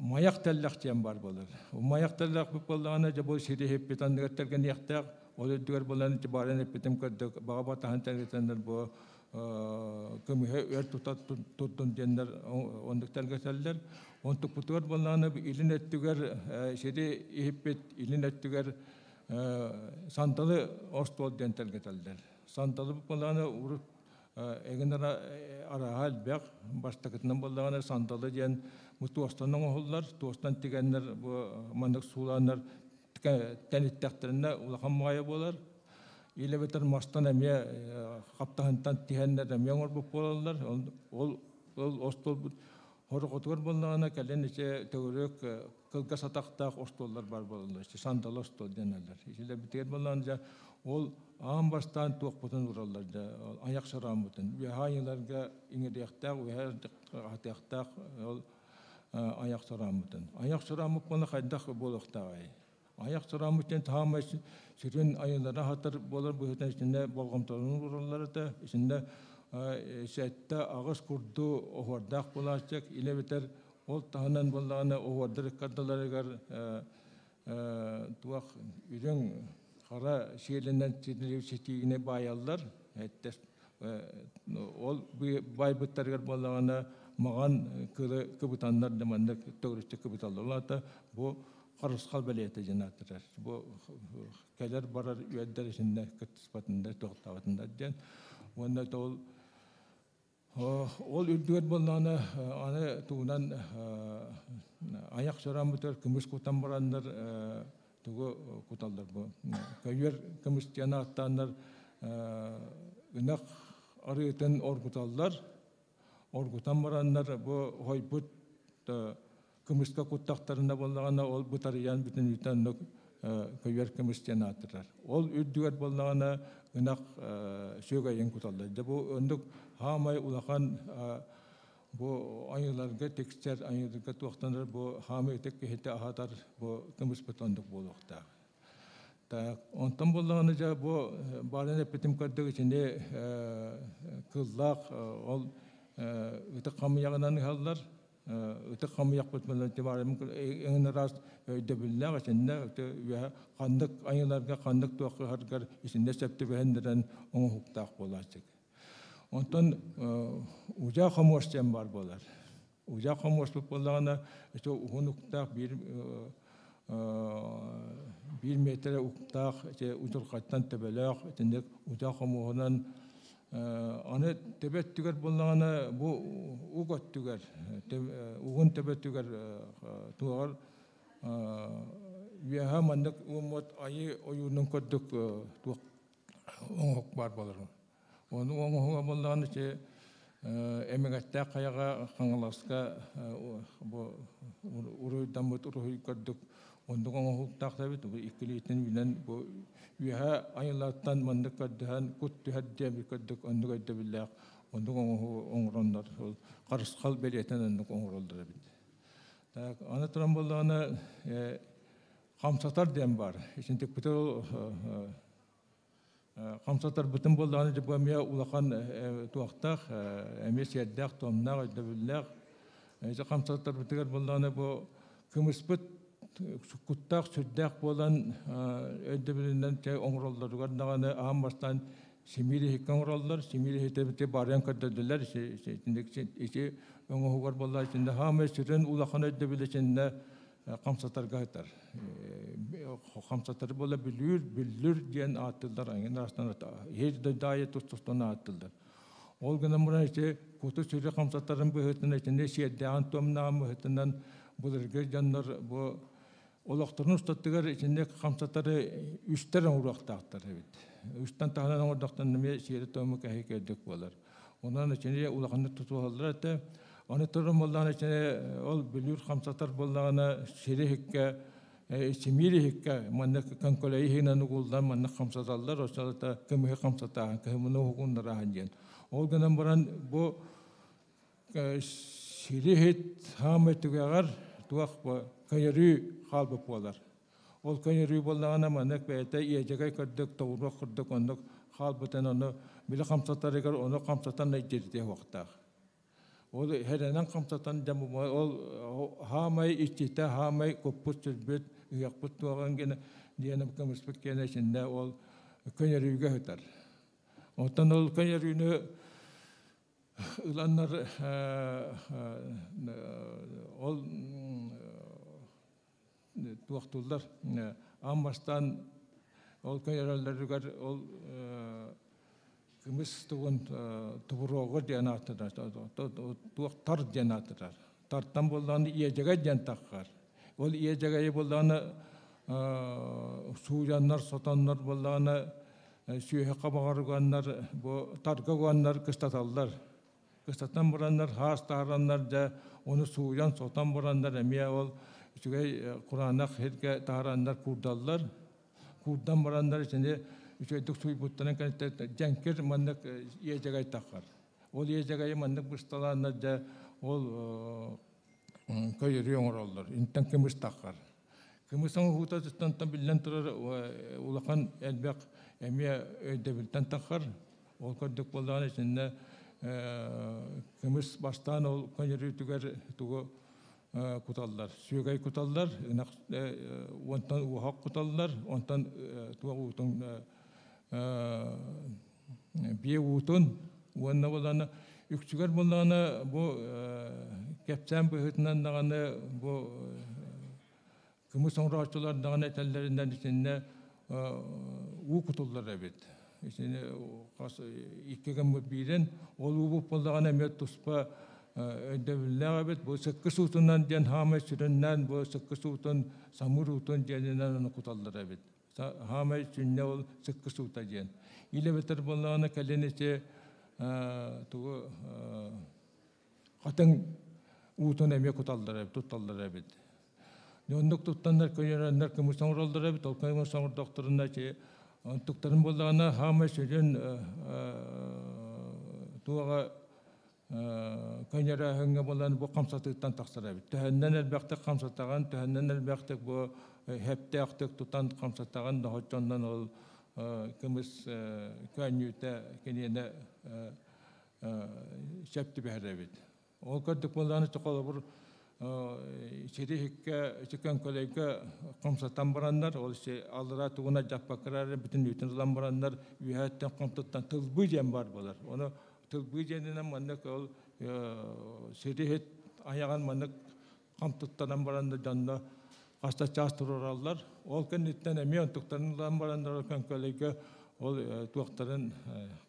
mayak tellak diyen var bolar. O mayak tellak bu bolağına bu siri hep bitan tergen yaktak. O da tüger bolağına cibaren hep bitim kırdık. Bağa batahan tergetenler bu kımıhe ör tutun diyenler onduk tergeteller. Ontuk bu tüger bolağına ilin ettüger siri hep bit ilin ettüger santalı ostol diyen tergeteller. Santalı bu bolağına urup egenler arahal bek baştakıtından bolağına santalı diyen mutuastanın oğullar, tuastan tigenler bu mandık sulanlar tenitteklerine ulağan maya bolar. İle beter mastan emiye kaptahantan tihenler emiye orbu bolarlar. Ol ostol horu otur bolağına kelen içe teorek kılga sataktak ostollar bar bolarlar. Santalı ostol diyenler. İle bitiger bolağınca ol ağam baştan tuğputun urallar. Ayak saramutun. Ve hayırlarga ingediyaktak ve hatiyaktak ayak saramutun. Ayak saramut bana kaydak boluqtağay. Ayak saramutun tamam sürün ayınlara hatır bolar bu hüten içinde bolğamtarının uralları da içinde sette ağız kurdu oğurdak bulaşacak. İle biter ol tahanan bolağına oğurdur kaddaları gar tuğak ürün kara şehirlerinden çiğne bayallar. Ol baybıtlar gar bolağına mağan kıbıtanlar demandak doğrusu kıbıtanlar da bu karıskal beliyete cenatırlar. Bu keler barar üyedler içinde kıtıspatında toğtavatında diyen. Onda da ol ürdüğer bolağına anı tuğunan ayak soramıdır, kımız kutan baranlar tuğu kutallar bu. Köyver kımız cenattanlar ınak arıyeten orgutallar. Orgutan baranlar bu hoybut kımızka kuttaklarında bolağına ol butariyan bütün yutanlık köyver kımız cenatırlar. Ol ürdüğer bolağına ınak sögeyen kutallar. Bu öndük hamay ulağan bu ayılarga tekster ayılarga tuaqtanlar bu hamay tek hete ahatar bu kımız butandık boluqta. Ondan bolağını ja bu barın epitim kadar içinde kıllak ol öte kamyağından hallar öte kamyağ batmadan tibarım en rast ödebillah içinde ve kandık aylarga kandık toqı hargar içinde septi behendiren onu huktak bolacak. Ondan uca kamuoştem var bolar. Uca kamuoş bolağına işte huktak bir metre uktak udur kattan tebelak içinde uca kamuoğundan anı tebet tüger bolağına bu ugot tüger ugun tebet tüger tuğar veha mandık umut ayı oyunun koduk tuğ oğuk var bolar. Onu oğuk bolağına emegatta kayaga kangalasqa bu urudan bu uruy koduk ondan oğuk tabi bu ikilitin bilen bu veha aylardan mandık kadhan kut hadde bir koduk ondan edebillah ondan oğuronlar qarışqal beleten ondan oğuroldur bit. Ta ana trambolana qamsatar dem var. İçinde bütün qamsatar bütün bollarını cebamiya ulaqan tuaqtaq emes yeddaq tomnaq edebillah. İşte qamsatar bitigar bollarını bu kımıspıt kuttaq süddaq bolan edebilinden te oğurollar nağını ahambastan simiri hikangrollar simiri hitebite baryan kaddadılar içindeki oğuğar bollar içinde hamı süren ulaqan edebilişinde qamsatar gaytar. Qamsatar bola bilür diyen atıllar. Aynen arasından hiç de dayı tutustuna atıllar. Ol günden buna işte kutu sürü qamsatarın bu hıtına içinde şiddağın tomnağın bu hıtından bulurge canlar bu olaqtırın ustattıgar içinde qamsatarı üstten uğraqtaqtar. Üstten tahınan uğraqtan nime şiiri tomu kahik eddik bolar. Ondan içinde ulaqanı tutuhallar da onu turun bolağın içine ol bilür qamsatar bolağına şiri hikke simiri hikke mannak kankolayı hinan uğuldan mannak qamsatallar o salata kımı qamsata kımını hukundar ahanjen. Ol günden buran bu şiri hit hametügeğer tuaq bu kayarı qalbı bolar. Ol kayarı bolağına mannak beyte iyecegay kadduk tavurma kurduk ondak qalbıtan onu bile qamsatar eger onu qamsatan nejdirdiye vaqtaq. O herenen qamsatan jamu ol hamay içte hamay koput sürbet yaqput tuğan gene diyenem kımıspık gene içinde ol kayarıga hıtar. Ondan ol kayarını ulanlar ol tuaqtullar amastan ol kayarlarıgar ol kımız tuğun tuğroğu diyanatırlar, tuğ diyanatırlar. Tartan bolağını iyecege diyan taqqar. Ol iyecegeye bolağını suyanlar, sotanlar bolağını süye qabağarıganlar, bu targağanlar kıstatallar. Kıstatan buranlar, has taharanlar da onu suyan, sotan buranlar emiye ol Kur'an'a herke taharanlar kurdallar. Kurdan buranlar içinde üçüydük suyu buttanın kanıtı cenkir mandık iyecegay taqqar. Ol iyecegayı mandık bıstalanlar da ol kayırı yoğururlar. İnten kımız taqqar. Kımızın hutasından bilen turar ulaqan elbaq emiye ödebilten taqqar. Ol kördük bolağın içinde kımız baştan ol kayırı tüger tuğu kutallar. Süygay kutallar. Ondan uhaq kutallar. Ondan tuğu utun bir utun onunla bolağına yüksüger bolağına bu kepsen bu hıtından dağını bu kımız sonraçılar dağını etellerinden içinde kutullar evet. İçinde iki kımı birin olu bolağına met tuspa ödebillah evet. Bu sıkkı utundan diyen hame süründen bu sıkkı utun samur utun diyeninden onu kutallar evet. Hame sürünne ol sıkkı uta diyen. İle beter bolağına kalenice tuğu katın utun eme kutallar evet, tutallar evet. Yonduk tutanlar köyürenler kımı sonrollar evet, ol kımı sonrol doktorunda ki tuktarın bolağına hame sürün tuğu köyüre hınga bolan bu kamsatıktan taksar evet. Tühenden elbaqtı kamsatağın, tühenden elbaqtı bu hepte aktık tutan kamsatagan da hoçondan ol kımız kanyüte kenine şepti behrevit. Ol kaduk bollanı çokala bur içeri hikke çıkan kolayga kamsatan baranlar ol aldıra tuğuna japakırar bütün bütün lambaranlar vihayetten kamsatan tılbıcen var bolar. Onu tılbıceninen mandak ol şerih ayağın mandak kamsatan baranlar canlı hasta çastırırlar. Ol kenitten emiyon tuktanın lambaranlar kan kolayga ol tuğakların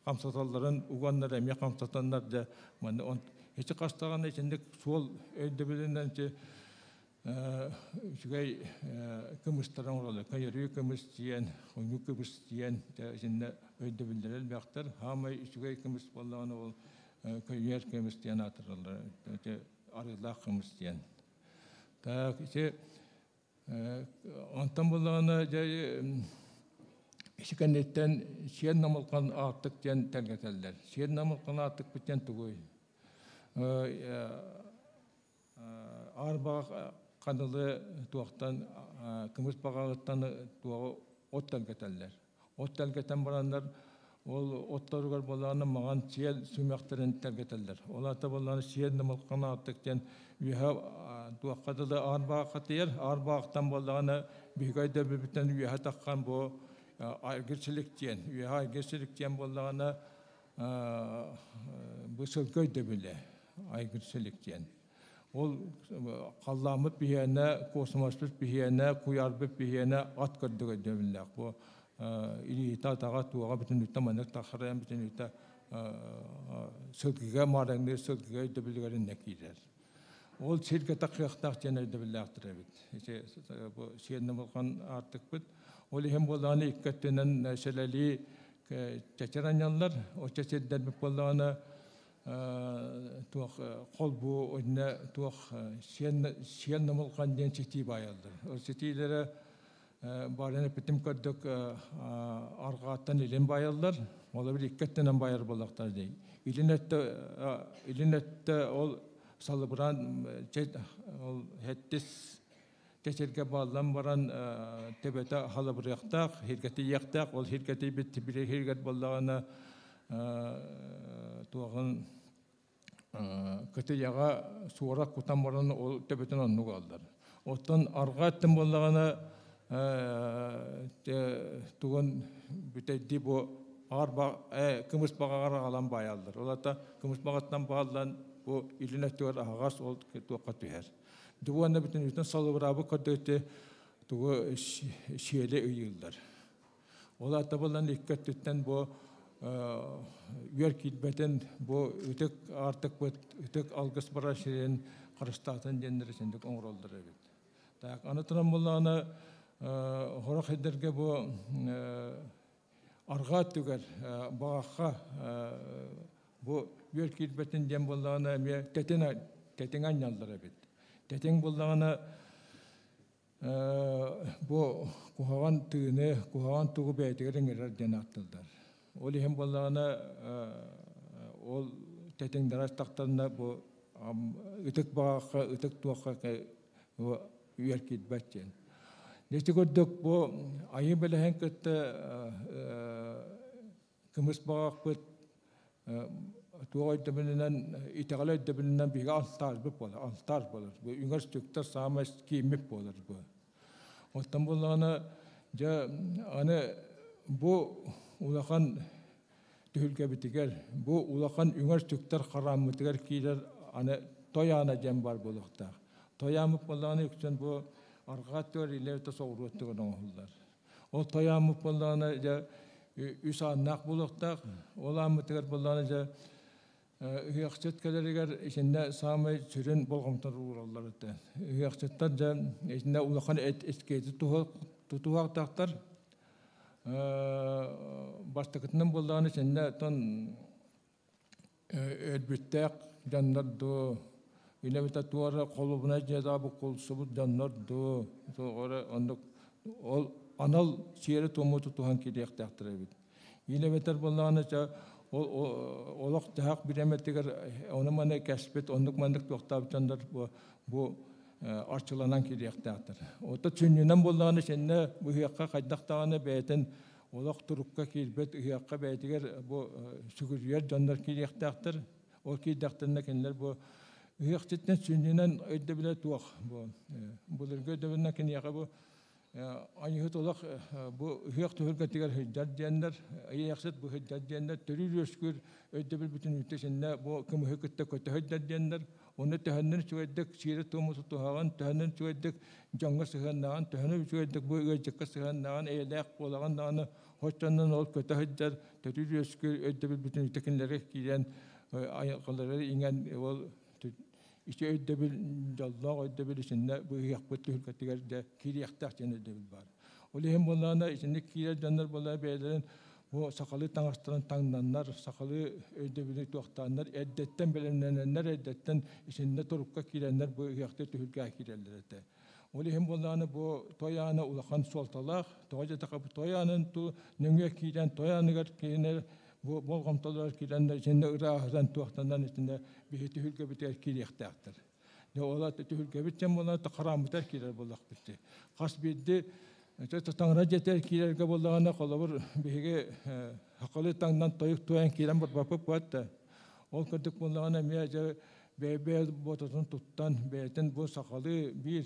kamsatalların uganlar emiye kamsatanlar da mandak hiç kaçtağın içinde sol ödebelinden ki şurayı kımıstıran oralı, kayırıyor kımıs diyen, oyunu kımıs diyen içinde ödebeliler bekler. Ama şurayı kımıs bollağını ol kayır kımıs diyen hatırlarlar, arılar kımıs diyen. Ta işte ondan bollağını işikannetten şiir namılkan artık diyen tergeteller. Şiir namılkan artık biten tuğuy. Arba kanalı tuğaktan, kımız bağırtan tuğu ot telgeteller. Ot telgeten baranlar, otları var bolanı mağan şiir sümeklerin telgeteller. Olar da bolanı şiir namılkan artık diyen üye tuğakadalı arba katıyır. Arba aktan bolanı bir biten üye takkan bu aygırçılık diyen. Üye aygırçılık diyen bolanı bu sılgıydı bile. Aygırçılık diyen. Ol kallamıp bihene, kosmasıp bihene, kuyarbıp bihene at kırdığı ödeviller. Bu ilita tağa tuğa bütün ütamanak taxarayan bütün üta sılgıga maranglı sılgıga ödevillerin nekiler. Ol şirkete kıyaktak diyen ödeviller evet. İşte bu şiirine bakın artık bit. Ol hem bolanı ikkattenen neşeleli çeçeranyanlar, o çeçedden bir bolanı tuğ kolbu önüne tuğ şiyen namılkan diyen çetiği bayaldır. O çetiğilere barını bitim kırdık arqattan ilen bayallar. Ola bir ikkattenen bayar bolaktar değil. İlinette ol salıbıran ol hettis geçerge bağlan baran tebete halı bıraktak, hirgeti yaktak, ol hirgeti bitti bir hirget bollağına tuğun kötü yağa suğrak kutan baran ol tebeten onu kaldır. Ottan arga ettim bollağına tuğun büteddi bu arba kımız bağara alan bayaldır. Ola da kımız bağattan bağlan bu ilinettiğer ağas ol tuğqa tüher. Duvarına bütün yüzden salıbrabı kadar tuğu şiirle uyuyorlar. Ola da bolan dikkat etten bu üyer kilbeten bu ötek artık bu ötek algıs bara şirin karıştatan jenleri sendik oңroldur evet. Tak anıtıran bolana horak ederge bu arga tüger bağaqa bu üyer kilbeten jen bolana me tetena anjaldır evet. Teten bolana bu kuhagan tüne kuhagan tuğu beytigerin erer den atıldılar. Oli hem bolana ol teten daras taktarına bu ıtık bağaqa ıtık tuğaqa bu üyerkit batjen. Nesti gördük bu ayı bele henkette kımız bağaq tuğu ödebelinden, İtalya ödebelinden bir altar bulur. Bu üniversiteler sağmış kimip bulur bu. Ondan bolana bu ulakan tühülge bitiger, bu ulakan üniversiteler karam bitiger kiler toyana jem var bulukta. Toyamıp bolana yüksün bu argatör ileride soğuruttuğun oğullar. O toyamıp bolana üç annak bulukta, olan bitiger bolana Hüyakçetkeleriger içinde sağmay sürün bolğamtar uğralları da. Hüyakçetler da içinde ulakan etkezi tutuğak taktar. Baştakıtının bolağın içinde ton elbittek canlardı. İlevite tuğara kolubuna cezabı kolsubu canlardı. Anal şiiri tomu tutuğan kirek taktır evet. İleviter bolağın içinde olak cahak bilemettiler onu mana kesbet onluk mandık doktabıtanlar bu арчыланан кирияқтақтыр. Ота түннен болғаны сенне bu hiyaqqa qaydaqtağını bəyətin olaq turukka kilbet hiyaqqa bəyətigər bu sügürüyer canlar kiriyaktaqtır. O kiriyaktırına kendiler bu hiyaqçitten sünnenen ödde bile tuaq. Bu dörgü ödde kiriyaqa bu ayıhıt olaq bu hiyaq tuhurga tigar hüccad diyenler ayıqsat bu hüccad diyenler törür öskür ödde bil bütün hüttesinde bu kımı hükütte kötü hüccad diyenler onu töhənnən çöydük siret tomusu toğan töhənnən çöydük canğa sığanağan töhənnən çöydük bu öcəkə sığanağan eyləq bolağanağını hoşçandan ol kötü hüccad törür öskür ödde bil bütün hüttekinlərə kiyen ayaqları ingen ol İşte ödde bil jallah ödde bil içinde bu hiyaqbetli hülketiger kiriyaqtaq jene ödde bil var. Oli hem bolana içinde kiriyar janlar bolar beylerin bu sakalı taڭastaran taڭnanlar, sakalı ödde bil toqtanlar, eddetten bilinenler, eddetten içinde turukka kirenler bu hiyaqbetli hülketiger kirerler ete. Oli hem bolana bu toyana ulaqan soltalaq, toyja taqap toyanın tu nöngə kiren toyanıgar kirenler bu bolğamtalar kirenler içinde ırağızan toqtandan içinde biheti hülke biter kiriyaqtaqtır. Ne ola hülke bitsen bolar ta qaramıtar kirer bolaq bitti. Qas bildi tatangra jeter kirerge bolağana qolabır bihige haqalı taŋdan toyuq toyan kiren bir bapıp batdı. Ol kırdık bolağana meje bebe bototun tuttan beyten bu saqalı bir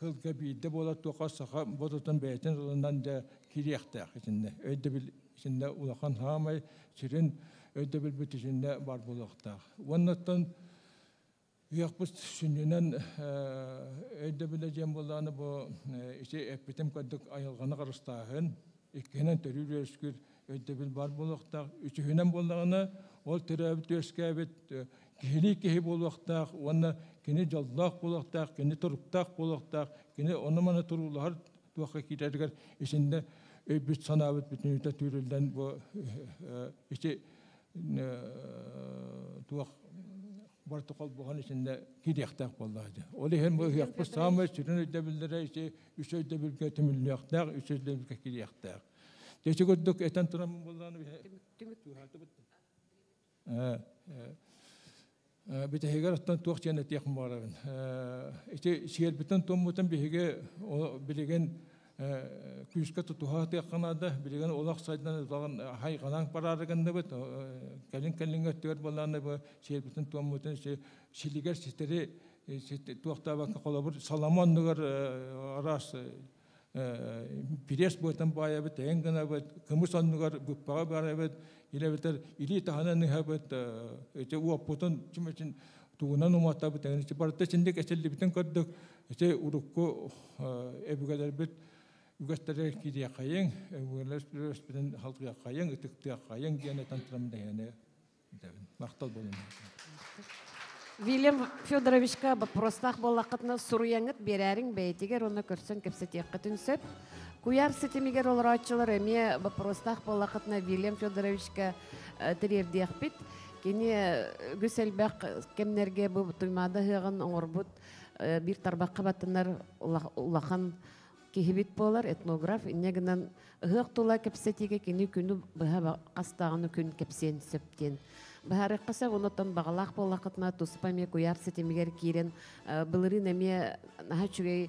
hılga bildi bolar toqa saqa bototun beyten ondan da kiriyaqtaq içinde. Ödde bil içinde ulaqan hamay sirin ödde bil bitişinde var bolaqtaq. Ondan hiyaqbız sünnenen ödde bileceğim bolağını bu işte epitem kaddık ayılğanı qarыстağın ikkenen törür öskür ödde bil var bolaqtaq. Üçühünen bolağını ol terabit öskəbit kehi bolaqtaq. Onda kini jallaq bolaqtaq, kini turuqtaq bolaqtaq, kini onu mana turular tuaqa kiderger içinde öbüt sanabet bütün ünite türülden bu işte tuaq bartıqal buğan içinde kiriyaqtaq bolladı. Oli hem bu hiyaqbız samı sürün ödde bildire işte üç ödde bilge tümülliyaqtaq, üç ödde bilge kiriyaqtaq. Geçi gördük eten turamın bollağını bir heger attan tuaq cennet yakın varın. İşte şiir bütün tomutan bir hege bilegen küskə tutuhat yaqanada bilgen olaq saydan uzağın hayqanan pararıgında bit kelin götür bolanda bu şiir bütün tomutan şiliger sisteri tuaqta bak qolabır salamandıgar aras pires boytan baya bit engana bit kımısandıgar guppaga bara bit ile biter ili tahanan habet ece uapotun çimeçin tuğunan umata bit işte parta çindik eselli bütün kaddık işte urukku ebugalar bit Ügəstərə kidiyə qayın, ügəstərə halqıya qayın, ıtıqtıya qayın diyene tantramda yani. Maqtal bolun. Вильям Федоровичка простах болақытына сұруяңыт берәрің бәйтігер, оны көрсін кепсетеққа түнсіп. Куяр сетемегер олар атшылар әме простах болақытына Вильям Федоровичка тірердеқ бит. Кені гүсәлбәқ кемнерге бұл тұймады ғығын оңырбұт бір тарбаққа баттынар улақан кехибит болар, этнограф, негінен ғық тұла кепсетеге кені күні бұға қастағыны күн кепсен сөптен. Бахары қаса онытын бағалақ болақытына тұспаме куяр сетемегер керен бұлырын әме наға чүгей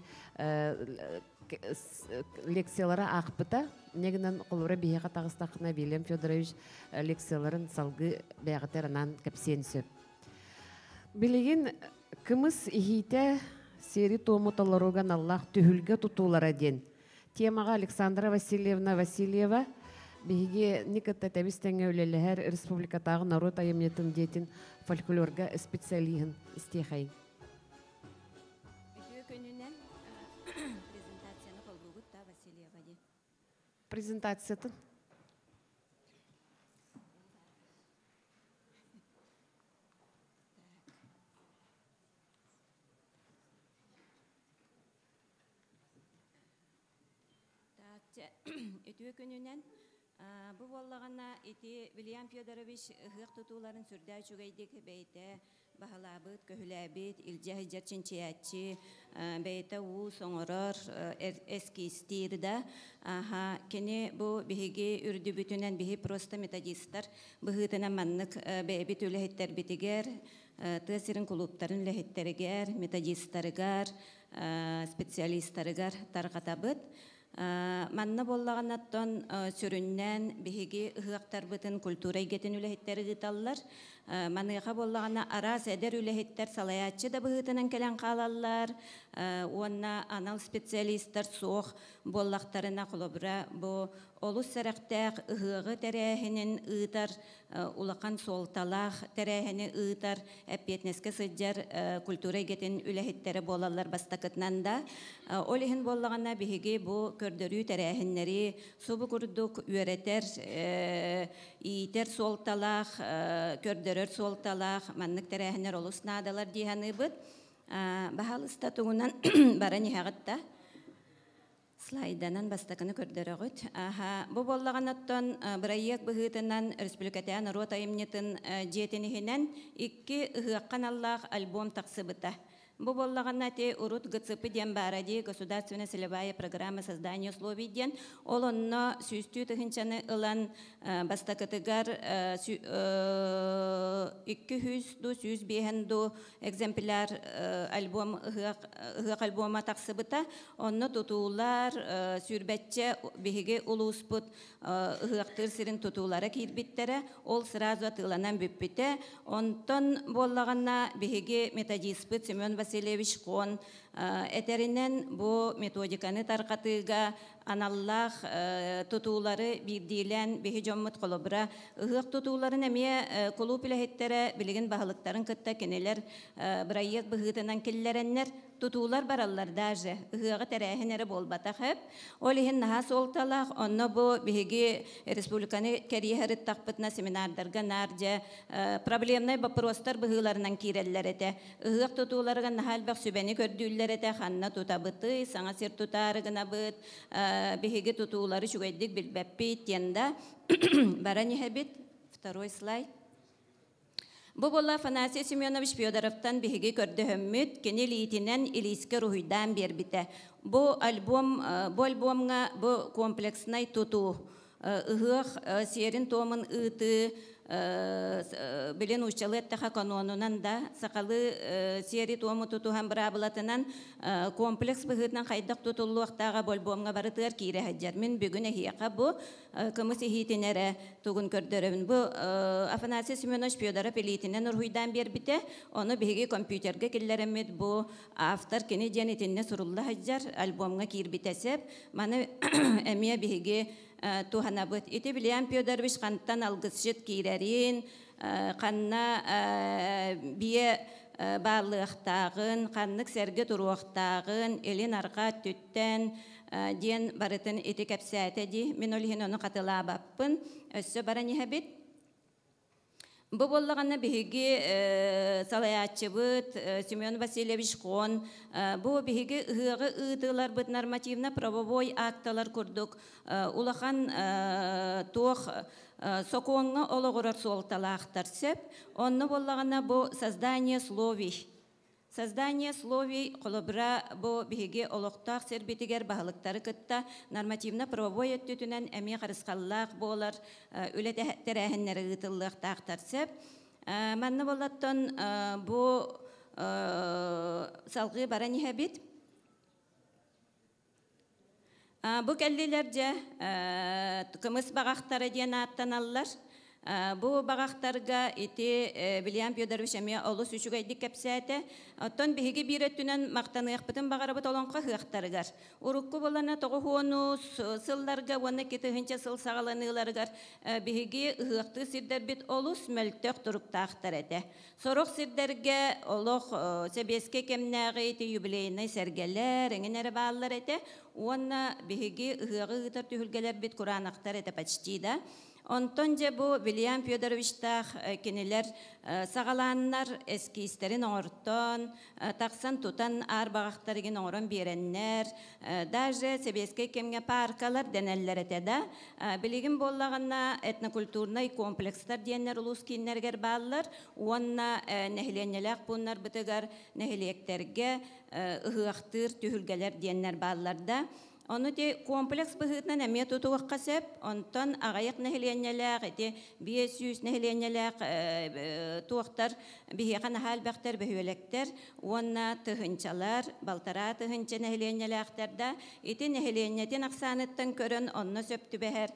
лекциялары ақпыта. Негінен қолыры бейеға тағыстақына Вильям Федорович лекцияларын салғы бәғытерінан кепсен сөп. Білеген кымыз ихите сери томуталаруган Аллах түхілге тұтулара ден. Темаға Александра Васильевна Васильева беге никатта тәбістен өлелігер республикатағы народ айымнетін дейтін фольклорға специалиғын істейхайын. Презентацияны Өтіе күнінен бұл болағына еті Вильям Федорович ғық тұтуларын сүрді жүгейдік бәйті бағалабыт, көхіләбіт, илжа чинчиятчы, бәйті ұл соңырыр, әскі істейді. Кені бұл бігі үрді бүтінен бігі просто методистар бұғытына маннық бәйбіт өлі хеттер бітігер, тесирин клубтарын лехеттеригер, методисттарыгар, специалисттарыгар тарқатабыт. Манна боллағанаттан сүріннен бігігі ұғақтарбытын культура егетін үләхеттері ғыталылар. Маныға боллағана арас әдер үләхеттер салаятчы да бұғытынан кәлін қалалар. Онна анал специалисттар соқ боллақтарына құлыбыра бұ олыс сәрәқтәқ ұғы тәрәхінің ұйтар, улақан солталақ тәрәхіні ұйтар, әппетнеске сыджар культура егетін үләхеттері болалар бастақытнан да. Олығын боллағана бігігі бұ көрдірі тәрәхінлері собы күрдік үйретер, ийтер солталақ, көрдірір солталақ, маннық тәрәхінлер олыс надалар дейханы бұд. Бағалыста тұғынан бара нехағытта. Слайданан бастақыны көрдірі ғыт. Бұ боллағанаттан бірайек бұғытынан Республикатян Рота емнетін жетінігінен 2 ұғаққан Аллах альбом тақсы бұта. Бу боллаганна те урут ГЦП ден баради государственная целевая программа создания условий ден олонно сүйстүү тыгынчаны ылан бастакытыгар 200 бехенду экземпляр альбом ыгак альбома таксыбыта онно тутуулар сүрбетче беге улуспут ыгактыр сирин тутуулары кирбиттере ол сразу атыланан бүппите онтон боллаганна беге методиспыт Семен Васильевич Кон этеринен бу методиканы тарқатыга аналлах тутуулары бирдилен беги жоммут колобра ыгык тутууларын эме клуб илехеттере билеген баһалыктарын кытта кенелер бырайык быгытынан келлереннер тутуулар бараллар даже ыгыгы терехенере болбата хеп олихин наха солталах онно бу беги республиканы кериехерит такпытна семинардарга нарже проблемный вопростар быгыларынан киреллер эте ыгык тутууларга нахалбак сүбени көрдүллер эте ханна тутабыты саңа сир тутарыгына быт беги тутуулары чугайдык билбеппи тенда барани хебит второй слайд. Бу болла Афанасий Семенович Федоровтан беги көрдөһөммүт кени лиитинен илиске рухуйдан бербите. Бу альбомга бу комплексный туту ыгык серин томын ыты билен учалеттаха канонунан да сакалы сери тому тутухан брабылатынан комплекс быгытнан хайдак тутулуактага болбомга барытыр кире хаджар мен бүгүн эхияка бу кымыс эхитинере тугун көрдөрөбүн бу Афанасий Семенович Федоров элитинен урхуйдан бербите оны биги компьютерге киллеремет бу автор кини женитинне сурулла хаджар альбомга кирбитесеп маны эмия биги туханабыт. Ити Вильям Федорович қанттан алғысшыт кейрерін, қанна бие бағлықтағын, қаннық сәрге тұруақтағын, елін арқа түттен, ден барытын ити кәпсәті де, мен олығын оны қатыла баппын, өссі бара нехабет. Бу боллаганна биһиги салаячыбыт Семен Васильевич Кон бу биһиги ыгы ытылар быт нормативно правовой акталар курдук улахан тох соконга ологорор солталаахтар сеп онно боллаганна бу создание словий колобра бу биһиги олоктак сербитигер баһалыктары кытта нормативно правовой өттүтүнен эми карыскаллаак болар үлете терехеннери ытыллык таактар сеп манны болаттон бу салгы бара нихебит бу келлилерже кымыс багактары диен аттаналлар. Бу багактарга ити Вильям Федорович эме олус үчүгайдык кепсәте. Оттон биһиги бирэттүнен мактаныйыкпытын багарабыт олонка хыактарыгар. Урукку болана тогохуону сылларга уонна китыгынча сыл сагаланыларыгар биһиги хыакты сирдербит олус мөлтөк туруктаактар эте. Сорок сирдерге олох себеске кемнäge ити юбилейный сергелер, эңенере бааллар эте. Уонна биһиги хыагы гытар түһүлгелер бит куранактар эте почти да. Онтон же бу Вильям Федоровичтах кенелер сагаланнар эскистерин оңортон, таксан тутан арбағақтарыгин оңорон береннер, даже себеске кемге паркалар денеллер этеда. Билигин боллаганна этнокультурный комплекстар диеннер улус киннергер баллар, уонна нехиленнелек буннар бытыгар нехилектерге ыгыактыр түһүлгелер диеннер балларда. Onu de kompleks bıhıtnan əmiyə tutuğaq qasəb, ondan ağayıq nəhiləyenələq, 500 nəhiləyenələq tuğaqtar, bihiyəqan hal bəxtər, behiyələklər, onna tıhınçalar, baltara tıhınça nəhiləyenələqlərdə, nəhiləyenətin aqsanıttan körün, onna söptü bəhər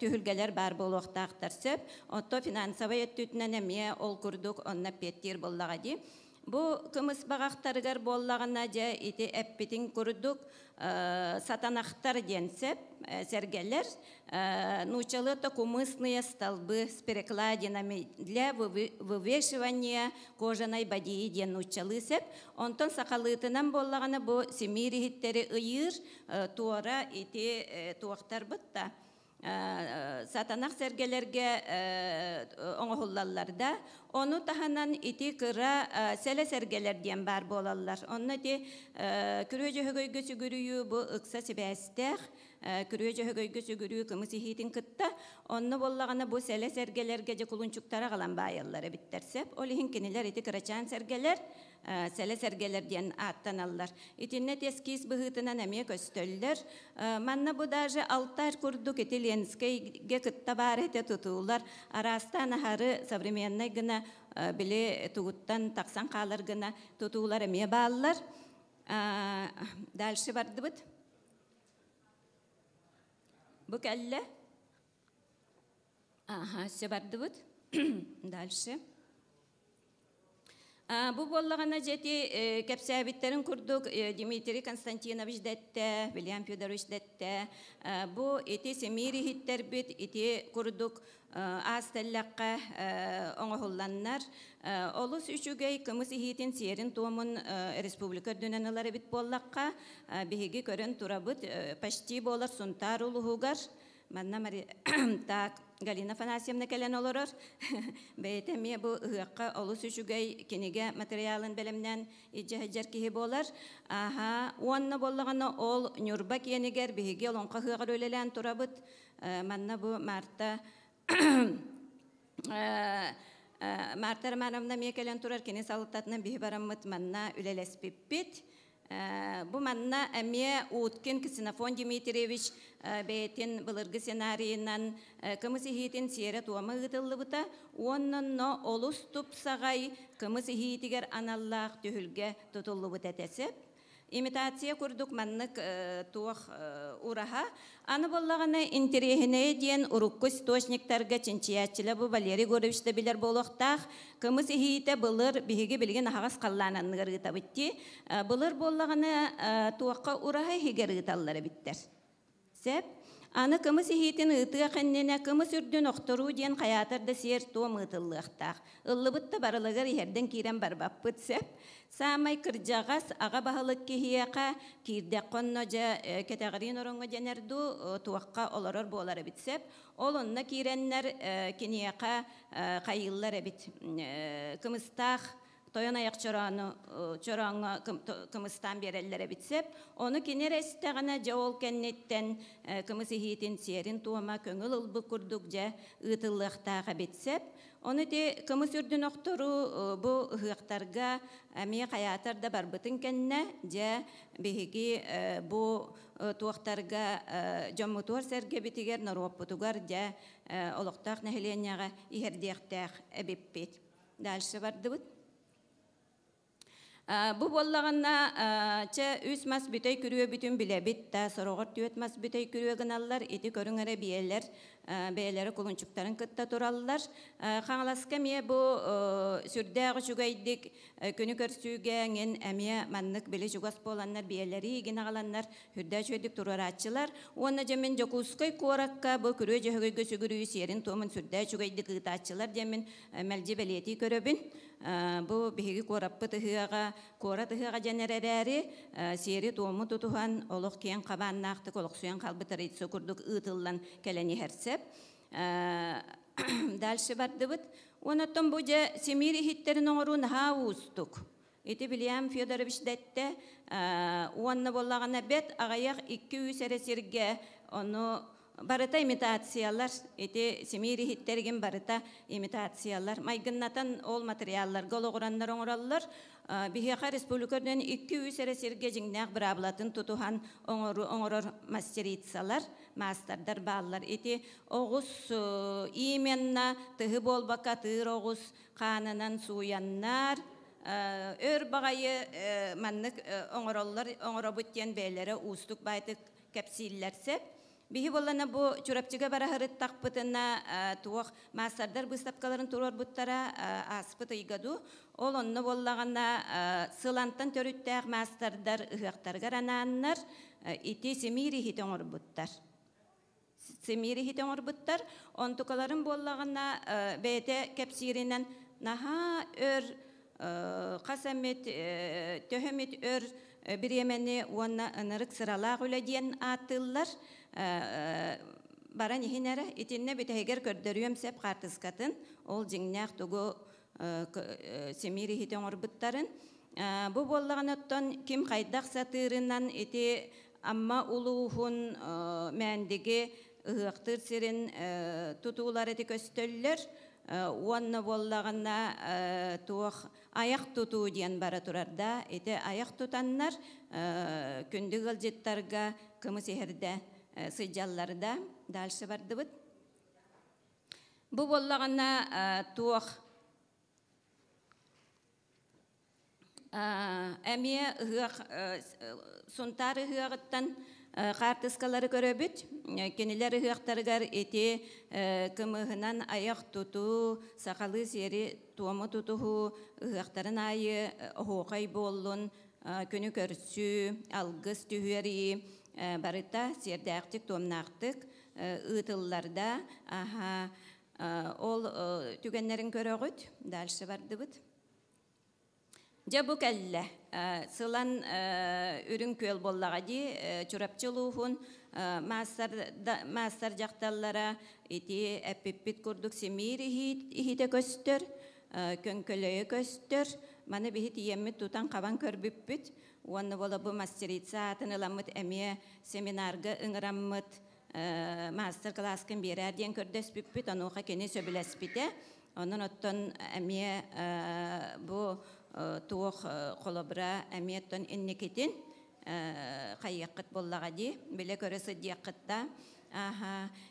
tühülgələr bar boluqtaqtar söp, ondan finansava yettütünən əmiyə ol kurduk, onna pettir bollağadı. Bu kımız bağaqtarıgar bollağına ja iti əppitin kurduk, сатанахтар денсеп, сергелер, научили-то кумысные столбы с перекладинами для вывешивания кожаной бадьи ден научились. Онтон сақалытынан боллағаны бұл семири хиттері ұйыр, туара ити туақтар бұтта. Сатанақ сәргелерге оңғылаларда, onu tahanan iti kıra sele sergelerden bar bolallar. Onu de kürüce högöygüsü görüyü bu ıksa sibesteh, kürüce högöygüsü görüyü kımısı hitin kıtta. Onu bollağına bu sele sergelerge kulunçuktara kalan bayalları bittersep. Olihin kiniler iti kıraçan sergeler, sele sergelerden attan allar. İtinnet eskiz bıhıtınan emeğe köstöller. Manna bu daje altar kurduk iti lenskeyge kıtta barete tutular. Arastan harı savrimenna gına bile tuğuttan taksan kalır gına tutular emeğe bağlılar. Dalşı vardı bud. Bu kelle. Aha, şey vardı bud. Dalşı. Bu bollağına jeti kepsabitlerin kurduk Dimitri Konstantinovich dette, William Fyodorovich dette. Bu iti semiri hitter bit iti kurduk astellaqqa oңohullanlar. Olus üçügey kımız hitin siyerin tuğumun Respublika dönenleri bit bollaqqa bihigi körün turabıt paşti bolar suntar uluhugar. Manna mari tak Galina Fanasiyemne kelen olurur. Beytemiye bu hıqqa olus üçügey kinige materyalın belemden icahıcar kihi bolar. Aha, onna bollağına ol nyurbak yeniger bihigi olonqa hıqar ölelen turabıt. Manna bu Marta Marta Romanovna mekelen turar kini salıtatına bihi baramıt manna üleles pippit. Bu manna emiye Utkin Ksenofon Dimitrievich beytin bılırgı senariyinden kımısı hitin siyere tuğama gıtıllı bıta. Onun no olus tupsagay kımısı hitiger anallah tühülge tutullu bıta tesip. İmitasiya kurduk manlık tuğ uraha. Anı bollağına interehine diyen urukku stoşniktarga çinçiyatçıla bu Valeri Gorovич'te bilir boluqtaq. Kımısı hiyite bılır bihigi bilgin ağız qallananıgar gıta bitti. Bılır bollağına tuğqa uraha higer gıtalları bitter. Sep, anı kımısı hiyitin ıtığa qennene kımıs ürdün oqtoru diyen qayatarda siyer tuğum ıtıllıqtaq. Illıbıtta barılıgar yerden kiren barbapıt sep. Samay kırcağız ağa bahalık kihiyaqa kirde qonnoca kategorin oronga jenerdu tuğqa olaror bolara bitsep. Olunna kirenler kiniyaqa qayıllar bit. Kımıstaq toyan ayak çoranı kımıstan berellere bitsep. Onu kiner estağına jaol kennetten kımısı hitin siyerin tuğama köngül ılbı kurdukca ıtıllıqtağa bitsep. Onu de kımıs ürdün oqtoru bu hıqtarga amiye qayatarda barbıtın kenne ja bihigi bu tuğtarga jammutuar serge bitiger naropputugar ja oloqtaq nehilenyaga iherdiqtaq ebippit. Dalşı vardı bud. Bu bollağına üç mas bütey kürüye bütün bile bitta soruğur tüyet mas bütey kürüye gınallar iti körüngere biyeler beyleri kulunçukların kıtta turallar. Қаңласка мие bu sürdäği şugaydik könü körsügeğin emiye manlık bile şugas bolanlar biyeleri gine alanlar hürdä şöydük turaratçılar. Ona jemin jokuskay korakka bu kürüye jöhögöy gösügürüyü siyerin tomun sürdä şugaydik ıtaççılar jemin melci beliyeti köröbün. Bu bihigi korapı tıhığa kora tıhığa jenereri siyeri tomu tutuhan oluq kiyen qabannaqtık oluq suyan qalbı tarayıtsı kurduk ıtıllan keleni hersep. Dalşı vardı bud. Onattan bu ja semiri hitterin oğrun ha ustuk. Iti William Fyodorovich dette onna bollağına bet ağayak 200 eresirge onu барыта имитациялар, эти семири хиттерген барыта имитациялар. Майгыннатан ол материаллар голоғыраннар оңыралылар. Бихеқа республикөрден 200 әресерге жіңнәқ бір аблатын тұтуған оңырыр мастерицалар, мастардар баллар. Эти оғыз именна тұғы болбақа тұғыр оғыз қанынан суяннар, өр бағайы маннық оңыры бұттен бәйлері ұстық байтық кәпсиллерсеп, Бихи боллана бу чурапчыга бара хырыт тақпытына туақ мастардар бұстапқаларын тұрор бұттара аспыт ыйгаду. Ол онны боллағана сылантан төріттәқ мастардар ұғақтарғар ананнар ити семири хит оңыр бұттар. Семири хит оңыр бұттар. Он тұқаларын боллағана бәйті кәпсирінен наха өр қасамет, төхемет өр bir yemeni ona ınırık sıralar öyle diyen atıllar baran ihinere itinne biteger kördürüyüm sep kartıskatın ol cingnak tugu semiri hiten orbutların bu bollağın ötten kim kaydak satırından iti amma uluhun mendigi ıhtır sirin tutular eti köstöller Уанна боллағына туақ аяқ тұту дейін бара тұрарда, еті аяқ тұтаннар күнді ғылжеттарға күміс ехерді сыйжалларда дальше барды бұд. Бұл боллағына туақ әмие сұнтары ғығыттан Қартыскалары көрөбіт, кенелері ғықтарғар ете кымығынан аяқ тұту, сақалы сері туамы тұтуғу, ғықтарын айы хоқай болын, күні көрсі, алғыз түйері, барыта серді ақтық, туамнақтық, ұтылларда, ол түгенлерін көріғыт, дальше барды бұд. Жабу кәлі, сылан үрін көл боллаға де, чурапчылуғын, мастар жақталлара, еті әппеппет күрдік семейрі хейті көстір, көнкөлөйі көстір, маны бейт еммет тұтан қабан көрбіппет, оны бола бұл мастерица атын ыламыт әме семинарға ұңыраммыт, мастер класкын берерден көрдөс бүппет, онуға кені сөбілеспеті, onun ottun emiye bu tuğ kolobra emiyetton inneketin kayyakıt bollağa di bile köresi diyakıtta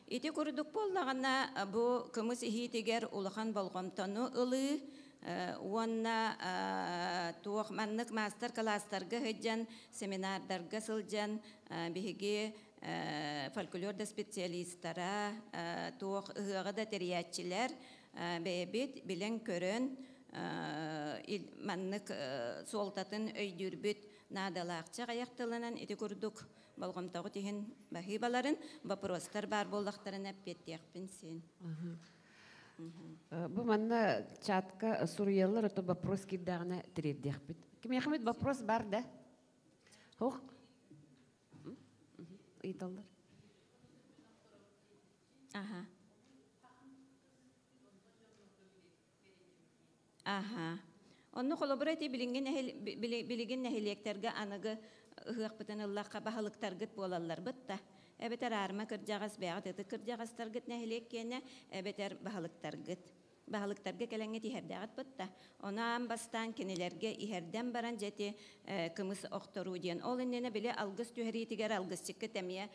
iti kuruduk bollağına bu kımız ihitiger ulahan bolğomtonu ılı Уонна туох маннык мастер класстарга хыджан, семинардарга сылжан, биһиги фольклорда специалисттара, туох ыгыга да терьячилер, бэбит билен көрөн, маннык солтатын өйдүрбүт надалакча гаяктылынан ити курдук болгомтагы тиген бахибаларын вопростар бар болдактарын аппеттиякпин сен. Бу манна чатка сурьеллар это вопрос киддагына тиреддехпит. Ким яхмет вопрос бар да? Хох. Италлар. Онны коллаборати билеген нәһилектерге аныгы ыгыппытын Аллахка бахалыктаргыт болаллар бытта. Эбетер арма кыржагас бәгат эти кыржагастаргыт нәһилек кене эбетер бахалыктарга келеңге тиһердәгат бытта. Онан бастан кенелерге иһердән баран жети кымыс октору диен. Ол иннене биле алгыс түһәритигер алгыс чикке тәмия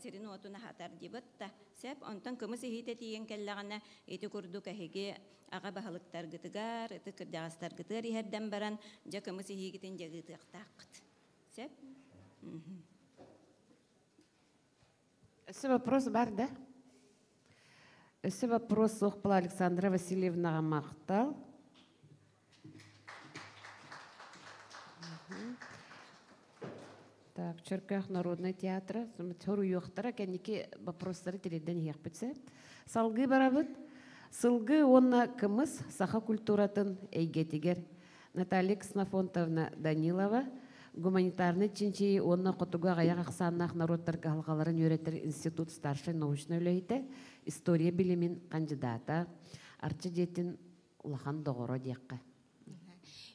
сирин отуна хатар ди бытта. Сеп онтан кымыс ихите тиен келләгәнә эти курду кәһиге ага бахалыктаргытыгар эти кыржагастаргытыр иһердән баран жа кымыс ихигитен жагытыктакыт. Сеп Esse вопрос бар, да? Esse вопрос Сохпала Александра Васильевна Махтал. Так, Черках народный театр. Хору юхтара, кенники вопростары теледен яқпетсе. Салгы барабыт. Сылгы онна кымыз саха культуратын эйгетигер. Наталья Ксенофонтовна Данилова. Гуманитарный чинчи онна котуга гаяк аксаннах народтар калгаларын өретер институт старший научный үлейте история билимин кандидата арчы жетин улахан догоро диякка.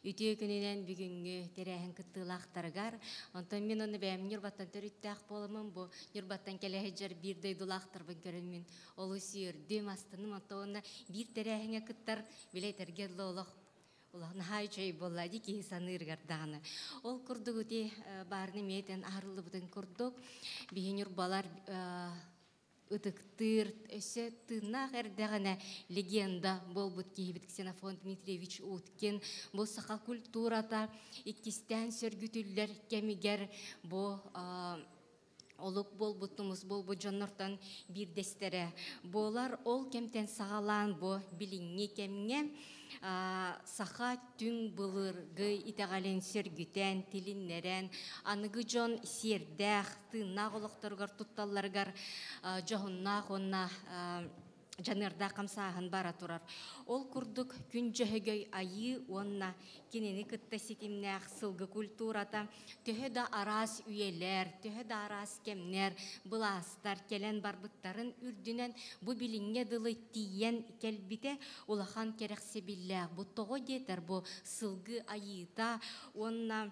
Үтіе күнінен бүгінгі терәхін кыттылақтарғар. Онтан мен оны бәйім нұрбаттан төріттәқ болымын. Бұл нұрбаттан кәләхі жар бірдей дұлақтарбын көрімін. Олы сүйірдім астыным. Онтан бір терәхіңе кыттар білетергерлі олық. Олағын хай чөй болады кейі санырғардағыны. Ол күрдік өте барыны мейтен арылы бұтын күрдік. Бейін нұрбалар ытыктыр, өсі тынақ әрдіғана легенда бол бұд кейбіт Ксенофон Дмитриевич Уткен, бұл сақа культурата иккистен сөргүтілер кемігер бұл олық бол бұтымыз бол бұд жоннортан бірдестері. Болар ол кемтен сағалан бұл біліңе кемге саха түң бұлырғы итағален сөргүтен, тилиннерен, анығы жон сердәқ, тынақ олықтырғар тұтталарғар жоғыннақ онна жанырда қамсағын бара тұрар. Ол күрдік күн жөһөгөй айы онна кенені кітті сетімнәқ сылғы культурата төхі да арас үйелер, төхі да арас кемнер, бұластар келен барбыттарын үрдінен бұ білінге дылы тиен келбіте улахан керексе білләқ. Бұ тоғы детер бұ сылғы айыта онна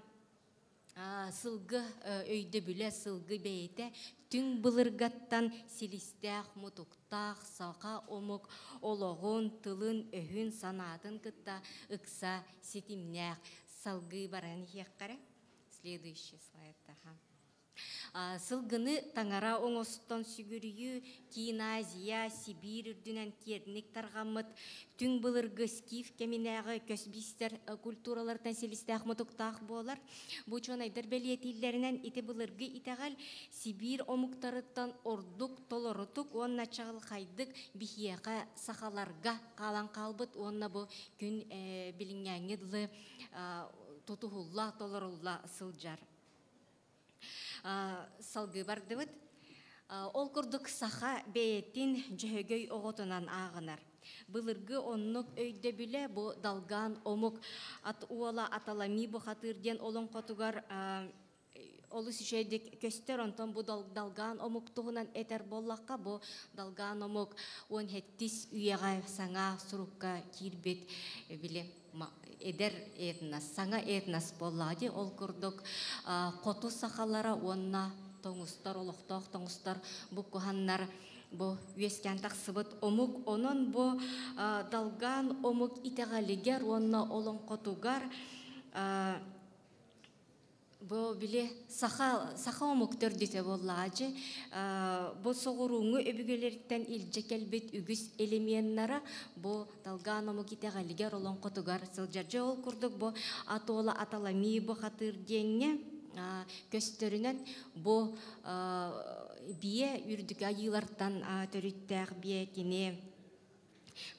сылғы өйді біле сылғы бейте түң бұлырғаттан селістәқ, мұтуқтақ, сақа, омық, олығын, тылын, өхін, санатын кытта, ұқса, сетімнәқ, сылғы баран хеққары. Следующий слайд. Сылғыны таңара оңостон сүгірію, Кейін Азия, Сибир үрдінен кернік тарғамыт, түң бұлырғы скиф кемінәғы көсбістер культуралардан селістәқ мұтықтақ болар. Бұчон айдар бәлиетілерінен ите бұлырғы итағал Сибир омықтарыттан ордық, толорытық, онна чағыл қайдық бихияға сақаларға қалан қалбыт, онна бұл күн білінгәңгідлі тұтығылла, толорылла сылжар. Салғы барды бұд. Ол күрдік саха бәйеттін жөйгөй оғытынан ағынар. Бұлырғы оннық өйді біле бұ далған омық ат уала аталами бұ қатырден олың қотуғар олы сүйшейдік көстер онтан бұ далған омық тұғынан әтер боллаққа бұ далған омық он хеттіс үйеға саңа сұруққа кирбет біле эдер этнас, саңа этнас болады. Ол күрдік қоту сақалара онна тоңыстар, олықтақ тоңыстар бұ күханнар бұ өскен тақсыбыт омық. Онын бұ далған омық итеғалігер онна олың қотуғар Бо биле саха омуктор дите боллаажы. Бо соғыруңы өбүгелерден илже келбет үгүс элементнара бо талган омукитегалигер олон котугар сылжаржы ол курдук бо атола аталами бо хатыр денге көстөрүнөн бо бие үрдүк айылардан төрүттәк бие кине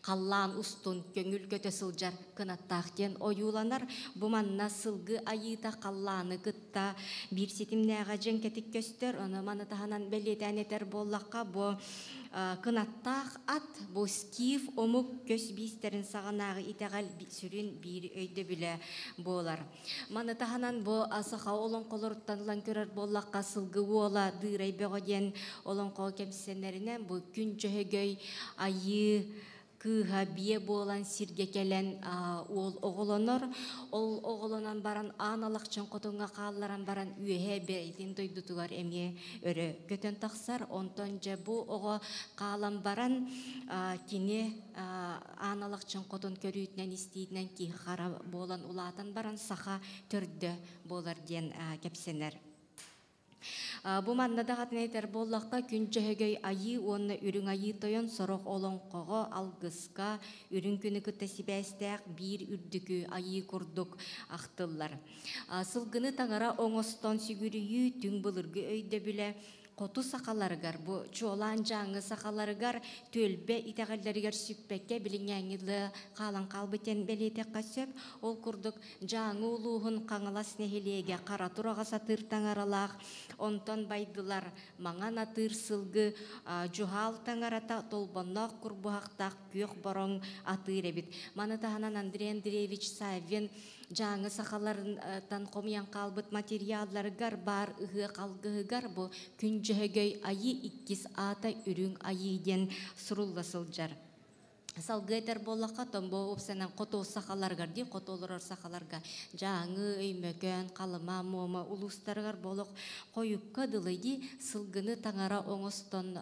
Қаллан устун көңіл көте сылжар кынаттақтен ойуланар. Бұманна сылғы айыта қалланы кытта бір сетімнәға жен кетік көстер. Оны маны тағанан бәлетән етер боллаққа бұ кынаттақ ат, бұ скиф омық көс бейстерін сағанағы итәғал сүрін бір өйді біле болар. Маны тағанан бұ асыға олон қолырыттанылан көрер боллаққа сылғы ола дырай бөғаден олон қол кемсенерінен бұ күн жөһөгөй айы кыға бие болан сирге келен ол оғыланыр. Ол оғыланан баран аналақчын қотыңға қалларан баран үйе бәйтін дойдутуғар әме өрі көтен тақсар. Онтан жа бұл оғы қалан баран кене аналақчын қотын көрійтінен істейтінен ки қара болан ұлатын баран сақа түрді болар ден кепсенер. Бу маннада хатнайтер боллаққа күн жөһөгөй айы онны үрің айы тойон сорох олон қоғы алгыска үрің күні күтті сибәстәк бір үрдікі айы күрдік ақтылар. Сылғыны таңара оңостон сүгіріі түң бұлырғы өйді біле Қоту сақаларығар, бұ чолан жаңы сақаларығар төлбе итәғалдарығар сүппәкке біліңәңілі қалан қалбытен бәлеті қасып, ол күрдік жаңы ұлуғын қаңылас нәхелеге қаратураға сатыр таңаралақ, онтан байдылар маңан атыр сылғы жуғал таңарата толбаннақ күрбұғақтақ күйіқ бұрын атыр әбіт. Маны тағанан Андрей Андреевич Савин жаңы сақалардан қомиян қалбыт материалларығар бар ұғы қалғығығар бұ күн жөһөгөй айы иккис ата үрүң айы ден сурулласылжар. салгайтер боллаққа томбо опсанан қото сақаларғар дей, қотолырар сақаларға жаңы, өймөкөн, қалыма, мома, улустарғар болық қойыққа дылыйди сылгыны таңара оңыстон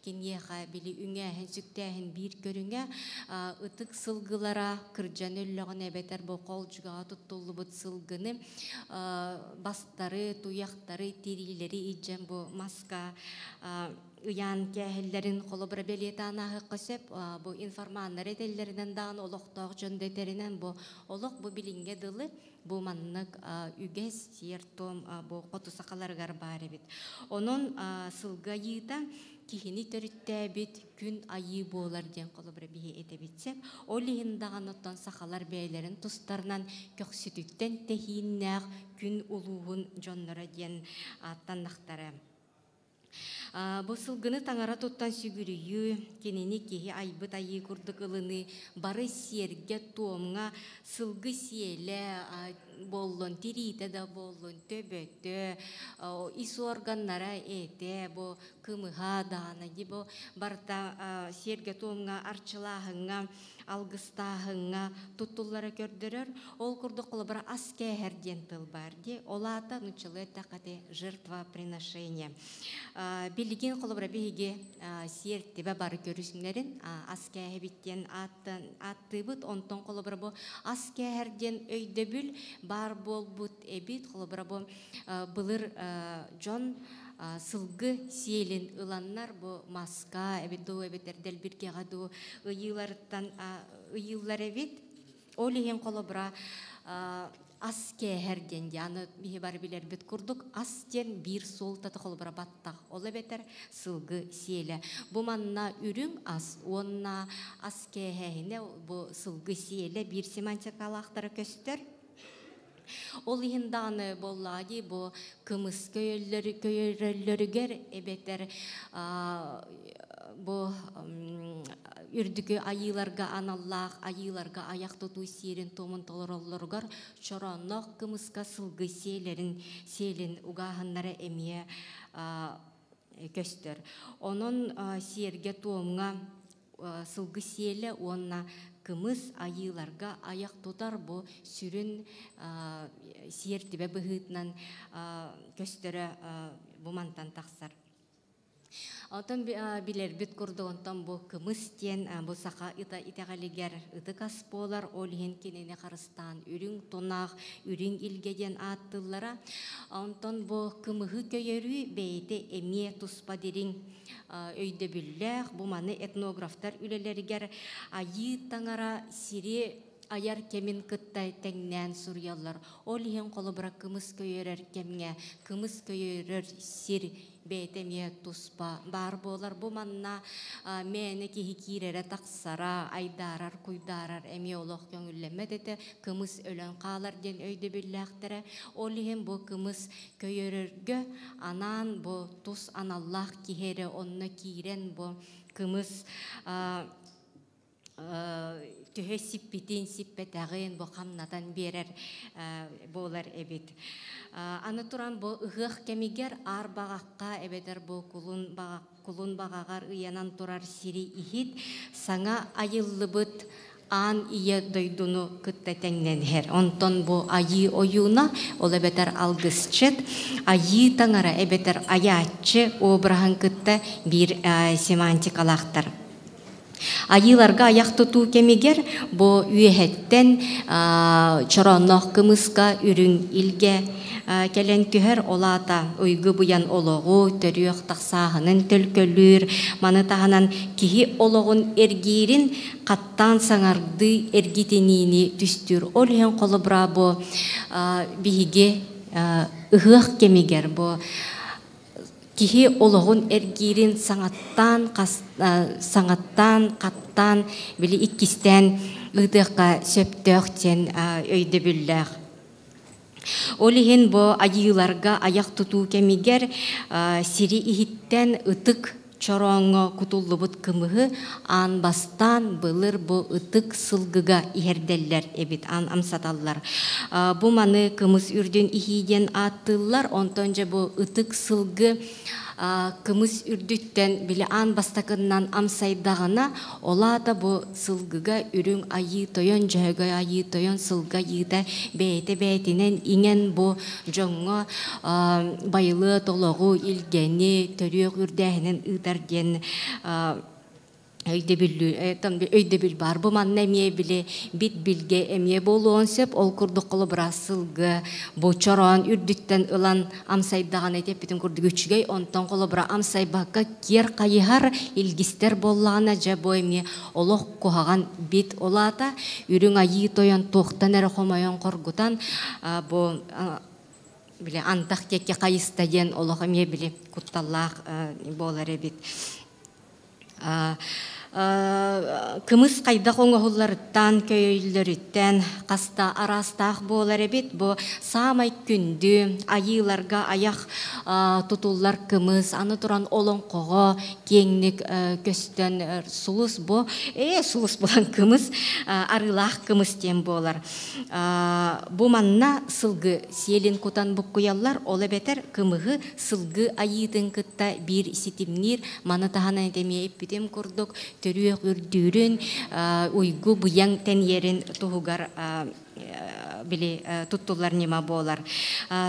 кенеға білі үңәхін, сүктәхін бір көріңе ұтық сылгылара кіржан өлліғын әбетер бұл қол жүға тұттылы бұд сылгыны бастары, туяқтары, терилері иджен бұл маска Уян кәһелләрин қолыбыра белеті анағы қысып, бұл информаннар етелерінен дағын олықтағы жөнdeтерінен бұл олық бұл білінге дылы, бұл маннық үгес сертом бұл қоту сақаларғар бар бит. Оның сылға йыта кихини төрітті бит күн айы болар ден қолыбыра бейе ете бітсеп, ол егіндаған оттан сақалар бәйлерін тұстарынан көксүтіктен тәхиннәқ күн ұлуғын жонлары ден аттаннақтары. Бұл сылғыны таңара тұттан сүгірігі, кенені кеге айбыт айы күрдік ылыны, бары серге туымға сылғы селі болын, терейті да болын, төбөтті, ис органнара әті, бұл кымыға дағаны, бұл барта серге туымға арчылағыңа, алгыстағыңа тұттылары көрдірір, ол күрді қолыбыра аз кәхерден тыл бар де, олата нұчылы тақаты жертва приношения. Билеген қолыбыра бейге сертебе бары көрісіңлерін, аз кәхебеттен атты бұд, онтон қолыбыра бұл аз кәхерден өйді бүл, бар бол бұд әбет, қолыбыра бұл бұлыр жон, сылғы сиелін ыланнар бұл маска, әбетду әбеттердел бірге ғаду ұйылар әбет. Ол еген қолыбыра ас кәхерден, яны бейі бар білер бет күрдік, ас ден бір сол таты қолыбыра баттақ. Ол әбеттер сылғы сиелі. Бұл манна үрің ас, онна ас кәхәйіне бұл сылғы сиелі бір семантикалақтары көстер. Ол егіндағыны боллади, бұл кымыз көйерлерігер әбеттер бұл үрдігі айыларға аналлақ, айыларға аяқ тұту серін томын толыролырғар шоронық кымызға сылғы селін ұғағынлары әмие көстер. Оның серге туымға сылғы селі онына кымыз айыларға аяқ тұтар бұл сүрін сертібе бұғытынан көстері бұмантан тақсар. Алтын білер бүт күрді онтан бұл кымыз тен бұл сақа итағалегер ұтықас болар, олген кенене қарыстан үрің тонақ, үрің илгеден аттылара. Алтын бұл кымығы көйері бейті әме тұспа дерін өйді бүлләқ, бұл маны этнографтар үлелерігер айы таңара сире аяр кемін кыттай тәңнән сурьялар. Ол ен қолы бұра кымыз көйерер кемге, кымыз көйерер сир бәйтеме тұспа бар болар. Бұл манна мәні кехи кирері тақсара, айдарар, куйдарар, әме олық көңілләмет еті, кымыз өлін қалар ден өйді бүлләқтірі. Ол ен бұл кымыз көйерерге анан бұл тұс аналлақ кехері, онны кирен бұл кымыз түхе сиппетен сиппетағын бұл қамнатан берер болар әбет. Аны тұран бұл ұғық кемегер ар бағаққа әбетер бұл құлын бағағар ұянан тұрар сири ихит саңа айылы бұд ан ие дойдуну күтті тәңнен хер. Онтон бұл айы ойуна ол әбетер алғысчет, айы таңара әбетер аячы обырағын күтті бір семантикалақтар. Айыларға аяқ тұту кемегер бұл үйәттен чоронық кымызға үрін илге кәлен түхер олата ойғы бұян олығы төріқ тақсағының төлкөлір маны тағынан кихи олығын әргерін қаттан саңарды әргетенini түстір. Ол ең қолы бұра бұл бейге ұғық кемегер бұл кихи олығын әргерін саңаттан, қаттан, білі иккістен ұдыққа сөптөқтен өйді бүлләқ. Олиген бұл айыларға аяқ тұту кемегер сири ихіттен ұтық чороңы кутуллы бұд кымығы ан бастан бұлыр бұл ұтық сылғыға иерделлер әбет амсаталлар. Бұл маны кымыз үрден ихиден аттылар, онтонжа бұл ұтық сылғы кымыс үрдүттен биле ан бастакыннан амсайдагына олата бу сылгыга үрүң айы тойон жөгө айы тойон сылга йыта бейте-бейтинен иңен бу жоңго байылы тологу илгени төрүөк үрдәһинен ыдар ген өйдө бил бар бу манна эмие биле бит билге эмие болуон сеп ол курдук коло брасылгы бу чорон үрдүттен ылан амсайдаган этеп битин курдук үчүгөй онтон коло бра амсайбакка кер кайыхар илгистер боллагана же бу эмие олох кухаган бит олата үрүң айы тойон тохтан эре хомойон коргутан бу биле антах кекке кайыстаген олох эмие биле кутталлаах болар эбит. Кымыс кайда коңоһулларыттан көйлөрүттен каста арастаах болар эбит бу самай күндү айыларга аяк тутуллар кымыс аны туран олоңкого кеңник көстөн сулус бу сулус булан кымыс арылаах кымыс тем болар. Бу манна сылгы селин кутан буккуяллар ол эбетер кымыгы сылгы айытын кытта бир ситимнир маны тахана этемие иппитем курдук төрүөк үрдүүрүн уйгу буяң теньерин туһугар били туттулар нема болар.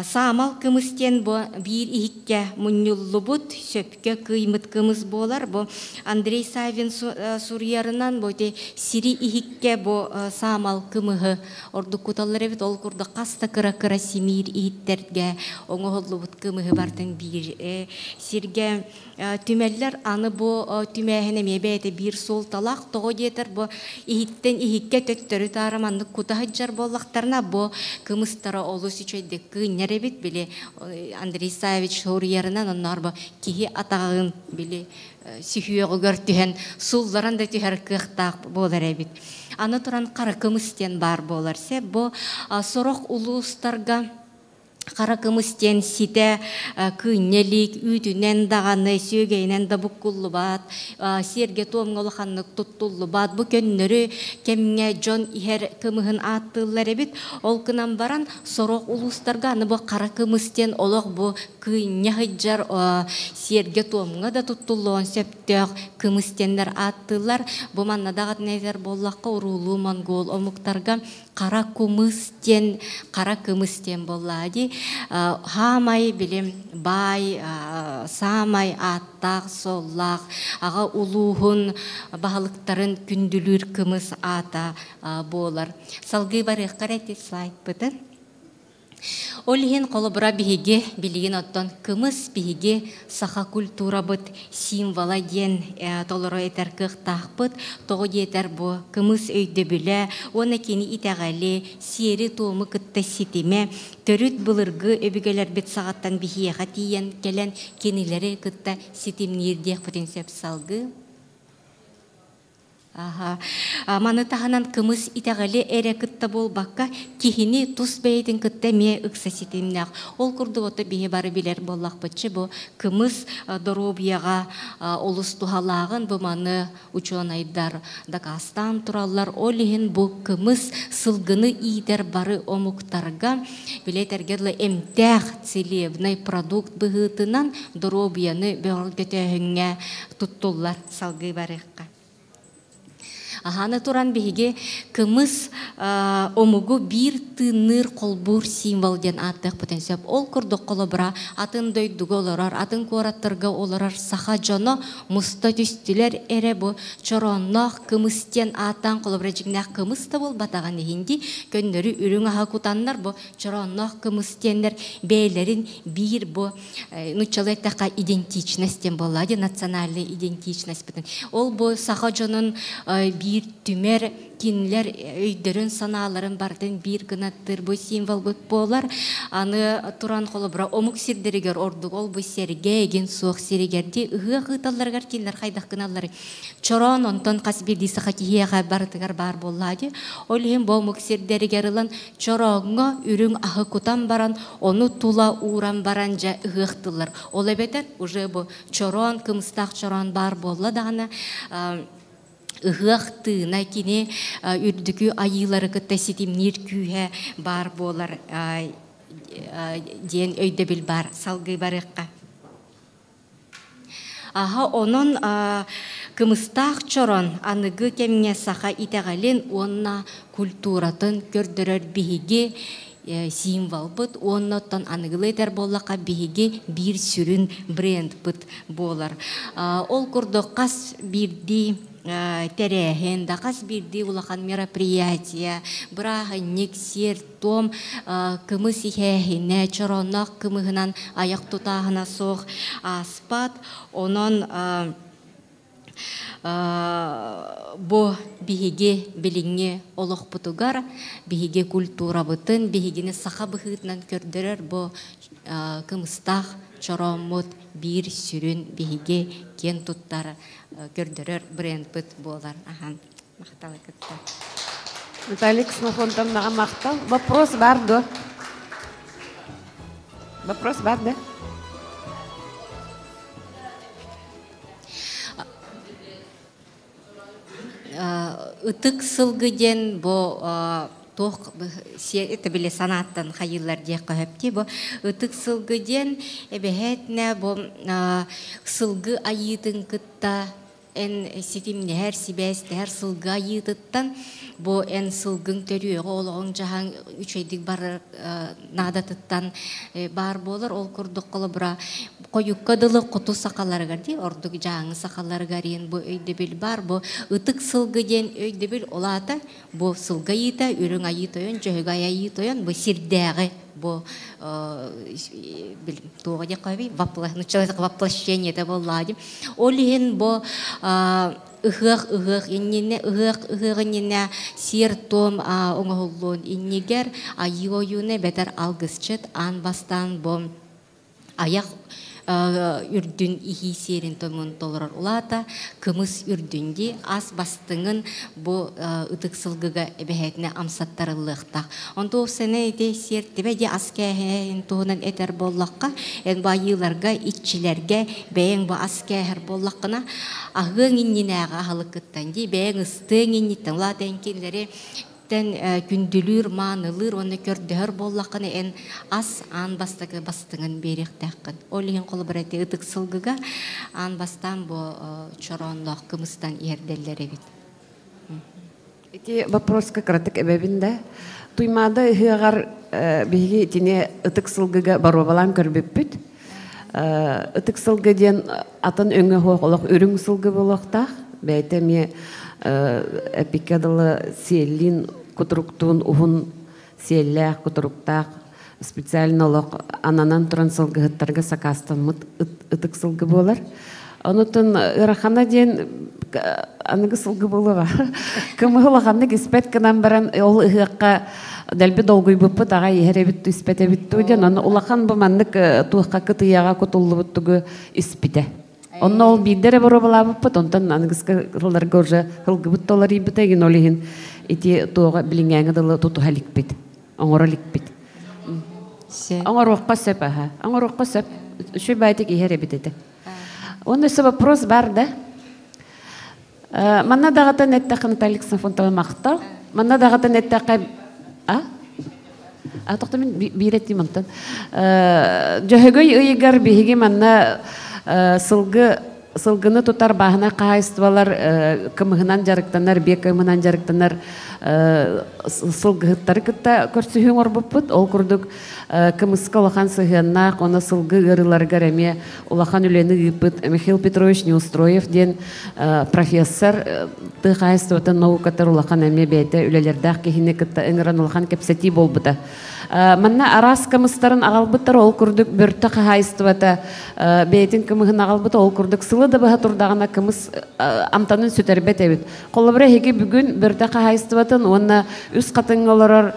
Самал кымыстен бу бир ихикке муннуллубут сөпкө кыймыт кымыз болар. Бу Андрей Савин сурьярынан бу сири ихикке бу самал кымыгы ордук куталлар эбит ол курда каста кыра симир ихиттерге оңоһоллубут кымыгы бартын бир сирге түмеллер аны бу түмәһенә мебете бир сол талак того детер бу ихиттен ихикке төттөрү тараманды кутаһыджар боллактарына бу кымыстара олус үчөйдө кыйнеребит биле Андрей Савич Шоурьярынан оннар бу кихи атагын биле сүйөгөр түһен сулларан да түһәр кыхтак болар эбит. Аны туран кара кымыстен бар болар сеп бу сорох улустарга кара кымыстен сите кыйнелик үтүнен даганы сүйгейнен да буккуллубат серге тоомголоханнык туттуллубат бу көннөрү кемге жон ихер кымыгын аттылар эбит ол кынан баран сорок улустарга аны бу кара кымыстен олох бу кыйняхыджар серге тоомга да туттуллуон септөк кымыстендер аттылар бу манна дагат незер боллакка урулуу монгол омуктарга кара кымыстен боллади хамай билем бай самай аттак соллак ага улуухун баалыктарын күндүлүр кымыз ата болар. Салгы барых карайты слайд бытын. Олихин колобра биһиге билигин оттон кымыс биһиге саха культура быт символа ден толоро этер кыхтахпыт того детер бу кымыс өйдө биле оны кени итагали сери тоому кытта ситиме төрүт былыргы өбүгелер бит сагаттан биһиеха тиен келен кенилери кытта ситимнирдех потенциал салгы. Маны таханан кымыс итагали эре кытта болбакка кихини тус бейдин кытта ме ыкса ситимнак. Ол курдуота бихи бары билер боллак бычы бу кымыс доробияга олус тухалагын бу маны учуан айдар дакастан тураллар. Олихин бу кымыс сылгыны идер бары омуктарга билетергерлы эмтэх целебный продукт быгытынан доробияны бөгөтөһүнгө туттуллар салгы барыкка. Аханы туран биһиге кымыс омугу бир тыныр колбур символ ден аттык потенциал. Ол курдук колобра атын дойдуг олорар, атын куараттырга олорар саха жоно муста түстүлер эре бу чороннох кымыстен аттан колобра жигнах кымыс да бол батаган хинди көннөрү үрүң аха кутаннар бу чороннох кымыстендер бейлерин бир бу нучалеттака идентичностен боллади, национальный идентичность битен. Ол бу саха жонун бир түмер кинлер өйдөрүн санааларын бардын бир гынаттыр бу символ бут болар. Аны туран колобра омук сирдеригер ордук ол бу серге ген суак сиригерди ыгыталларгар кинлер хайдак гыналлары чорон онтон касбирди сахатиега бартыгар бар боллади. Олхим бу омук сирдеригер ылан чоронго үрүң ахы кутан баран ону тула уран баранжа ыгыктылар. Ол эбетер уже бу чорон кымыстак чорон бар болла дагана ыгыктына кини үрдүкү айылары кытта ситимнир күйе бар болар ден өйдө бил бар салгы барыкка. Аха онон кымыстақ чорон аныгы кемне саха итегален онна культуратын көрдөрөр биһиги символ бут, оннотон аныгылайтар боллака биһиги бир сүрүн бренд бут болар. Ол курдук кас бирди терехен, да кас бирди улахан мероприятия, брахынник, сертом, кымыс ихехине, чороннақ кымыгынан аяк тутахына соқ аспат, онон бо биһиге билиңе олох бутугар, биһиге культура бутын, биһигини саха быхытнан көрдөрөр бо кымыстах чоромут бир сүрүн биһиге кен туттар көрдөрөр бренд бут болар. Макталы кытта. Наталья Ксенофонтовна, мактал. Вопрос бар, да? Вопрос бар, да? Ытык сылгыден бо тох это биле санаттан хайыллар дия кахапти бо ытык сылгыден эбехетне бо сылгы айытын кытта эн ситимне хер сибес хер сылгы айытыттан бо эн сылгын төрүгө олоң жахан үчөйдик бар надатыттан бар болор ол курдук кылыбыра коюкка дылы куту сакаларга ди ордук жаңы сакаларга рен бу өйдө бил бар бу ытык сылгыден өйдө бил олата бу сылгы айыта үрүң айытойон жөйгө айытойон бу сирдеги бу бил туга жакаби воплощение да боллади олин бу ыгык инне ыгыгыне сертом оңоллон иннигер айоюне бетер алгысчыт ан бастан бу аяк үрдүн ихи серин томун толорор улата кымыс үрдүнди ас бастыңын бу ытык сылгыга эбехетне амсаттарылыктак онто сене эте сертибе де аскехен туунан этер боллакка эн байыларга итчилерге бэйин бу аскехер боллаккына агың иннинега халыкыттан ди бэйин ыстың инниттен латенкилери күндүлүр маанылыр оны көрдөөр боллаканы эн ас ан бастагы бастыңын беректакын олин колбарати ытык сылгыга ан бастан бу чорондок кымыстан эрделлери бит. Эти вопрос как ратык эбебинде туймада ыгар биги тине ытык сылгыга баробалан көрбүппүт. Ытык сылгыден атын өңө хоолок үрүң сылгы болохтак бейтеме эпикадалы селин кутруктун ухун селлях кутруктак специально лок ананан туран сылгыттарга сакастан ытык сылгы болар. Онутун ырахана ден аныгы сылгы болуга кымылаганны киспет кынан баран ол ыгыкка дәлби долгуй буппут ага ихеребит испетебит ден аны улахан бу маннык туакка кытыяга кутуллубуттугу испите. Онно ол бидере боробалабыппыт, онтан аныгыска кылларга уже кылгыбыт толар ибитеген олихин ити туога билиңеңе дылы туту халикпит, оңороликпит. Оңорокка сөп, оңорокка сөп, шүй байтик ихеребит эти. Он өсі вопрос бар да. Манна дағатын әттәқі Наталья Ксенофонтова мақтал. Манна дағатын әттәқі... Тоқты мен бейретті мұнтан. Жөхөгөй ұйығар бейге манна сылгыны тутар бағына қағайыстывалар кымығынан жарықтанар, бек кымығынан жарықтанар сылгыттары кітті көрсіхің орбыппыт. Ол күрдік кымысқа олақан сығыннақ, оны сылгы ғырыларға рәме олақан үлені ғыпыт. Михаил Петрович Неустроев ден профессор қағайыстыватын наукатар олақан әме бәйті үлелердақ кехіне кітті ұңыран олақан кәпсети болбыда. Манна арас кымыстарын ағалбыттар ол күрдік бүрті қағайыстывата бәйтін кымығын ағалбыта ол күрдік сылы да бұға тұрдағына кымыс амтанын сөтербет әбіт. Қолыбыра хеге бүгін бүрті қағайыстыватын оны үз қатын оларар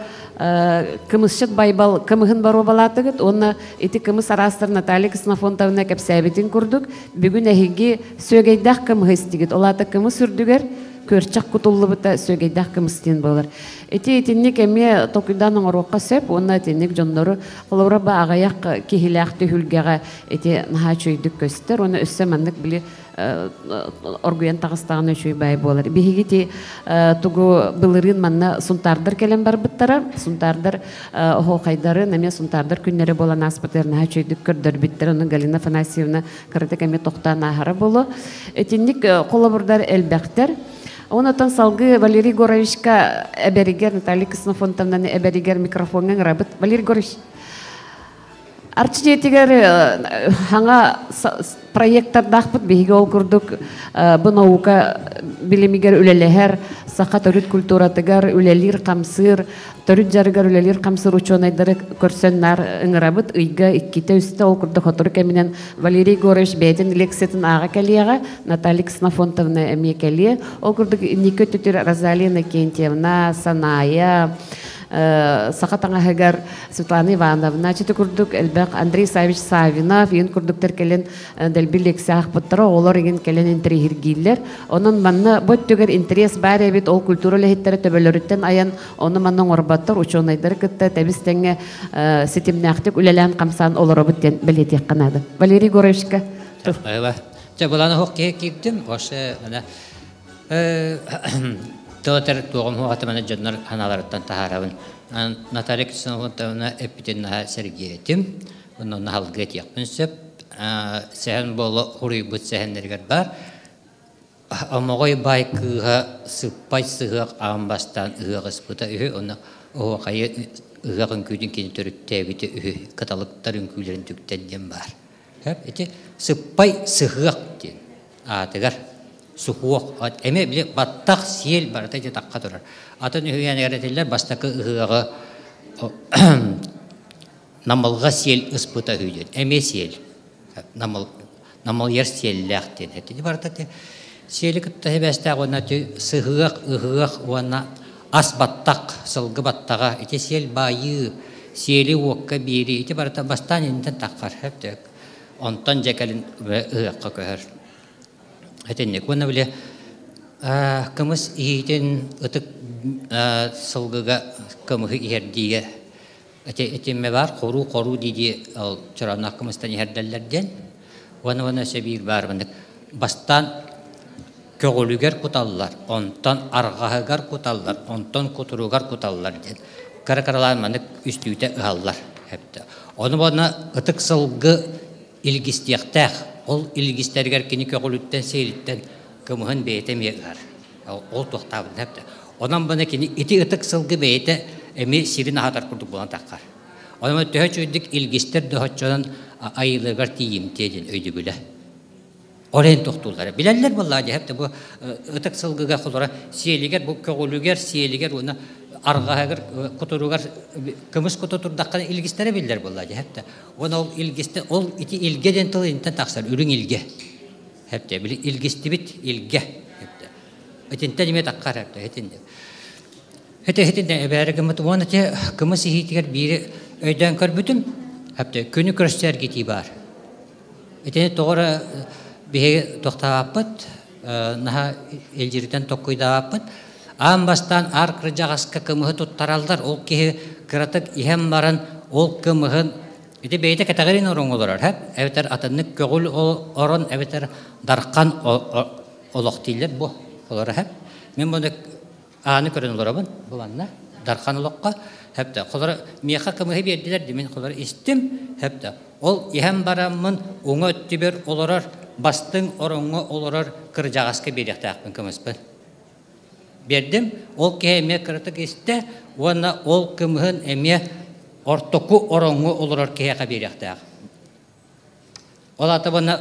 кымысшыт байбал кымығын бару балатығыт, оны еті кымыс арастыр Наталья Ксенофонтовна кәпсәбетін күрдік, бүгін әхеге сөгейдақ кымығы істегіт. Олаты кымыс үрдігер көрчак кутуллы бұта сөгейдақ кымыстен болар. Этинник әме токуйдан оңырыққа сөп, онна этинник жондары қолауыра ба ағаяқ кехіләқ түйілгеға эти наға чөйдік көстер, оны өссі мәндік білі оргуян тағыстағын өшөй бай болар. Бихигити тугу былырын манна сунтардар келен бар бұттара, сунтардар оғайдары, неме сунтардар күннері болан аспытерна хачойдық көрдөр биттер, оны Галина Фанасьевна кырытык әме тоқтан ағары болу. Этинник қолабырдар әлбәқтер. Онотон салгы Валерий Горовичка әбәригер, Наталья Ксенофонтовнаны әбәригер микрофонын рабыт. Валерий Горович, арчидетигер хаңа проекттар дақпыт бейге ол күрдік бұл наука білемегер үлелехер, сақа төріт культуратыгар үлелер қамсыр, төріт жарыгар үлелер қамсыр учонайдары көрсеннар ыңырабыт, ұйға иккеті үсті ол күрдік отыры кәмінен Валерий Горович бәйден лексетін аға кәлияға, Наталья Ксенофонтовна әме кәлия, ол күрдік некі түтір Розалина Кентьевна, Саная, Сақатаңа хагар Светлана Ивановна, четі күрдік әлбәқ Андрей Савич Савинов, ең күрдіктер кәлен дәлбі лекция ақпыттыра, олар ең кәлен интерегергейлер. Оның манны бұт түгер интерес бар әбет, ол культура ләхеттері төбелеріттен аян, оны манның орбаттыр, учонайдары күтті, тәбістіңі сетімнәқтік үләлән қамсан олары бұттен білетек қанады. Валерий Горовичка. Бұланы хоқ кектім, осы Тылатар туғым хуғаты мәні жаднар ханаларыттан тахарабын. Наталья Ксенофонтовна эпитеннаға сәргеетім. Бұнын халгет яқпын сөп. Сәхін болы хұрый бұт сәхіндергер бар. Амағой бай кыға сыппай сығық ағынбастан ұғыз бұта үйі. Оны оғайы ұғын күйдің кені түріттәбеті үйі. Каталықтар үңкүйлерін түктенден бар. Сыппай сығық ден. Атығар. Сухуок, эме биле баттак сел бар да такка турар. Атын үйән әретелләр бастакы ыгыгы намалга сел ыспыта үйден. Эме сел. Намал ер селләхтен. Әтеди бар да сели кытта бәстә гына сыгык ыгык вана ас баттак сылгы баттага эте сел байы сели окка бери эте бар да бастан интен таккар хәптәк. Онтан жакалин ыгыкка көһәр. Әтеннек, оны біле, кымыз иетен ұтық сылғыға кымығы ердеге. Әтенме бар, қору дейде чырамнақ кымыстан ердәлерден. Оны сөбейір бар бұндық. Бастан көгілігер құталылар, онтан арғағығар құталылар, онтан құтыруғар құталылар ден. Қарақаралар мұндық үстүйті ұғалылар. Оны бұны ұтық сылғы илгістияқтақ. Ол илгистергер кені көғіліттен сейліттен кымығын бейті меғар. Ол тоқтабын әпті. Онан бұны кені ити ұтық сылғы бейті әме сирін ағатар күрдік болан таққар. Онан төхөч өйдік илгистер дөхөтчонан айылығар тейім тейден өйді білі. Орен тоқтулары. Біләлілер болады әпті. Бұл ұтық сылғыға құлыра сейлігер, бұл көғілігер, сейлігер, оны арғағығыр, құтыруғар, күміс құтырдаққан илгістері білдер болады, әпті. Оны ол илгісті, ол ити илгеден тылы интен тақсар, үрің илге. Әпті, білі илгісті біт, илге. Әтінтен еме таққар, әпті, әтінден әбәрі күміт, оны те күміс ихитігер бейірі өйден көр бүтім, әпті, күні көрістер кетей бар. Әтіне тоғыры бейге тоқтағаппыт, наға елжерден тоққойдағаппыт, Амбастан арқыры жағасқа кымығы тұттаралдар, ол кеге кыратық ихем баран, ол кымығын, еті бейті кәтағырин орын олар, әветер атынық көгіл орын, әветер дарқан олық дейлер бұл олар, мен бұны аны көрін оларабын, бұл анна, дарқан олыққа, қолары меқа кымығы берділер, демен қолары істім, ол ихем барамын, оңы өтті бер оларар, бастың орынғы оларар кыр жағасқа беректі ақпын кымыспын. Бердім, ол ке әме кірітік есті, оны ол кімғын әме ортоку орыңы олырар кеяға беректіғ. Ол аты бұны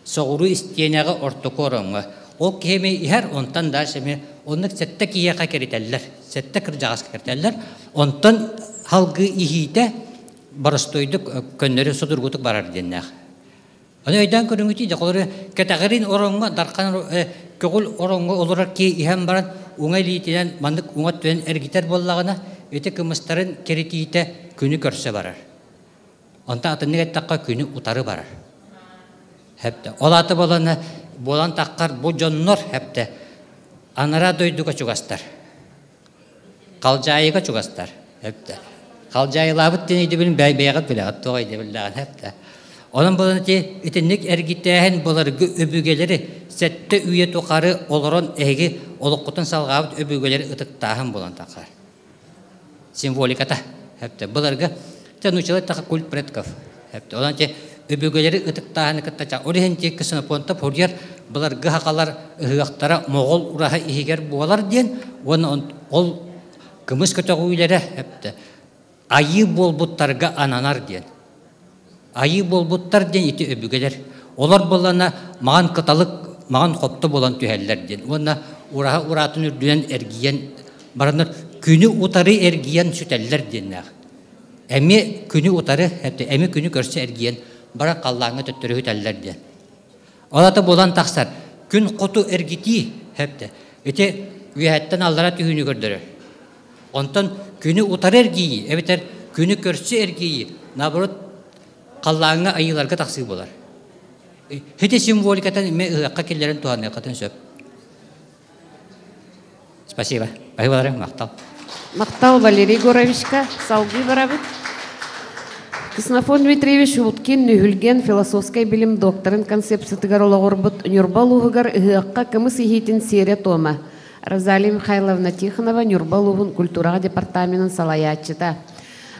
соғыру істенеғі ортоку орыңы. Ол ке әме ер, онтан да әме, оның сәтті кеяға керетелілер, сәтті кір жағасқа керетелілер, онтан халғы ихейді барыстойдық көннері сұдырғытық барар деннәғ. Оны өйден көріңі тейді, қолары кәтәғырин орыңы, дарқан көгіл орыңы олырар ке ихем баран, Уңай лейтенен мандық уңат төен әргитер боллағына өте кымыстарын керетейті күні көрсе барар. Онта атынның әттаққа күні ұтары барар. Ол аты болан таққар бұл жоннор әпті анара дойдуға чуғастар. Қалжайыға чуғастар. Қалжайылабыт денейді білін бәйғат біліғат тоғайды біліған әпті. Onun bolante itenlik ergitehen bolargı öbügeleri sette üye tokarı oloron egi oluqutun salgabıt öbügeleri ıtıktağın bolan takar. Simvolikata hepte bolargı tenuçalı takı kult predkov hepte olante öbügeleri ıtıktağın kıttaca orihenti kısını ponta poryer bolargı hakalar ıhıqtara moğol uraha ihiger bolar diyen onu ol kımız kötüğüylere hepte ayı bolbuttarga ananar diyen. Ayı bolbuttar diyen iti öbügeler. Olar bolana mağan kıtalık, mağan koptu bolan tüheller diyen. Ona uraha uratın ürdüyen ergiyen, baranlar günü utarı ergiyen süteller diyenler. Emi günü utarı, hepte emi günü görse ergiyen, bara kallağına tüttürü hüteller diyen. Ola da bolan taksar, gün kutu ergiti hepte. Iti üyetten allara tühünü gördürür. Ondan günü utarı ergiyi, ebeter günü görse ergiyi, nabarut kallağına ayılarga taksir bolar. Hete simvolikatan me ıhaqqa kellerin tuhanı qatan söp. Спасибо. Благодарю, Мақтал. Мақтал Валерий Горовичка, салгы барабыт. Кыснафон Дмитриевич Уткин нөһүлген философский билим докторын концепция тыгарологорбут Нюрбалугар ыхаққа кымыс ихитин сере тома. Розалия Михайловна Тихонова Нюрбалугун культурага департаментын салаячыта.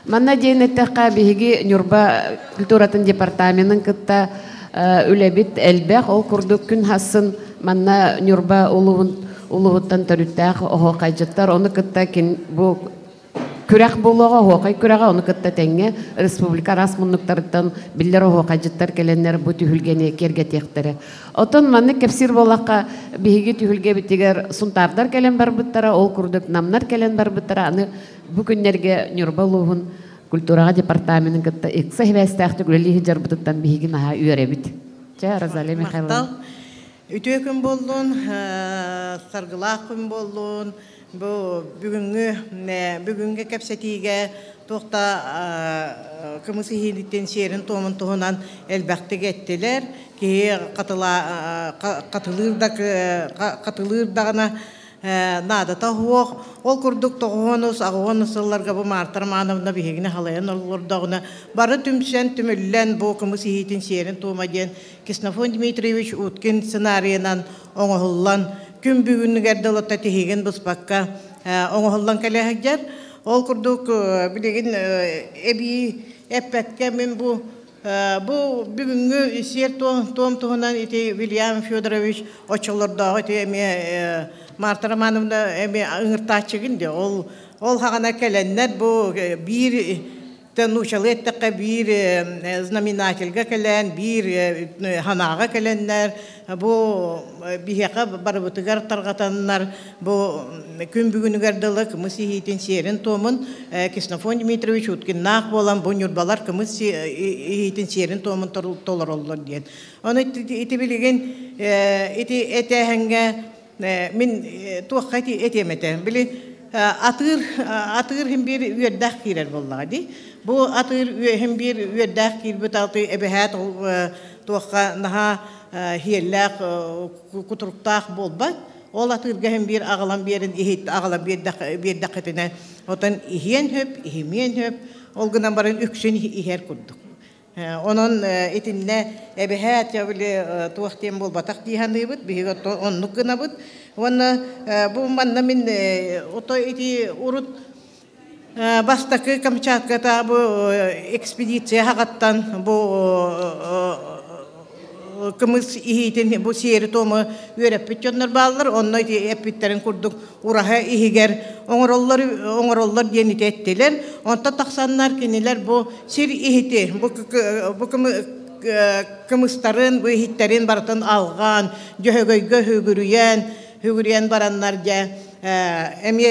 Манна дейнеттеққа биһиги Нюрба культуратын департаментын кытта үлебит элбэх ол курдук күн хасын манна Нюрба улугуттан төрүттәх охо кайжыттар оны кытта кин бу күрәк булуга хокай күрәгә оны кытта тәңге республика расмунлыктардан биллер охо кайжыттар келеннер бу түһүлгене керге тектере. Отон манны кепсир болакка биһиги түһүлге битигер сунтардар келен бар буттара ол курдук намнар келен бар буттара аны бу күннәргә Нюрба улугун культурага департаментын кытта икса хәбәстәхтә гөлли жарбыттан биһиги наха үйрәбит. Ча Розалия Михайловна. Ütөкүн болдун, саргылаакын болдун, бу бүгүнгө кепсетиге тохта кымысы хилиттен серин томун туһунан элбәктеге эттилер, ки катылырдагына нада тахуох, ол курдук тоғонус, ағуонусылларга бу мартармановна бихигне халаян олордагына бары түмсен түмүллен бу кымысы хилиттен серин тума ден Киснафон Дмитриевич Уткин сценарийынан оңохуллан күн бүгүннүгердалатта тихиген буспакка оңохуллан келехегер ол курдук билеген эби эппетке мен бу бүгүнгү сер том туһунан ити Вильям Федорович очолордагы ити эми Марта Романовна эми ыңыртачыгын де ол хагана келеннер бу бир Тенучалеттеққа бир знаменательга келен, бир ханага келеннер, бу бихеқа барыбытыгар тарғатаннар, бу күн бүгінігерділі кымыс ихитин серин томын Киснафон Дмитриевич Уткин нақ болан бу Нюрбалар кымыс ихитин серин томын толар олар дейін. Оны ити білеген, ити этехенге, мен туаққа ити этемете, білі атыр хем бир үйердақ кирер боллады. Бу атыр хем бир үйердақ кир буталты эбехат туаққа наха хиеллақ кутруктақ болбат. Ол атырға хем бир ағалан берін ихит ағалан бердақ етіне. Отан ихен хөп, ихемен хөп, ол гынан барын үксен ихер күрдік. Onun etinne ebehat ya bile tuğtiyem bol batak dihandı bud, bihiga onluk gına bud. Ona bu manna min oto eti urut bastakı Kamçatka'da bu ekspedisiya hakattan bu kımız ihitin bu siyeri tomu öğretmenler bağlar. Onunla epitlerin kurduk uraha ihiger oңороллар денit ettiler. Onta taksanlar keniler bu sir ihiti bu kımızların bu ihitlerin baratan algan göhögöy hügürüyen baranlarca emi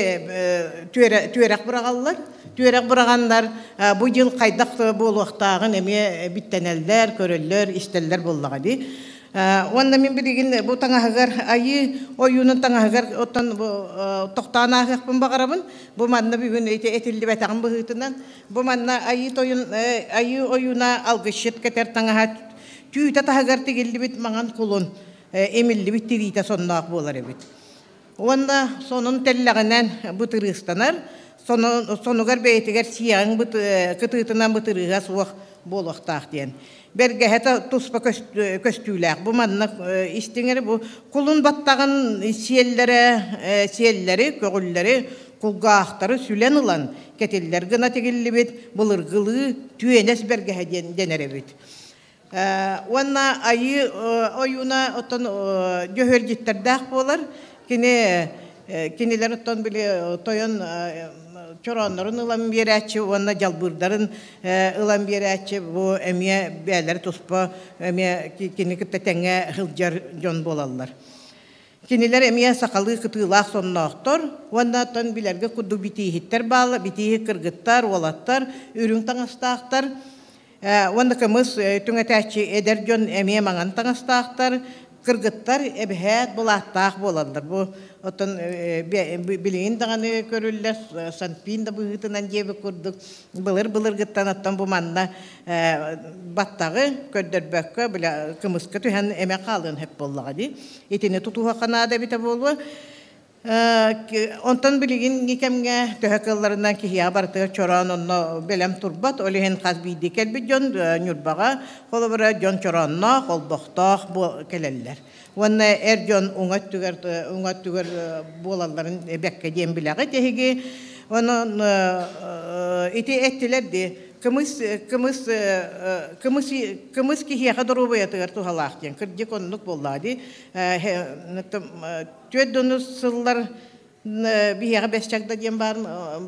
tüyerek bırakallar. Tüyerek bırakanlar bu yıl kaydak bu ulaştağın emi bitteneller, köröller, isteller bollağı di. Onda min bilgin bu tangahgar ayı oyunun tangahgar otan bu toktana hepim bakarabın bu manna bir gün etildi betağın bu hıtından bu manna ayı oyuna algışıt keter tangahat tüyte tahgar tigildi bit mangan kulun emilli bit tirite sonnak bolar ebit. Onda sonun tellağından bu tırıstanar sonugar beytiger siyang bu kıtıtınan bu tırığa soğuk болуқтақ дейін. Берге хәті тұспа көстүйләк. Бұ манна истеңері бұ құлын баттағын селлері, көгіллері, құлғақтары сүлен ұлан. Кетелілер ғына тегілі бет, бұлырғылы түйенес берге хәден денері бет. Онна айы ойуна отын жөхөржеттердәк болар. Кенелер оттан біле тойын çoranların ılan bir açı, ona jalbırdarın ılan bir açı, bu emiye beyler tospa, emiye kini kıtatenge hılcar jon bolallar. Kiniler emiye sakalı kıtılaq sonuna aktar, onda tan bilerge kudu bitiyi hitter bağlı, bitiyi kırgıttar, olattar, ürün tanıstağıttar. Onda kımız tüngetaçı eder jon emiye mağan tanıstağıttar, kırgıttar, ebehet bulattağ bolallar. Bu otan bileğin dağını görürler, sanpin da bu hıtınan cebi kurduk. Bılır gıttan attan bu manda battağı kördür bökkö, böyle kımız kötü hen emek alın hep bollağı di. Etini tutuğa kanada bite bollu. Ondan bileğin nikemge töhekıllarından ki hiya barıtığı çoran onunla belem turbat, olihen kazbiydi kelbi jon nürbağa, kolu bıra jon çoranna, kol boğtağ bu keleller. Ona erjon ungat tüger bolalların bekke diyen bilağı tehigi onun iti ettiler de kımız ki hiya kadar obaya tüger tuhalaq diyen kırcı konuluk bolladı tüedonu sıllar bir hiya beşçakta diyen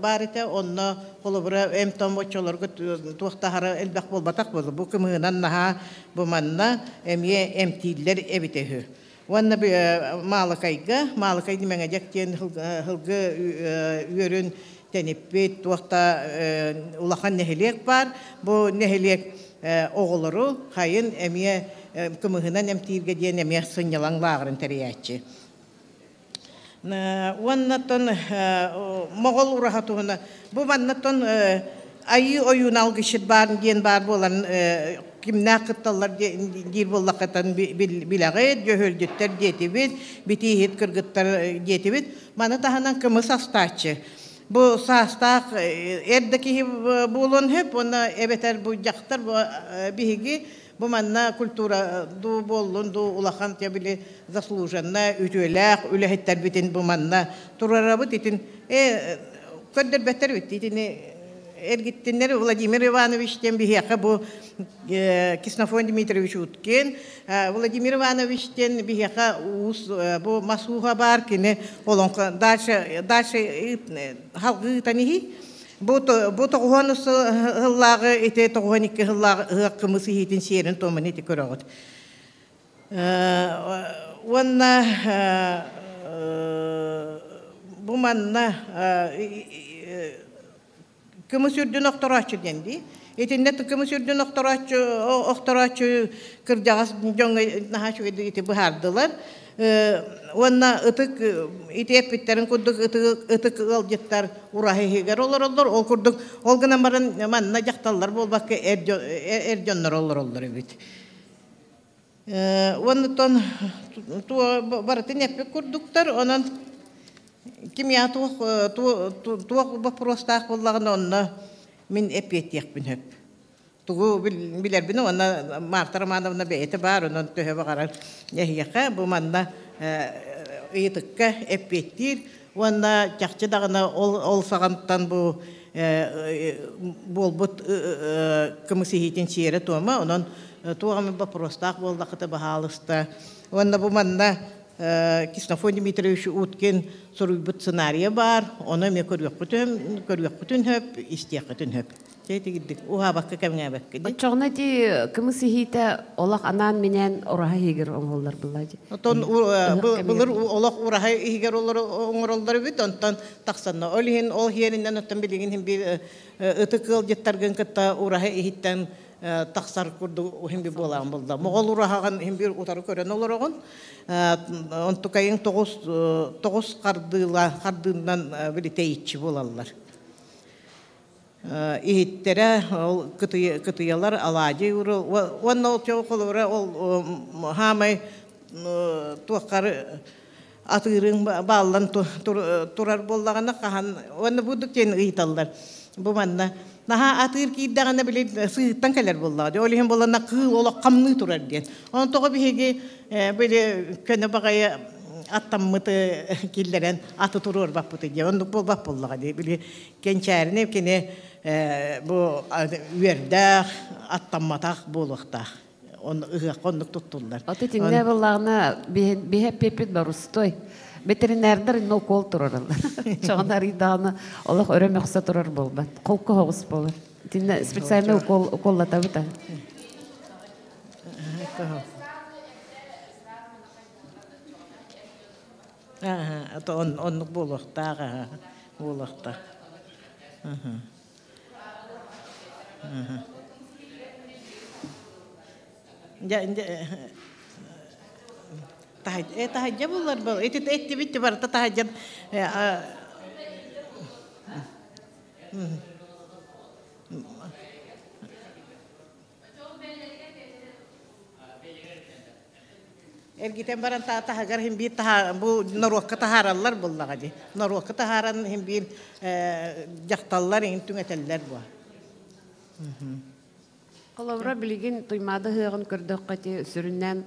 barite onna kolubura emtom oçolarga tuhtahara elbaq bolbatak boldu bu kımığından naha bu manna emiye emtiller ebitehi. Wanna bir malakay dimengecek diyen hılgı ürün tenipit tuğta ulakan neheliyek var. Bu neheliyek oğulları hayın emiye kımığından emtirge diyen emiye sınyalan lağırın teriyatçı. Wanna ton Moğol urahatuğuna bu wanna ton ayı oyun algışıt var diyen var bolan kimna kıttallar dir bollaqatan bilağı jöhöldütter jetibit bitihit kırgıttar jetibit mana tahanan kımız astaçı bu sastaq erdeki bulun hep ona ebeter bu jaktar bu bihigi bu manna kultura du bollun du ulaqan tebili zaslujana ütölaq ülehetler bitin bu manna turarabıt itin ködder beter bitin ergittinleri Vladimir Ivanovich'ten bir hiyaka bu Kisnafon Dimitrievich Utkin Vladimir Ivanovich'ten bir hiyaka bu masuha var ki olonka daşa halkı tanihi bu toğuhanısı hıllağı ite toğuhanikki hıllağı hakkımızı hitin şiirin toman iti körağıt Vanna bu manna Kımız ürdün oktoraçı dendi. Etinnet kımız ürdün oktoraçı kırcağız jonga nahaşı iti buhardılar. Ona ıtık iti epitlerin kurduk ıtık alcıtlar urahi higer olurlar. Ol kurduk olgınamarın manna jaktallar bol bakı erjonlar olur evet. Ona ton baratın epik kurduklar onun kimya tuğ baprostaq bollağın onna min epiyetiyek bin hep. Tuğu biler bini onna martaramanavna beyti bar onun töhe baqarar yahiyaka bu manna iyitikka epiyettir. Onna çaqçı dağına olsağantan bu bolbut kımısı hitin şiire tuğma onun tuğamı baprostaq bollaqıta bahalısta. Onna bu manna Kisnafon Dimitrievich Utkin sorubut senaryo var. Ona me körüyakutun hep, istiyakutun hep. Jadi giddik. Uha bakka kemine bakka. Çoğuna di kımısı hite olaq anan minen oraha higer oğullar bulladı. Ton bulur olaq oraha higer oğullar bit ondan taqsanna. Olihin ol hiyerinden otan biligin hem bir ıtıkıl jettargın kıtta oraha hitten taqsar kurdu hem bir bolan bulda. Moğol urahagan hem bir utarı kören olurağın. Ontukayın toğuz qardığından bir teyitçi bolallar. İhittere kıtıyalar alacı uru. Onun ol çoğu kolura ol hamay tuğakar atırın bağlan turar bollağına kahan. Onu buduk jen ihitallar. Bu manna Naha atır ki dağına bile sığıttan keler bolladı. Öyleyim bolana kıl ola kamlı turar diye. Onun toğu bihegi böyle köne bakaya attamıtı killeren atı turur bappıtı diye. Onu bol bap bolladı diye. Böyle gençerine kene bu verdak attammatak bolukta. Onu ıhakonnuk tuttular. Аты тиңне буллагына бихе пепит бар устой. Ветеринардар но кол турарлар. Чагындар иданы Аллах өрөмөксө турар болбат. Колко хогус болор. Тиңне специально уколлата бута. Ата оннук болуктага болукта. Tahajja bunlar bu. Etti bitti var da tahajja. Ergiten baran tahagar hem bir bu naruhka taharallar bullaga di. Naruhka taharan hem bir jaktallar intun eteller bu. Коловра билигин туймады хыгын көрдөк кати сүрүннән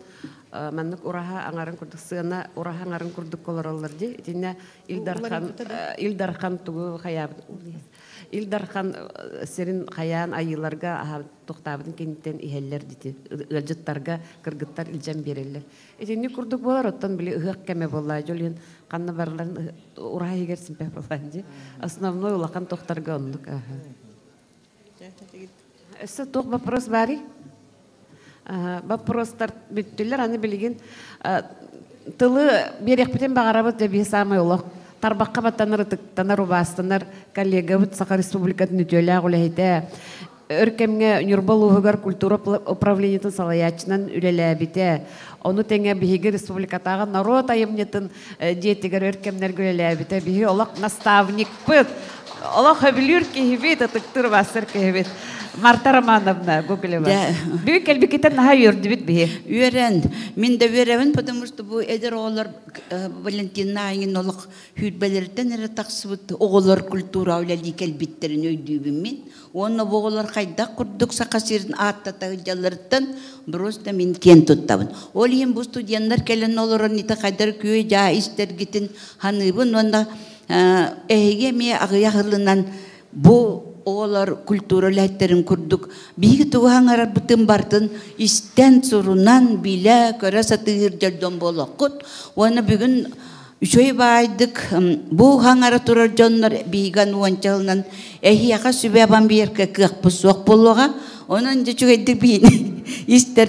маннык ураха аңарын көрдөк сына ураха аңарын көрдөк колораллар ди. Тине Илдархан тугу хаяб. Илдархан серин хаян айыларга токтабын кенттен ихеллер дити. Ылжыттарга кыргыттар илжем береллер. Тине көрдөк болар оттан били ыгык кеме болла жолин канны барларын ураха егерсин пе болан ди. Основной улахан токтарга оннук. Это тох вопрос бари. Вопрос биттилер аны билген тылы берекпетен багарабыт деп самый улак. Тарбакка баттаныр убастыныр коллега бут Саха Республикатын үтөлө агылайта. Өркемге Нюрбалугар культура управлениятын салаячынан үлеләбите. Оны теңе биһиге республикатагы народ айымнетін диетигер өркемнер үлеләбите. Биһи олак наставник бут. Олак хабилюр кихибит атыктыр басыр кихибит. Марта Романовна Гоголева. Büyük elbiketen daha yördü bit bihi. Öğren. Min de öğren, потому что bu eder oğullar Valentina ayın olak hüdbelerden ere taksıbıt oğullar kultura öyleli kelbitlerin öydüğüm min. Onu bu oğullar kayda kurduk sakasirin atta tağıcalardan burası min ken tuttabın. Olayım bu studiyanlar kelen olurun ita kadar köye ja ister gitin hanıbın onda ehege mi ağıyahırlınan bu oğlar kulturaliterin kurduk. Bir tuğan arabıtın bartın isten sorunan bile köre satır jaldon bolakut. Ona bugün şöyle baydık. Bu hangara turar canlar bigan uançalından ehiyaka sübeban bir erkek pusuak boluğa. Onun için edip bin ister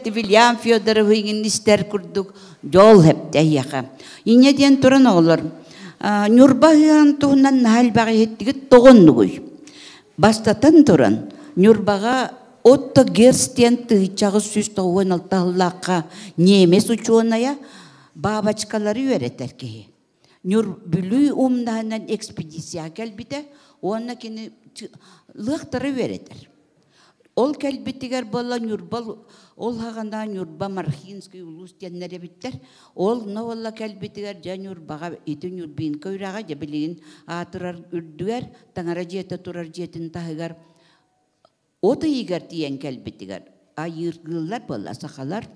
William Fyodorov'un ister kurduk yol hep ehiyaka. Yine diyen turan oğlar. Nürbağın tuğundan hal bağı ettiği toğunluğuy. Bastatan turan, Nürbağa otta gersten tığıçağı süs toğun altağılaqa nemes uçuğunaya babaçkaları öğreter ki. Nürbülü umdahanan ekspedisiya gelbide, ona kini lığtırı öğreter. Ol kelbetiger bala Nürbal, ol hağanda Nürba Marhinski ulus diyenlere bitler. Ol ne ola kelbetiger ja Nürbağa iti Nürbin köyrağa jabiliğin atırar ürdüger, tanara jete turar jetin tahıgar. O da yiger diyen kelbetiger. Ayırgılar bala sakalar.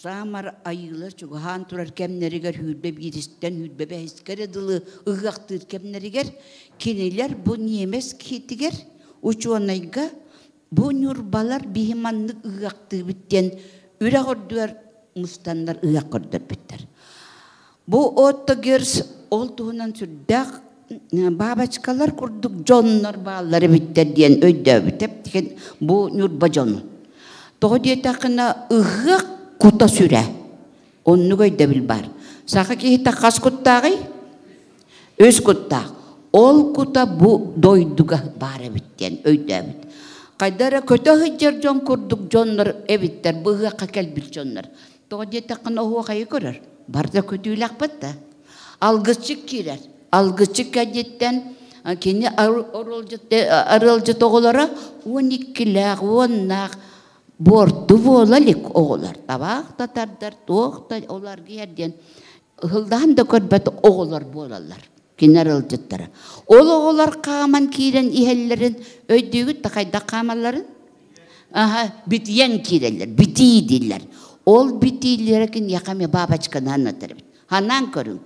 Samar ayılar çünkü han turar kemneriger hüdbe biristen hüdbe behisker edilir ığaktır kemneriger. Kiniler bu niyemes kitiger. Uçuanayga bu Nürbalar bihimanlık ığaktır bitten üre ordular mustanlar ığak ordur bitter. Bu otta gers oltuğundan sürdük babaçkalar kurduk jonlar bağları bitter diyen öydü bitep diken bu Nürba jonu. Toğu diye takına ığak kuta süre. Onu koyda bil bar. Saka ki hita kas kuttağı öz kuttağı. Ol kuta bu doyduga bare bitten öydü bit. Kaydara kötü hıccar jon kurduk jonlar evitler. Bığa kakel bil jonlar. Toğu diye takına oğu kayı görür. Barda kötüylak batta. Algıçık kirer. Algıçık adetten kini arılcı toğulara 12'ler, 10'lar bordu bolalik oğullar. Tabak tatardar, toğda oğlar giyerden. Hıldan da körbet oğullar bolallar. Кинер ылжыттара. Ол оғылар қаман кирен ихеллерин өйдігіт тақайда қамаларын? Битиен кирелер, битидиллер. Ол битиллерекин яқаме бабачканы анатырып. Ханан көрің.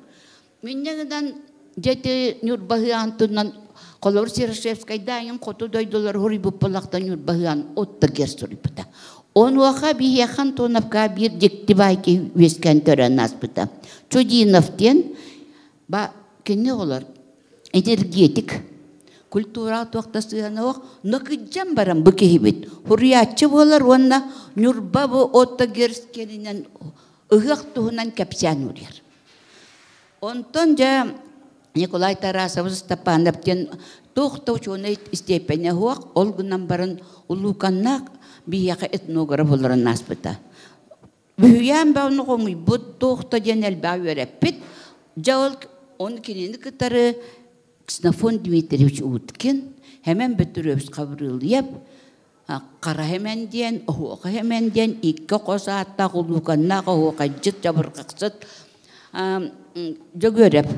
Меннегіден жеті Нюрбахыян тұннан Қолор Сирашевскайдайын қоту дойдылар хори бұппалақтан Нюрбахыян отты керсұрыпыта. Он уаха бияхан тонапка bir дектибайки вескен төрен аспыта. Чудиновтен ба кенне олар энергетик культура тоқтасыяны оқ нөкіджен барам бүкейбет. Хуриятчы болар онна Нюрбабы отты керскенінен ұғық тұғынан кәпсян ұрер. Онтон жа Николай Тарасов Степановтен тоқта ученый степені оқ олғынан барын ұлықаннақ бияқа этнограф оларын аспыта. Бүйен бауны қоңый бұд тоқта денел бау өреппет. Жауыл он кенені кітары Ксенофон Дмитриевич Уткин hemen бітірөбіс қабырыл еп, қара hemen ден, оғуға hemen ден, икі қоса аттақ ұлықаннақ оғуға жыт жабыр қақсыт жөгөреп,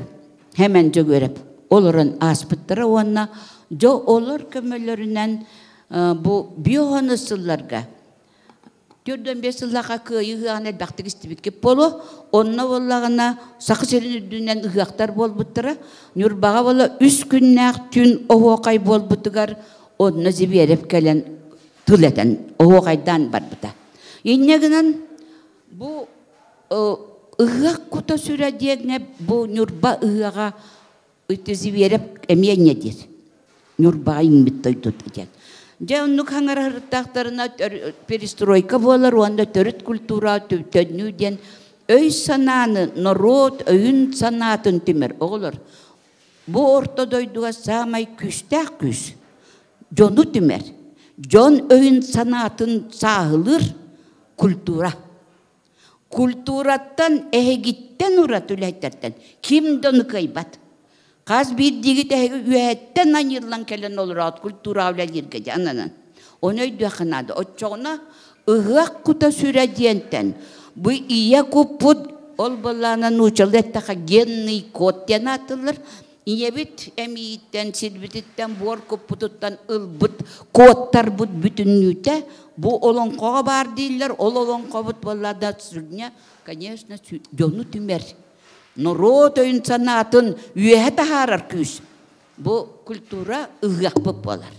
hemen жөгөреп. Оларын аспыттыры онына, жо олар көмелерінен bu biyohanısıllarga Türden besıllağa kıyığı anel baktık istibik polo onna vallağına sakı serin dünden ıhaktar bol buttıra Nurbağa valla 3 günler tün oğuqay bol buttugar onna ziberep gelen tıleten oğuqaydan bar buta. Yenneğinden bu ıhak kuta süre diyene bu Nurba ıhağa ıhtı ziberep emeye nedir? Nurbağayın bitti tutacak. Жауннук хаңарахтақтарына перестройка болар, онда төрет культура төтөнүүден өй сананы, народ, өйін санатын тимер оғылар. Бұ ортодойдуға самай күстәк күс. Жону тимер. Жон өйін санатын сағылыр культура. Культураттан әйгіттен ұрат үләйттерден. Кимдоны кайбат? Қаз bir digit üyetten anırlan kelen olur at kultura avlalirge cananın. Onu ödüğünadı. O çoğuna ıhak kuta sürediyenten. Bu iya kupud olbalana nuçalettaka genni kodten atılır. İye bit emiyitten silbititten bor kupuduttan ılbıt kodtar bud bütünlüte. Bu olan koğa bar değiller. Olan koğut vallada sürüne. Конечно, jonu tümer. Народ өйін санатын үйе тахарар күш. Бұл культура ұғақ бұп болар.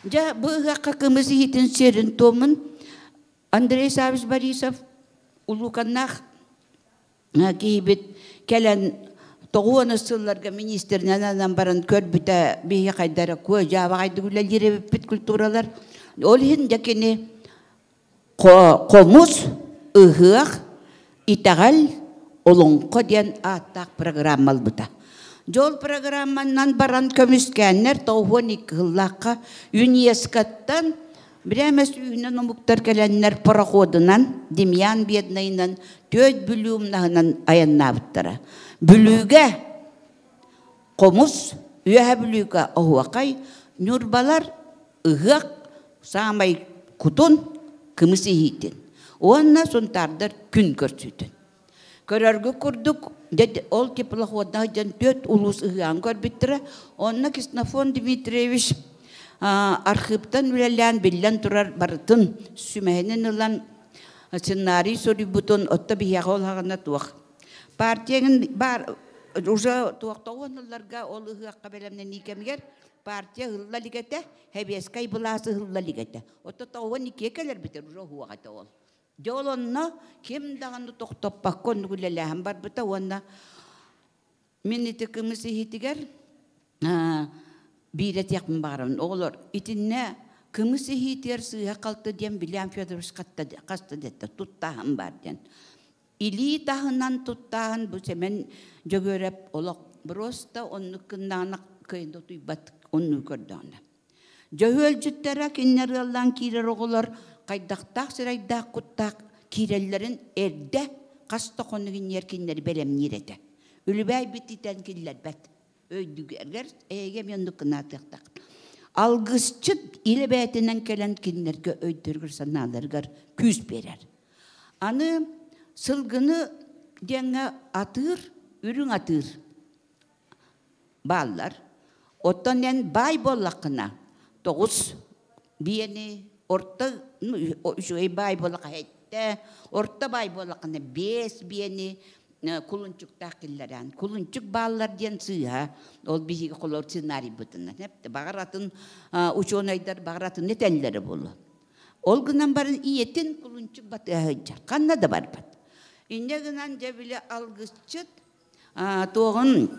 Жа бұл ұғаққа кімізі етін серін томын Андрей Савич Борисов ұлықаннақ кейбет кәлін 9 сылларға министерінен адам барын көр біті бейе қайдары көй жава қайды күлелері біп культуралар. Ол ең жәкені қомыз ұғақ итағал Olonqo diyen atak programmal buta. Jol programmandan baran kömüskenler 12 yıllaqqa UNESCO'dan biremes üyüne nomuktar gelenler parahodundan Demyan Biyadnayından 4 bülüğümnağından ayannabıttara. Bülüğe komuz, üye bülüğe ohuakay, nurbalar ıgık samay kutun kımısı hitin. Onna sontardır gün görsüdün. Körörgü kurduk, ol tepilak wadnadan 4 ulus ıhyan görbittere. Onna Ksenofon Dmitrievich arxivtan bilen billen turar barıtın sümehinin olan senaryo soru butun otta biyağol hağına tuğ. Partiyanın bar uza tuğtağınlarga ol ıhyak belemden nikemger partiya hılla ligete hebeskay bulası hılla ligete. Otta tağın nikekeler biter uza huğata ol. Jolonna kim dağını toqtop bakkon gülelehen bar bita onna miniti kımısı hitiger biret yakın bağırın oğlur itinne kımısı hitiger sığha kaltı diyen William Fyodorovich kastı dette tuttağın bar diyen ili tahınan tuttağın bu semen jogörep olak brosta onu kındanak kıyında tuybat onu gördüğünde Jahöl cüttere kinler yallan kirer oğullar Kaydaqtaq sırayda kuttaq kirellerin erde qasta qonuğun yerkinleri belem nirete. Ülübey bititen killer bet. Öydük erger egem yondukuna taqtaq. Algısçıt ile betinden kelen kinlerge öydürgür sanalargar küs berer. Anı sılgını denge atır, ürün atır. ballar. Otan en bay bollakına 9 biyeni orta şu bay bollaka hette orta bay bollakına 5 biyeni kulunçuk takilleran kulunçuk ballar diyen sığha ol bihi kolor scenari butuna hep bağıratın uçonaydar bağıratın netelleri bolu ol günden barın iyetin kulunçuk batı kanna da var bat inne günden cebile algısçıt toğun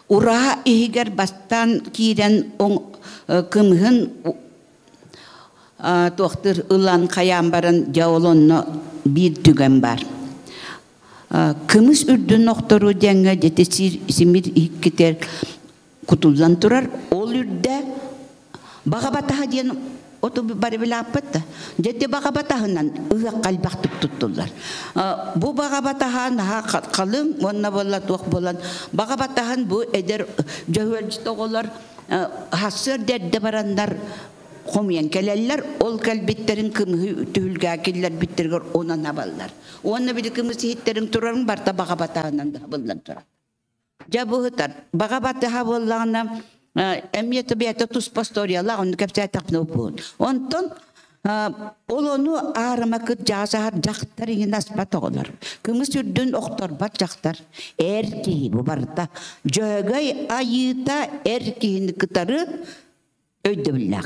ura ihiger bastan kiren kımhın toğtur ılan kayan barın jawolonno bir tügen var. Kımız ürdün noktoru denge jete simir ikkiter kutuldan turar. Ol ürde bagabataha diyen oto bari bilapatta. Jete bagabatahından ıha kalbaktıp tuttular. Bu bagabatahan ha kalın onna bolla tuak bolan. Bagabatahan bu eder jahvelcite olar hasır derde baranlar Komiyen keleller, ol kalbitlerin kımı tühülgâkiller bittirger ona naballar. Ona bile kımısı hitlerin turarın barta bagabatağından da haballan turar. Jabı hıtar, bagabatağı bollağına emniyeti biyata tuz pastoriyala onu kapsaya tapna upuğun. Ondan onu ağrımakı jasahar jaktar ingin aspat oğlar. Kımız ürdün oktor bat jaktar. Erkeği bu barta. Jögay ayıta erkeğini kıtarı öydübüllah.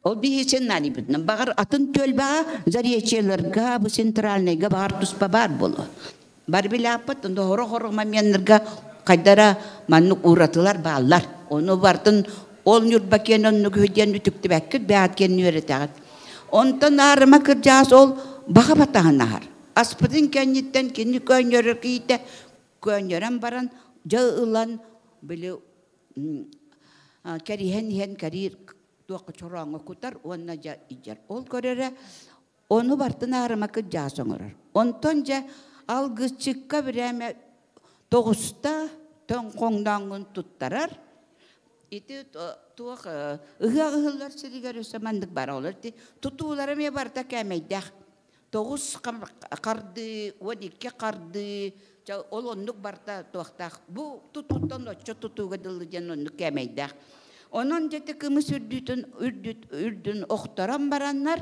O bir sen nani bitnen. Bağır atın tölbağa zariyeçelerga bu sentralnega bağır tuspa bar bolu. Bar bile apat onda horo mamiyanlarga kaydara manuk uğratılar bağlar. Onu bartın ol yurtbaken onu gühüden ütüktü bekkir beatken nüretağıt. Ondan ağrıma kıracağız ol bağa batağın ağır. Aspıdın kenditten kendi könyörür kiyte könyören baran jağılan böyle karihen karir tuak corong kutar onna ja ijar ol korere onu bartın ağrıma kıracağız onurar. Ondan algı çıkka bireme toğusta tön kongdangun tuttarar. Itu tuak ıhlar sirigar samandık bara olur. Tutulara me barta kemeydah. Toğus kardı, wadike kardı. Olonduk barta tuaktak. Bu tututan oço tutuga dılıcan onduk kemeydah. Onun jete kımız ürdün oktaran baranlar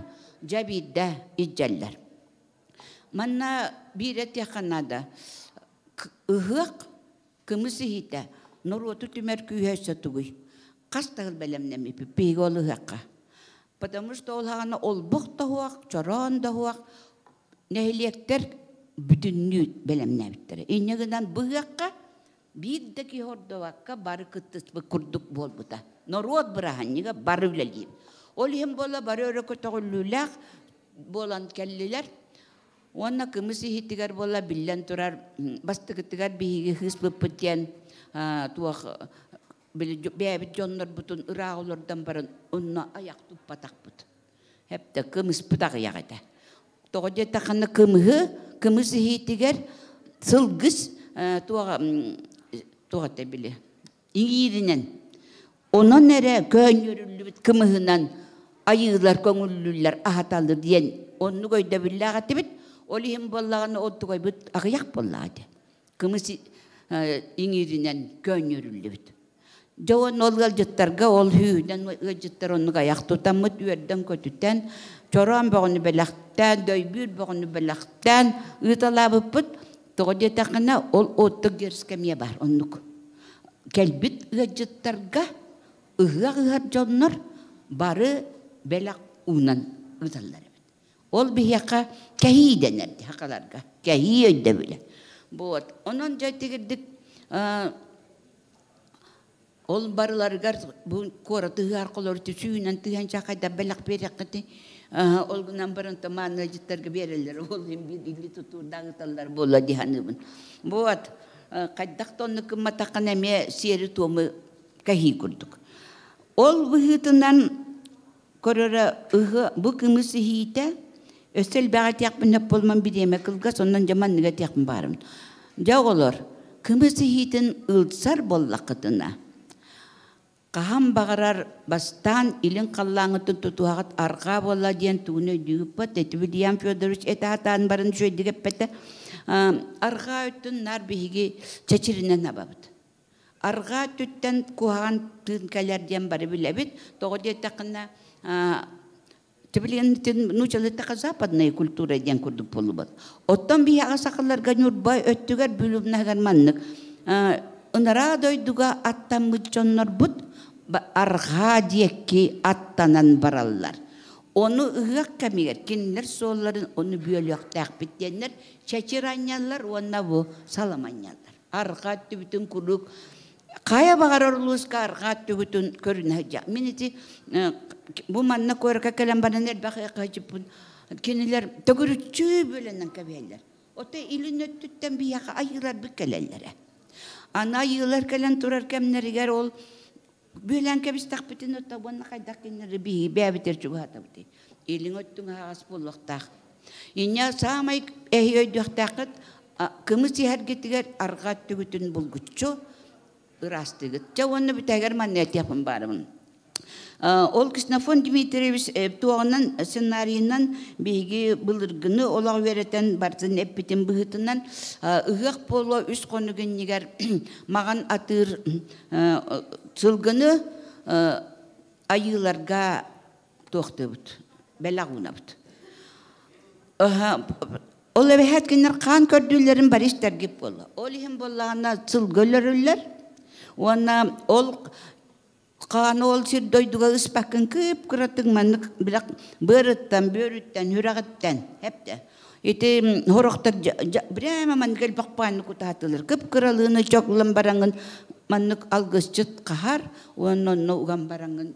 jabidda icceller. Manna bir et yakınada ıhık kımızı hite. Noruotu tümer küyhese tuğuy. Kastağıl belemnemi pipig ol ıhıkka. Потому что ол hana olbuk da huak, çoran da huak. Nehliyekter bütünlüğü belemnemittir. İnneginden bu ıhıkka bir deki horda vakka barı kıttıs bu kurduk bol buta. Noruot bırahanniga barı üleliyim. Ol hem bola barı öyle kötüğüllülük bolan kelliler. Ona kımısı hitigar bola billen turar. Bastı kıtıgar bihigi hız bıpıtyen tuak bebet jonlar butun ırağlardan baran onna ayak tup patak but. Hep de kımız patak yakada. Toğca takana kımızı hitigar sılgız tuak da bile. İngirinen. Ona nere könyörüllü kımızından ayılar konullüler ahatalır diyen onu koyda billaha tibit. Olihim bollağını otu koy bit ayak bollağıdı. Kımızı ingirinen könyörüllü bit. Jawan olgal jattarga ol hüden jattar onu ayak tutamut üerden kötüten. Çoran bağını belaktan, döybür bağını belaktan. Italabı put. Toğde takına ol otu gerskemiye bar onluk. Kelbit jattarga ıhar jonlar barı belak unan ıtalları. Ol bir yaka kehi denerdi hakalarga. Kehi öyle bile. Bu onun jattigirdik ol barılargar bu kora tıhar kolor tüsüyünen tıhan çakayda belak berekati olgunan barın tamanı jittarga bereller. Ol hem bir illi tutur dağıtallar bola dihanımın. Bu kaddak tonnu kımatakan eme seri tomu kehi kurduk. Ol vıhıtından korora bu kımısı hite ösel bağıt yakın hep olman bir yeme kılgas ondan zaman negat yakın barım. Jağolor kımısı hiten ılsar bollakıtına. Kaham bağırar bastan ilin kallağıtın tutuğat arka bolla diyen tuğunu düğüpat eti William Fyodorovic etahatan barın şöyle digepete arka ötün nar bihigi çeçirinden nababıt. арга түттен куһан тынкалерден бары билебит. Тоғыде тақына Тибилиен нучалыттака западная культура ден курдук болубат. Оттон бияга сакаларга нурбай өттүгер бүлүмнагар маннык. Ынара дойдуга аттамыт жоннор бут арга диекки аттанан бараллар. Onu ıgak kemiger, kinler soğulların onu biyolog takbit diyenler, çeçiranyalar, ona bu salamanyalar. Argattı bütün kuruk, kaya bağır orluska argattı bütün körünecek. Miniti bu manna koyarka kalem bana ner bakıya kaçıpın, kinler tögürüçü bölenden kabiyeler. Ota ilin öttütten bir yaka ayılar bir kalellere. Ana ayılar kalen turar kemneriger ol, Büyülen kebis takbitin otta bana kaydak kinleri bihi bebiter çubuğa tabi. İlin ottun ağız bulluktak. İnya samay ehiyoyduk takıt kımısı her getiger argat tügütün bulgutçu ırastı gıt. Çavonnu biteger mannet yapın barımın. Ol Kısnafon Dimitrievich tuğanan senaryinden bilgi bılırgını olağı vereten barzın epitin bıhıtından ıgak polo üst konu günniger mağan atır çılgını ayılarga toxtabıt, belağunabıt. Ola ve hetkinler kan kördülerin barış tergip bolla. Olihim bollağına çılgölörüller. Ona ol Kanı ol sir doyduga ıspakın kıp kıratın manlık bilak börütten, börütten, hürağıtten hep de. İti horoktar bireme manlık bakpanı kutahatılır. Kıp kıralığını çoklan barangın manlık algısçıt kahar. Onun ugan barangın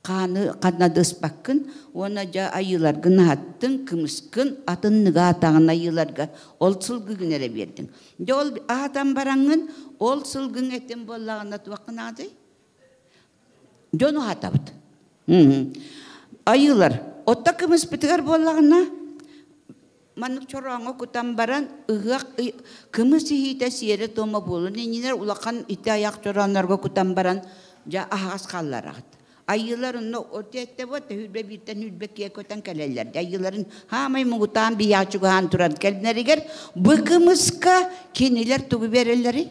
kanı kadnadı ıspakın. Ona ja ayılargın hattın, kımıskın, atın nıga atağın ayılarga ol sılgı günere verdin. Ol ahatan barangın ol sılgın etin bollağına tuakın adı. Jonu hatabıt. Ayılar. Otta kımız bitigar bollağına manık çorağına kutambaran ıgak kımız ihite siyere toma bolun. Niner ulakan ite ayak çorağınlarga kutambaran ja ahas kallarağıt. Ayıların otette botta hülbe birten hülbe kiyekotan kaleller. Ayıların hamay mugutan bir yaşuğan turan kelneriger bu kımızka kiniler tuğu verelleri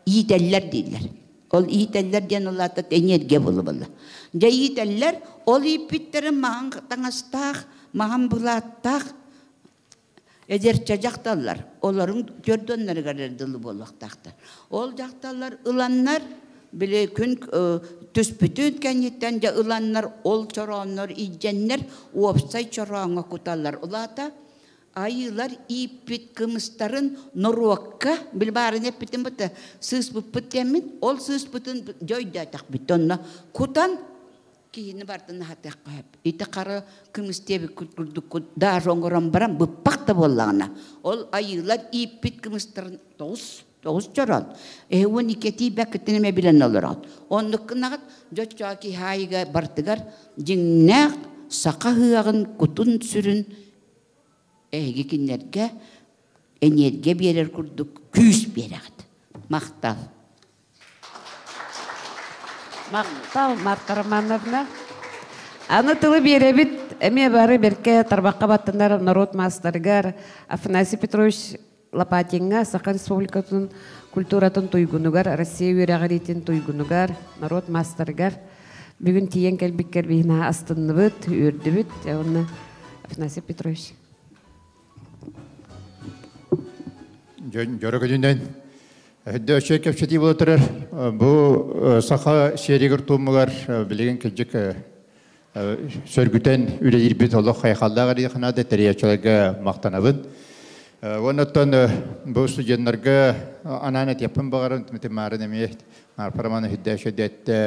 yiğiteller değiller. Ol iyiteller diyen Allah'ta enerji bulu. Ja iyiteller ol ipitlerin mağan tanastağ, mağan bulatağ eder çacaktallar. Onların gördüğünleri kadar dılı boluqtağdır. Ol caktallar ılanlar bile gün tüspütün kenyetten ja ılanlar ol çorağınlar ijenler uopsay çorağına kutallar. Ulata ayılar ipit kımısların norokka bilbarın epitin bata sız bıpıt yemin ol sız bıtın joyda tak bitonna kutan kihini bartın hatak hep ite kara kımıs tebi kurduk da rongoram baram bıpak da bollağına ol ayılar ipit kımısların toğuz çoran ehun iketi beketine bilen olarak onluk kınağıt joçaki hayga bartıgar jinnak saka hıağın kutun sürün kinlerge enerji verir kurduk, küs verir. Maktal. Maktal Markarmanovna. Anıtılı birebit eme bari berke tarbaqqa battınlar narod mastargar Афанасий Петрович Лопатинга Саха Республикатын культуратын туйгунугар Россия үрәгәритен туйгунугар народ масtargar бүгін тиен келбиккер бина астынныбыт үрдүбүт оны Афанасий Петрович Жорога жүнден Хөдді өші кепшеті бұл отырар. Бұл сақа шерегір тұмығар білеген кәжік сөргітен үлі ербет олық қайқалдағыр еқінады тәрияшыларға мақтанабын. Оныттан бұл студенттарға ананет япын бағарын мүтімарын әмейт. Марпараманы хүдді өші дәтті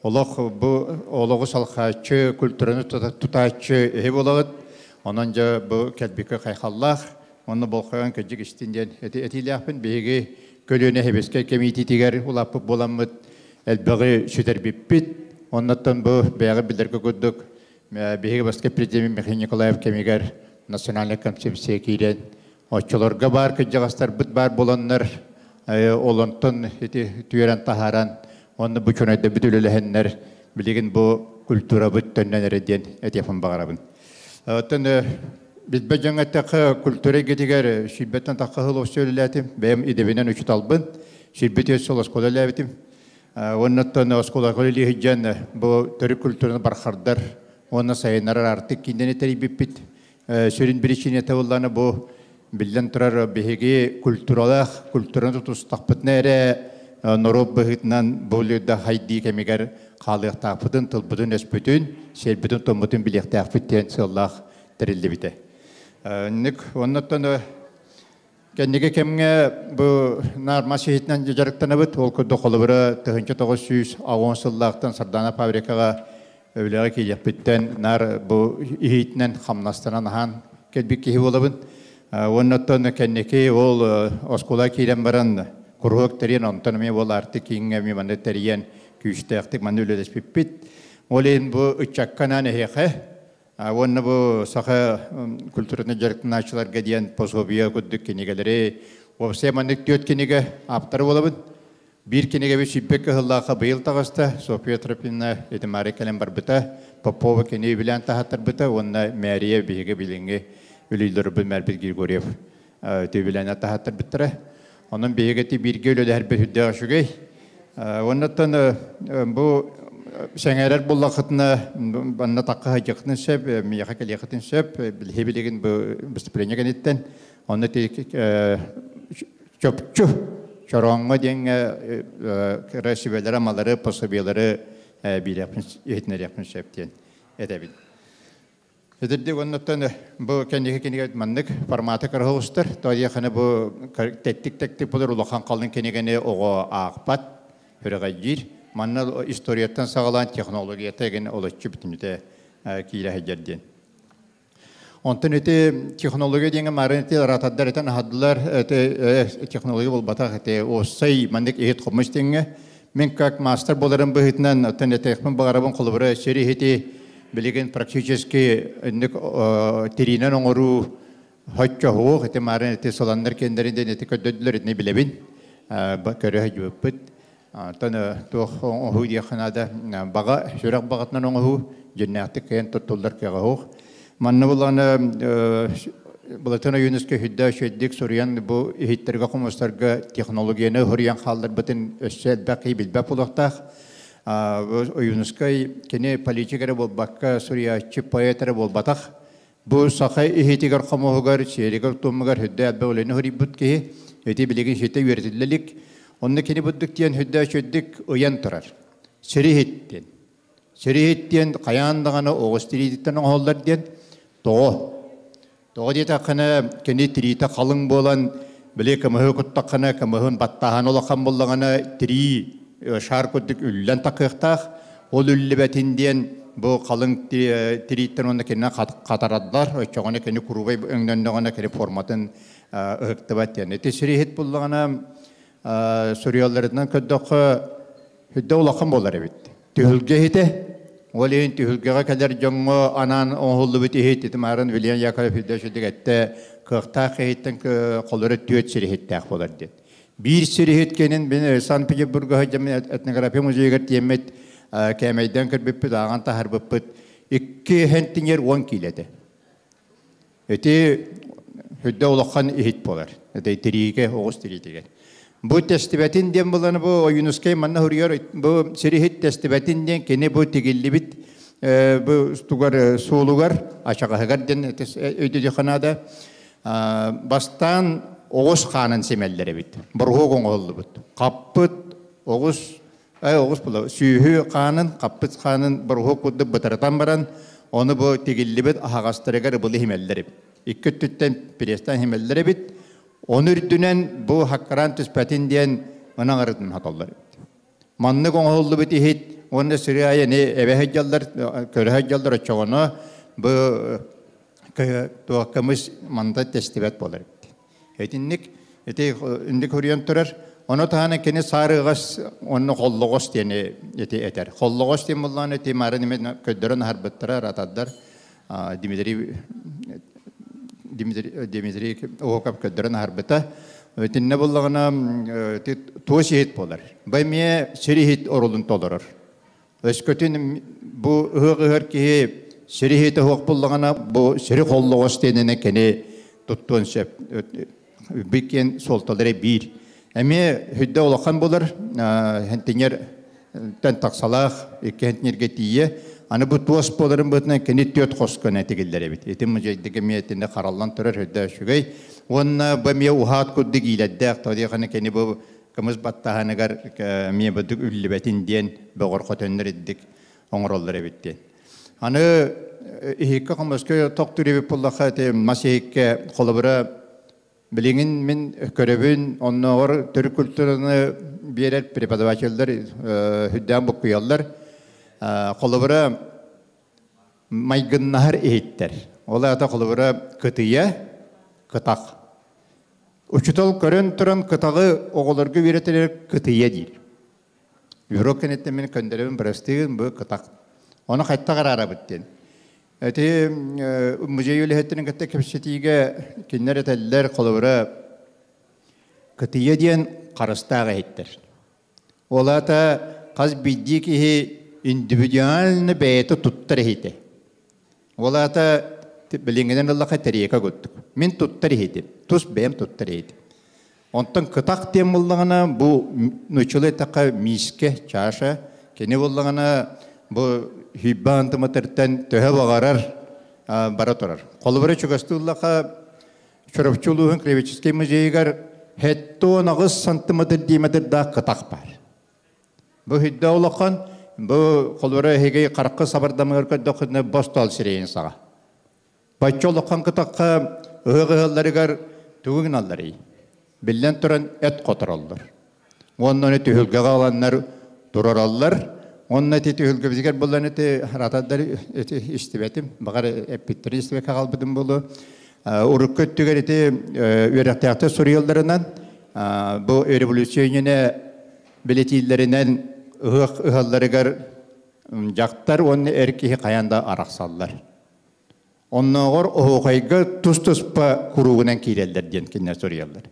олық бұл олығы салқачы, күлтүріні тұтачы әйі болағыд. Онан жа бұл кәлбекі қайқаллақ. Оны болқаған көжік іштінден әтиліяқпын бейгі көліне хебеске кемейтетігер ұлапы боламыд әлбіғі сүтер біппіт. Оннаттан бұл бәйгі білдергі көддік бейгі басқа президент Михаил Николаев кемегер национальный концепция кейлен. Очыларға бар көжіғастар бұд бар боланлар олонтын түйерен тахаран. Оны бұл чөнайда бүт өлілігенлер білеген бұл культура бұд төннен әрден әтефін бағарабын. Biz bacana takı kültüre gidiyor, şibbetten takı hıl söyleyeyim. Benim idebinen üç talbın. Şirбете сол оскола ләбитим. Оннаттан оскола колли хиҗан бу төрек культураны бархардар. Онна сайыннар артык киндене терибиппит. Шөрин биричине тавылланы бу билден турар беге культураны тустакпытны эре нороб быгытнан булыда хайди кемигер калыктапытын тылбытын эспүтүн шербүтүн томбутун билектафыттен саллах терилди бите. Ник оннаттан кеннеге кемге бу нар масихитнан жарыктанабыт ол көдө колубура 1910 сыллактан Сардана фабрикага өвлеге келеппиттен нар бу ихитнен хамнастанан хан келбикки болобун. Оннаттан кеннеге ол оскола кирен баран курок терен антономия бол артык кинге ми манда терен күчтәктик манүлөдәс пиппит. Олен бу учакканан хехе онна бу саха культурны жарыктаначыларга дигән пособия күддүк кенегеләре вовсе мандык төт кенеге аптар болабын. Бир кенеге бе шиппекке хыллаха быел тагыста София Тропина этимаре калем бар бита Попова кене белән тахаттар бита онна Мария биге билинге үлүлөр билмәр бир Григорьев төбелән тахаттар битре. Onun beygeti bir gölüde her bir hüdde aşıgay. Ondan bu şengeler bullakıtına bana takı hacıktın şep, miyaka keliyakıtın şep, bilhebiligin bu büstüplenya ganitten. Onda tek çöpçü, çoronga diyen resibeleri, amaları, pasabiyaları bir yapın, eğitimler yapın şep diyen edebil. Edirdi ondan bu kendine mandık formatı karhostlar. Tadiye hani bu teknik bulur ulakan kalın kendine o akbat hürgacir. Manna historiyattan sağlanan teknolojiyata gene ulaşıp bitimde kira hecerdin. Ondan öte teknoloji diye marineti ratadlar eten hadlar teknoloji bol batak ete o say mandık eğit kopmuş diye. Men kak master bolarım bahitnan ondan teknik bağırabın kulubura seri heti Bilgin praktически terinen onoru haçça ho hete maren ete solanlar kendilerinde nete ködüdüler ne bilebin bakare hacıpıt tana to ho diye xanada baga şurak bagatnan onohu cennetik kayan tutullar kaga ho manna bulana bulatana UNESCO hidda şeddik Suriyan bu hitterga komustarga teknolojiyene horiyan hallar bütün össel baqi bilbap ulaqtaq Oyunuzkay kene politikere bol bakka Suriya çipayetere bol batak bu sakay ihtigar kamuğugar şerigar tumugar hüdde böyle horibut ki eti bilgin şete yürütülük onda kene budduk diyen hüdde şeddik uyan turar şerihitten kayandağına oğustiritten oğullar diyen doğu diye takana kene tirite kalın bolan bile kamuğu kuttakana kamuğun battahan olakan bollağına tiri şarkıdık üllen takıqtaq ol üllebetinden bu kalın tiritten onda kendine kataradlar çoğuna kendi kurubay öngdöndöğüne kendi formatın ıhtıbat yani tesirihet bullağına Suriyalılarından köddöqü hüdde olaqın bolar evet tühülge hete oleyin tühülgeye kadar jongu anan oğullu biti hete timarın William Yakovlev hüdde şöydük ette kıqtaq hetten kolları tüet sirihettaq bolar dedi Bir sirihetkenin ben Sankt Petersburg'a etnografiya müzeye tiyemet kemeyden kırbıpı dağın taharbıpı 2 hentin yer 10 kilede. Eti hüdde olaqan ihit bolar. Eti tirike oğuz tirike. Bu testibetin den bulanı bu UNESCO'ya manna huriyar bu sirihet testibetinden kene bu tigilli bit bu stugar sulugar aşağı hagarden ödedi kanada bastan Oğuz Xan'ın semelleri bit. Burğuğun oğlu bit. Kappıt Oğuz bula. Sühü Xan'ın, Kappıt Xan'ın burğuğu kuddu bıtıratan baran. Onu bu tigilli bit ahagastırıgar bulu himelleri bit. İki tütten pirestan himelleri bit. Onur dünen bu hakkaran tüspetin diyen ona arıdın hatalları bit. Manlık oğlu bit ihit. Onu Suriye'ye ne eve hecallar, köre hecallar açığına bu tuhakkımız mandat testibet bolar bit. Etinlik, eti indik huriyan turar. Onu tahane kene sarıgas, onu kolluğuz diyene eti eter. Kolluğuz diyen bullan eti maranimet köddörün harbettere ratadlar. Dimitri Oğukap köddörün harbete. Etinne bullağına tuğ şehit bolar. Baymiye şerihit orulun tolurur. Öskötün bu hıgıhır ki şerihite hoğuk bullağına bu şerih kolluğuz diyenene kene tuttuğun şep. Biken soltaları bir. Әме хүдді олақан болар, хентенер тән тақсалақ, екі хентенерге тие, аны бұт туас боларын бұтына кені төт қосқын әтігілдері бит. Етім мұжайдығы метінде қаралан тұрар хүдді шүгей. Онына бұ ме ұхат күдді кейләдді ақтауды қаны кені бұ кымыз баттағанығар ме бұдық үлі бәтін ден бұғыр қотөнлер еддік оңыроллары біттен. Аны ихикка қамызкы тоқтыры біп боллақа масихикке қолыбыра біліңін мен көребін, оннағыр түрік күлтұрыны берер преподавателдер хүдден бұққиялар. Қолыбыра майгыннағыр ейттер. Ол ата қолыбыра күтия, күтақ. Учутал көрін тұрын күтағы оғылырғы беретелер күтия дейір. Юрок кенеттен мен көндеребін бірістігін бұл күтақ. Оны қайтта қарара біттен. Әте музей өліхеттінің кітті кепсетіге кеннер әтәлілер қолыбыра күтия дейін қарыстағы әйттер. Ол ата қаз бидді кеге индивидуальны бәйті тұттыр әйті. Ол ата біліңінен ұллаға тәрейка көттік. Мен тұттыр әйті, тұс бәйім тұттыр әйті. Онтан күтақ тем болдағына бұл нүчілі таққа миске, чаша, кені болдағына бұл хүйбі антыматырттан төһе бағарар бара тұрар. Қолыбыры чүгастығылаға шұрапчылуғын Кривический музейгар хетто нағыз сантыматыр дейматыр да күтақ бар. Бұл хүйдді олаққан, бұл қолыбыры хегей қарқы сабардамығыр көддіқыны бостал сірейін саға. Байтчы олаққан күтаққа ұғы-ғыларығар түгін аллары. Білден тұран әт қотыр алдар. Онын өті үлгі қаланлар тұрар алдар. Онын өті үлгі бізгер болан өті ратадар өті істебетім. Бағар әппеттері істебек қалбыдым болу. Ұрық көттігер өті өріқтіяқты сұрыяларынан бұл революционіне білетейлерінен ұғаларығар жақтар оны әркеге қаянда арақсалдар. Оннағыр оғайға тұс-тұспа құруғынан кейлелдер ден кеннер сұрыялар.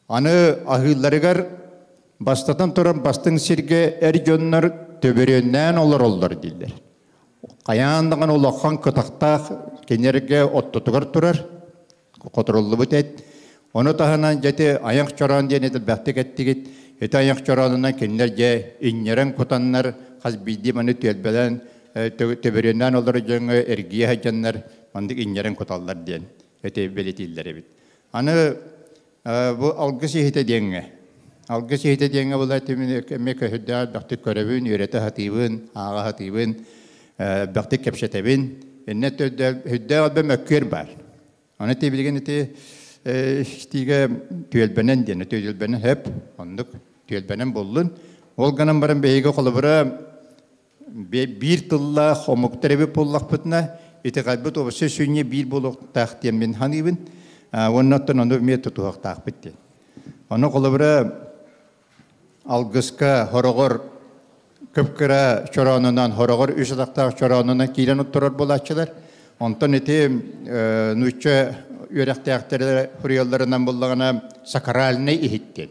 Аны ағыларығар бастатан тұран бастың серге әр жонлар төбереннен олар дейдер. Қаяндаған олаққан күтақтақ кенерге оттутығыр тұрар, қотырылы бұт әт. Оны тағынан жәте аяқ чоран дейін етіл бәқтік әттігет, еті аяқ чоранынан кенер жә иннерен құтанлар қаз бейді мәні төлбәден төбереннен олар жоңы әргия хәжанлар мандық иннерен құталлар дейін, еті белетейлер әбет. Аны bu algı sihite denge. Algı sihite denge bu da temeke hüdda baktık körevün, ürete hatibin, ağa hatibin, baktık kepşetebin. Net hüdda albe mökkür var. Onu tebilgen eti işte tüyelbenen diye, tüyelbenen hep onluk tüyelbenen bollun. Olganın barın beyge kolubura bir tılla homukterebi pullak putna, eti kalbet obası sünye bir buluk tahtiyem bin hanibin. Ondan onu bir tutuğuk takbitti. Onu kolubura algıska horogor köpkıra çoranından horogor üstakta çoranından kiren oturur bulaşçılar. Ondan eti nüçe yürekte aktarlar huriyallarından bullağına sakaralne ihitti.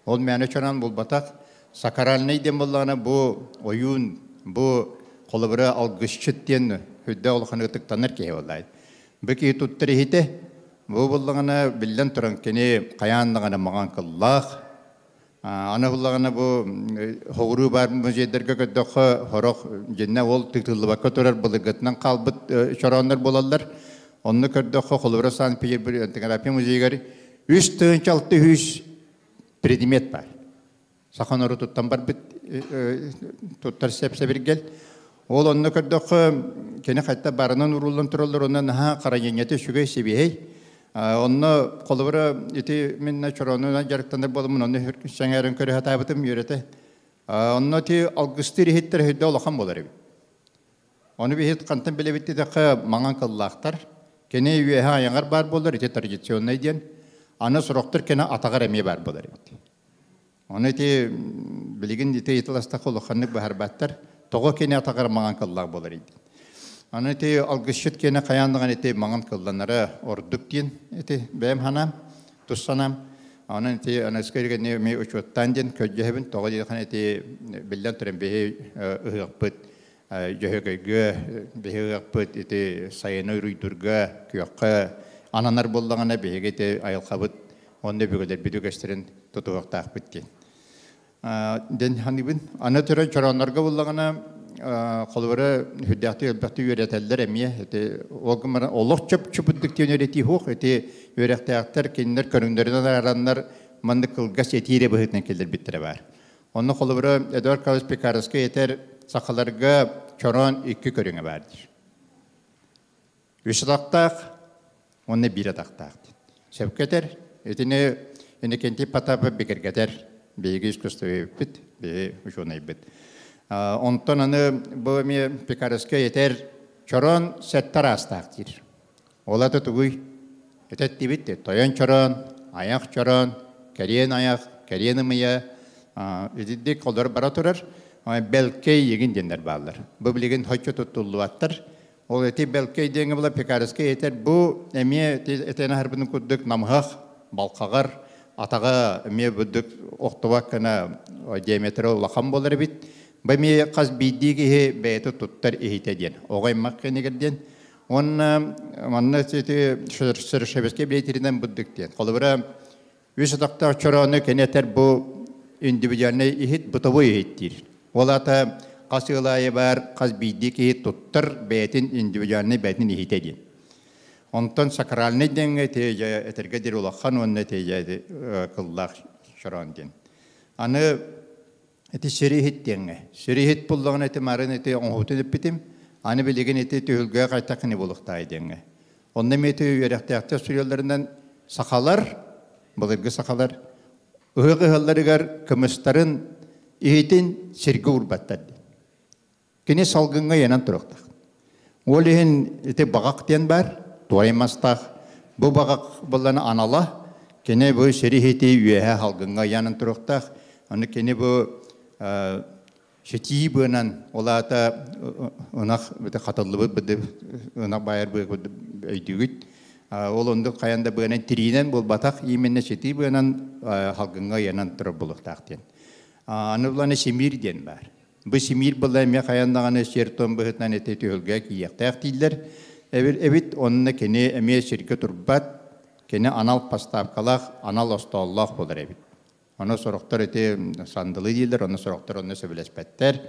Olmayanı çoran bulbatak sakaralne den bullağına bu oyun bu kolubura algısçıttien hüdde olğanı tıktanır ki olaydı. Beki tuttur ihite bu bullağına bilden turan keni kayandağına mağan kıllağ. Ana bullağına bu hoğru var müzeyderge köddöğü horok jenne ol tıktıllı bakı turar bulğıtından kalbıt çoranlar bulallar. Onu köddöğü kolubura Sankt Petersburg Etnografi Müzeyleri 3-600 predimet var. Sakın oru tuttan var bit tuttar sepse bir gel. Ol onu köddöğü keni hatta barınan urulun turulur ondan ha karayenyeti şüge sebihey. Onu kolubura iti minne çoranına jarıktanır bolumun onu şengerin körü hatabatım yürete. Onu ti algıstiri hittir hüdde olağan bolar evi. Onu bir hit kantan bile bitti de mağan kıllağıttar. Kene üyeha yangar bar bolar iti tradisyonuna diyen. Ana soroktur kene atağar emeği bar bolar evi. Onu iti biligin iti itilastak olağanlık bahar battar. Toğu kene atağar mağan kıllağ bolar evi. Anı eti algışıt kene kayandığın eti mağan kıllanlara orduk diyen eti benim hanam, tuzsanam. Anı eti anıskırıge ne me uçuttan diyen köccehebin toğu diyen eti bilden türen behi ıhıqpıt, jöhögögö, behi ıhıqpıt eti sayını ruydurga, kuyakka, ananar buldağına behi eti ayılqabıt, onda bügüler büdü gösterin тутуактак биткен. Ден ханибин аны төрөн чороннорго буллагана колбара хүддәкте элбәкте йөрәтәлләр әмия эте огмар олох чөп чөпүддүк төнөрәти хук эте йөрәктәктер киннер көрүндөрдән араннар манды кылгас этире быһытны келдер биттере бар. Онны колбара Эдуард Каус Пекарский этер сакаларга чорон 2 көрүңө бардыр. Үсдактак онны бир атактак. Шевкетер этине энекенти патапы бекергетер бейгис көстөйбит бе ушонайбит. Онтон аны бу ме Пекарский этер чорон сеттарастактыр. Олаты тугуй этеттибитте тоян чорон, аяк чорон, керен аяк, керен мыя эдидди колдор бара турар. Белкей еген дендер балдар. Бу билеген хойчо туттулуаттар. Ол эти белкей денге була Пекарский этер бу эме этена харбын куддук намхах балкагар атага эме буддук октоваккана диаметры лакам болар бит. Бами каз бидиги бету туттар ихитеден. Огай маккенегерден он манна тете шершебеске билетеринен буддуктен. Колбара үсдакта чороны кенетер бу индивидуальный ихит бутовой ихиттир. Олата касылайы бар каз бидиги туттар бетин индивидуальный бетин ихитеден. Онтон сакральный денге те этергедир улахан онне те кыллах чоронден. Аны эти шерихит денге. Шерихит буллаган эти марын эти оңхутын битим. Аны билеген эти төгөлгө кайтакны булуктай денге. Онда мети йөрәктәктә сүрелләреннән сакалар, булыргы сакалар, ыгы-гылларыгар кымыстарын ихитин серге урбаттар. Кене салгынга янан туракта. Ол ен эти багактен бар, туаймастак. Бу багак булланы анала, кене бу шерихити үеһә халгынга янан туракта. Аны кене бу шети бынан олата онах бите хатыллы бит онах байыр бит өйдүгүт ол онды каянда бынан тиринен бол батак именне шети бынан халгынга янан туруп булуктактен аны буланы семирден бар бу семир булай ме каяндаганы шертон быһытнан эте төлгө кияктак дилер эбит онны кене эме ширке турбат кене анал поставкалах анал остоллах болар эбит. Оны сорохтар эти сандылы дилер, оны сорохтар оны сөбелеспеттер.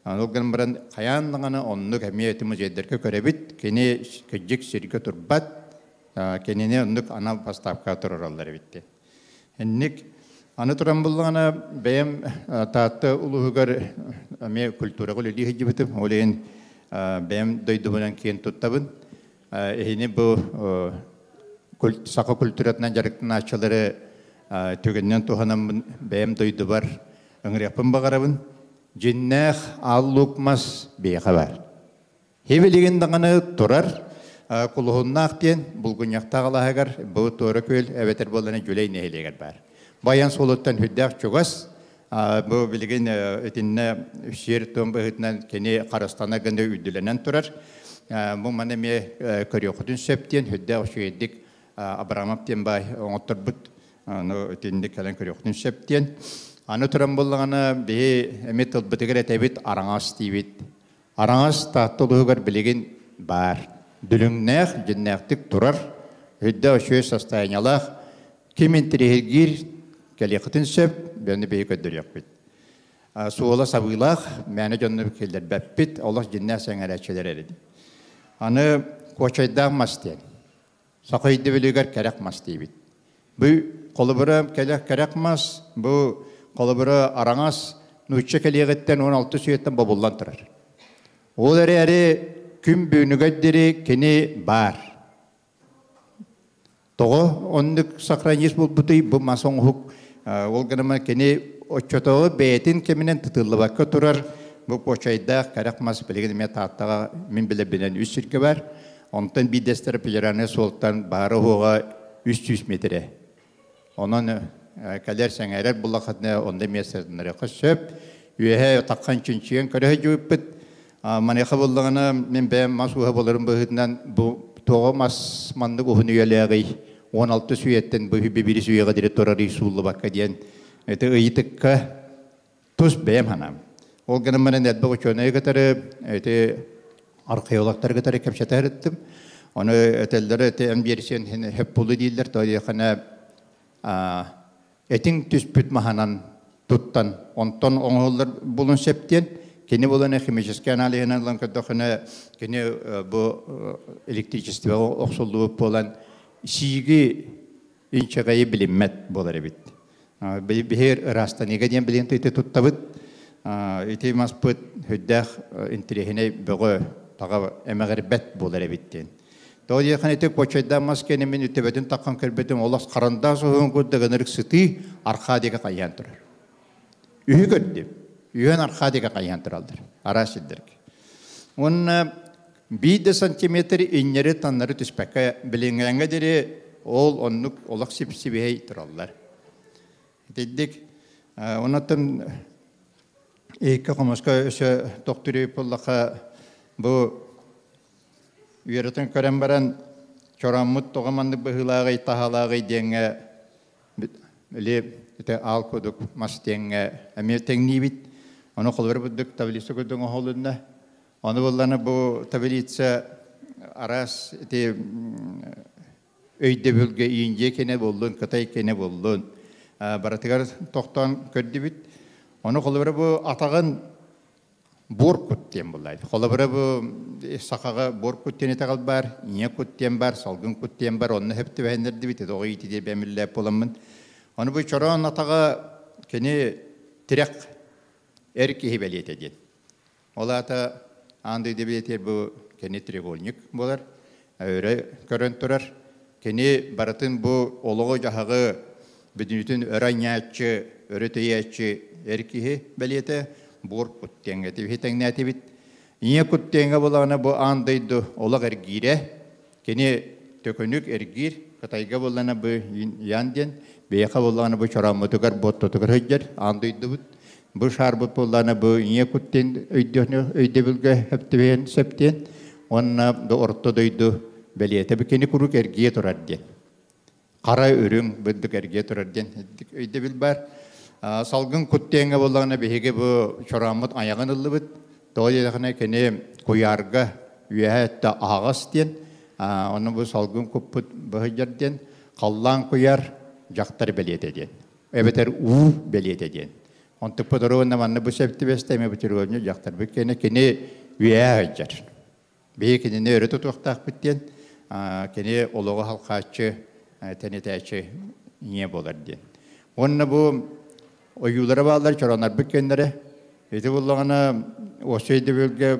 Олган баран каяндаганы онны кеме эти музейдерге көрөбит, кене кежик ширке турбат, кенене онны анал поставка туралар битти. Энник аны туран булганы бем таатты улугар аме культурага лили хижибит, олен бем дойду менен кен туттабын. Эне бу сака культуратынан жарыктын ачылары төгеннен туханам бәем дойду бар ыңряпын бағарабын жиннах аллукмас бейха бар. Хевелеген дағаны тұрар кулуғыннақ ден бұлғыняқтағалағығар бұл торы көл әветер боланы жүлей нәхелегер бар. Баян солыттан хүддәқ чуғас бұл білген өтінне шер томбы ғытынан кене қарыстана гынды үділенен тұрар. Бұл маны ме көріоқытын сөптен хүддәқ шүйеддік Абрамаптен бай оңыттыр бұд аны өтінде кәлен көріоқтын сөптен. Аны тұран болғаны бейі әмет ұлбытығыр әтәбет араңас дейбет. Араңас тақтылығығыр білеген бар. Дүліңнәқ, жиннәқтік тұрар, өдді өшөй состояниялақ, кемен тірегір кәлеқытын сөп, бәні бейі көддір яқпет. Суыла сабылақ, мәні жонны келдер бәппет, олақ жиннәқ сәңәр әтшелер әреді. Аны көчайдақ мастен, сақайды білігер кәрәқ мас дейбет. Бұл қолыбыры кәрәқмас, бұл қолыбыры араңас, нүтші кәлеғеттен 16 сүйеттен бабылдан тұрар. Ол әрі күн бүйінігәддері кені бар. Тоғы, ондық сақранес бұл бұтой, бұл масон ғук, ол ғанама кені отчотығы бәйтін кемінен тұтылы баққа тұрар, бұл көчайдақ кәрәқмас білеген мен тағаттаға мен біле білен үс сүрке бар. Онтан бидестері пілераны солықтан бары ғуға 300 метре. Onun kadar sengeler bulakatne onda mesajları kışıp, üye takkan çinçiyen karı cübüt, maneka bulduğuna men ben masuha bulurum buhundan bu toğa masmanlık uhunu yeleği 16 süyetten bu bir süye kadar torarı sullu bakka diyen, ete ıyıtıkka tuz beyem hanım. O günün bana netbe uçağına kadar ete arkeologlar kadar kapşata ettim. Onu etelleri ete en birisiyen hep bulu değiller, tabii kana Этин түспүт маханан туттан онтон оңоллар булун септен кени булан химический анализынан ланкадохна кени бу электричество оксолдуу болан сиги инчагай билиммет болар бит. Бихер растанига ден билен тете туттабыт. Ити маспыт хөддах интерехине бөгө тага эмегербет болар биттен. Тоди ханете почайда маскене мен үтебетин таккан кербетин олас каранда соон көддөгөнөр сыты аркадига кайян турар. Үйү көрдү. Үйөн аркадига кайян туралдар. Арасиддерге. Он 1 сантиметр иннери таннары түспекке билингенге дере ол оннук олак сипсибей туралдар. Дедик онотон эки комоска өсө доктори поллака бу үйрөтөн көрөн баран чораммут тогаманды быхылагай тахалагай денге ле те алкодук мастенге аметеңни бит оны колбер будук таблица көдөң холунда оны болланы бу таблица арас те өйдө бөлгө ийинже кене болдун кытай кене болдун баратыгар токтон көрдү бит оны колбер бу атаган боркут тем булайды. Холобра бу сакага боркут тене тагал бар, ие куттем бар, салгын куттем бар, онны хепти бендерди бит, ого ити де бемиллеп боламын. Оны бу чорон атага кене тирек эрки хибелет эден. Олата андай дебетер бу кене треугольник болар, өрө көрөн турар. Кене баратын бу олого жахагы бүтүн өрөңячы, өрөтөйячы эрки белете боркут теңге тибитең нәтибит. Ие куттеңге болағына бу андайды олақ әргире, кене төкөнүк әргир, катайга болағына бу янден, бейқа болағына бу чорамытыгар, боттотыгар хөйдер, андайды бұд. Бу шарбыт болағына бу ие куттен өйде бүлге хөптібен сөптен, онына бу ортодойды бәлеті бу кене күрік әргие тұрар ден. Қара өрің бұддық әргие тұрар ден, өйде бүл бар. Салгын куттеңге болағына бейге бу чорамыт аяғын ылы бұд. Тоғыдағына кене куярга үйәтті ағас ден, оны бу салгын күппіт бұхыджар ден, қаллан куяр жақтар бәлеті ден. Әбетер у бәлеті ден. Онтық бұдыруынна манны бу сәпті бәсті әме бұтырғыны жақтар бұд кене үйәтжар. Бейге кенені өріті тұқтақ бұд ден, кене олығы халқатшы, тәнетәчі не болар ден. Онны бу oyulara bağlar çoranlar bükenlere. Eti bullağına o şeyde bölge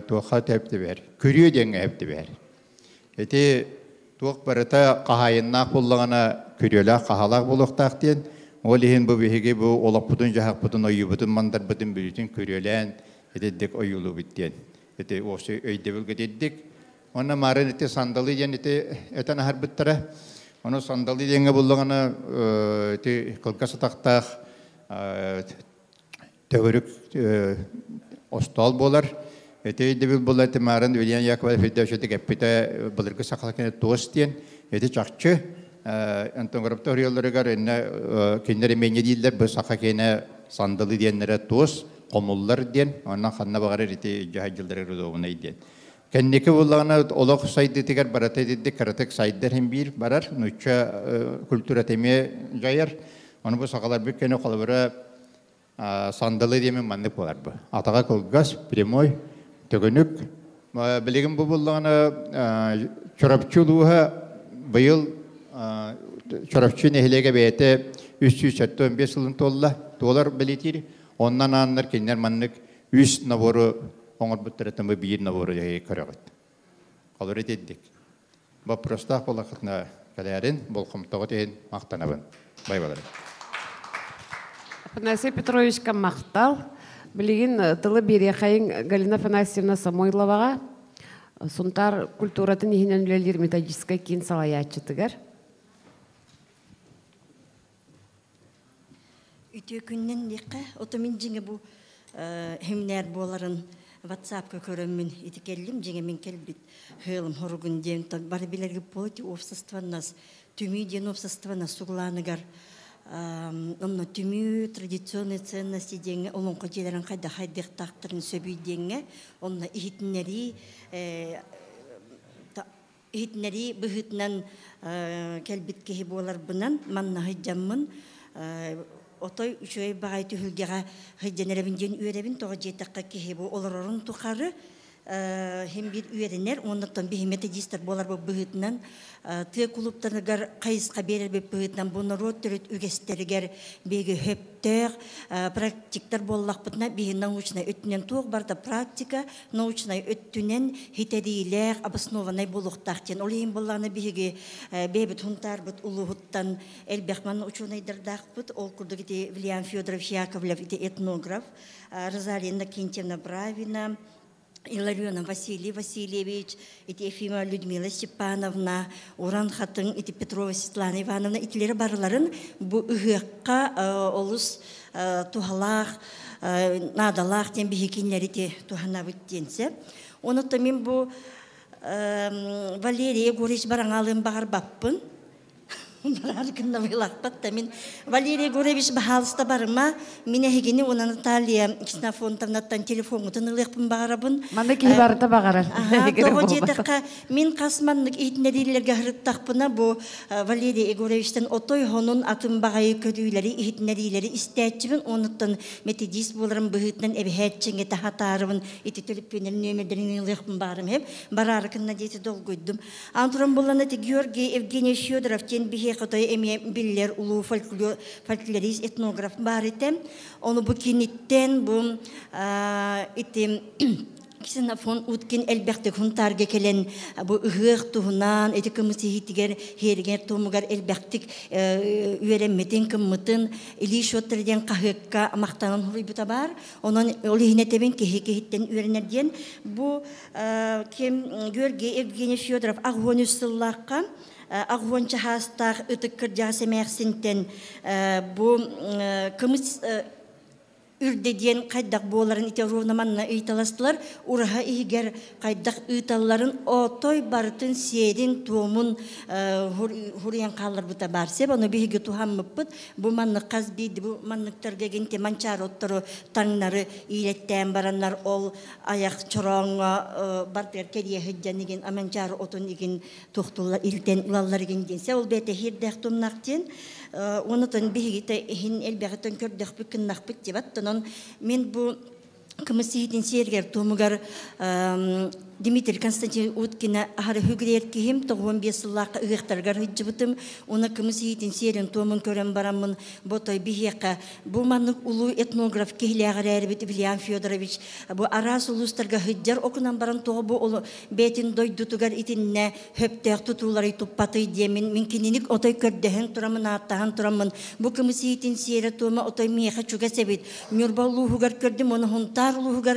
tuğat hepti ver. Körüyor denge hepti ver. Eti tuğak barata kahayınnak bullağına körüyorlar, kahalak buluqtaq diyen. O lihin bu bihigi bu olaq budun, jahaq budun, oyu budun, mandar budun bülütün körüyorlar. Eti dik oyulu bittiyen. Eti o şey öyde bölge dedik. Ona marın eti sandalı diyen eti etan ahar bittara. Onu sandalı denge bullağına kılkası taqtaq tövürük ostal bolar. Eti debil bolar temarın William Yakov Fidevşetik epite bulurgu sakalakene tost diyen. Eti çakçı. Anton Graptoriyolları gar enne kendiri menye değiller. Bu sakakene sandalı diyenlere tost. Komullar diyen. Ondan kanına bağırır eti cahacıldırı rüdovuna diyen. Kendiki bullağına olaq saydı teker barata dedik. Karatek saydılar hem bir barar. Nüçe kültüre temeye cayar. Onu bu sakalar bükkene kalıbıra sandalı diyemin mandık olar bu. Atağa kolgaz, primoy, tögünük. Bilegim bu bullağına çorapçılığa bu yıl çorapçı nehilege beyete 315 yılın dolar biletir. Ondan anlar kendiler mandık 3 naboru oңор бұттыратымы бейір наборы көрігіт. Қалыр етедік. Бұл простақ бұл ақытына кәләрін, бұл қымтығы дейін мақтанабын. Бай балары. Афанасий Петровичка мақтал. Білеген тылы бере қайын Галина Афанасьевна Самойловаға сұнтар культуратын ехінен үлелер методическай кейін салаятчытығар. Үтө күннен деқі, отымен жеңі бұл хемнер боларын WhatsApp-ка көрөммүн итикеллим жеңе мен келбит хылым хоргун дем бар билерге поти общество нас түмү ден общество нас сугланыгар онно түмү традиционный ценности деңе олонко желерин кайда хайдык тактырын сөбүй деңе онно ихитнери Ihitneri bıhıtnan kelbit kehi bolar bınan manna hıcamın otoy şöyle bağay tühülgeğe hıccanerebin jen üyerebin toğa jetakka kehi bu olororun tukarı hem bir üyerenler ondan bir himete cistar bolar bu bıhıtnan tığ kuluptanıgar kayısqa berer bir bıhıtnan bunu rotörüt ügesteriger begi höptör praktikler bollaq bıtna bihi naучна öttünen tuğ barda praktika naучна öttünen hitediler обоснованный buluqtaqten olayın bollağına bihigi bebit huntar bıt uluhuttan elbekman ученыйдардақ bıt ol kurduk iti William Fyodorovich Яковлев iti etnograf Розалина Кентьевна Бравина Илларионов Василий Васильевич, эти Ефима Людмила Степановна, Уран Хатын, эти Петрова Светлана Ивановна, итилері барларын bu ıhıqqa olus tuhalaq, nadalaq den bihikinleri de tuhanabıt dense. Onu da men bu Valeriya Goreç baranalığın bağır bappın. Bararkında bilaqpat da men Valeriya Gorevich bahalsta barma mine hegini ona Natalia Kinafontavnattan telefonu tanılıyqpın bağırabın. Manda ki barda bağırar. Toğu jetakka men kasmanlık ihitnerilerge hırıttaqpına bu Valeriya Gorevich'ten otoy honun atın bağayı ködüyleri ihitnerileri isteçimin onuttan metodist bolarım bıhıtnan ebehetçin ete hatarımın eti tölüppenerin nömerlerini ılıyqpın bağırım hep. Bararkında deti dolguydum. Anturan bolanı te Georgi Evgeniy Fyodorov'ten bihi Qatay emi biller ulu folklorist etnograf baritem onu bu kinitten bu itim Ksenafon utkin elbette huntarga kelen bu ıhık tuhunan eti kımısı hitiger herger tumugar elbette üyeremmeten kımıtın ili şotterden kahıkka mahtanan huri butabar onun olihine teben kehitten üyerenerden bu kim Georgi Evgeniy Fyodorov Ağhonusıllaqqa Ağhonca hastaq ıtık kırcası mersinten bu kımız ürdediyen kaydak boğların ite rovnamanna ıytalastılar uraha ihiger kaydak ıytalların otoy barıtın serin tuğumun huriyen kallar buta barse onu bihigi tuhan mıppıt bu manlık kazbiydi bu manlıktarga gente mançar ottoru tanları iletten baranlar ol ayak çoronga barter kediye hıccanigin amançar otun igin tuhtullar ilten ulallar igin dense ol bete hirdek tumnakten onu tan bihigi te hin elbağıtan kördek bükken nakbık cebattan men bu kımısıhidin serger tumugar Dimitri Konstantin Utkina ahara hügreyer kihim toğun besilaqqa ıgıqtargar hıcıbıtım ona kımısıhidin serin toğun kören baramın botoy bihiyaqqa bu manlık ulu etnograf kihliağır erbit William Fyodorovich bu aras ulustarga hıccar okunan baran toğu bu olu betin doydutugar itinne höpteğ tutuları tuppatı diyemin minkininik otoy kördehen turamın attahan turamın bu kımısıhidin seri toğuma otoy miyaqa çuga sebit nürballu hugar kördüm onu huntarlu hugar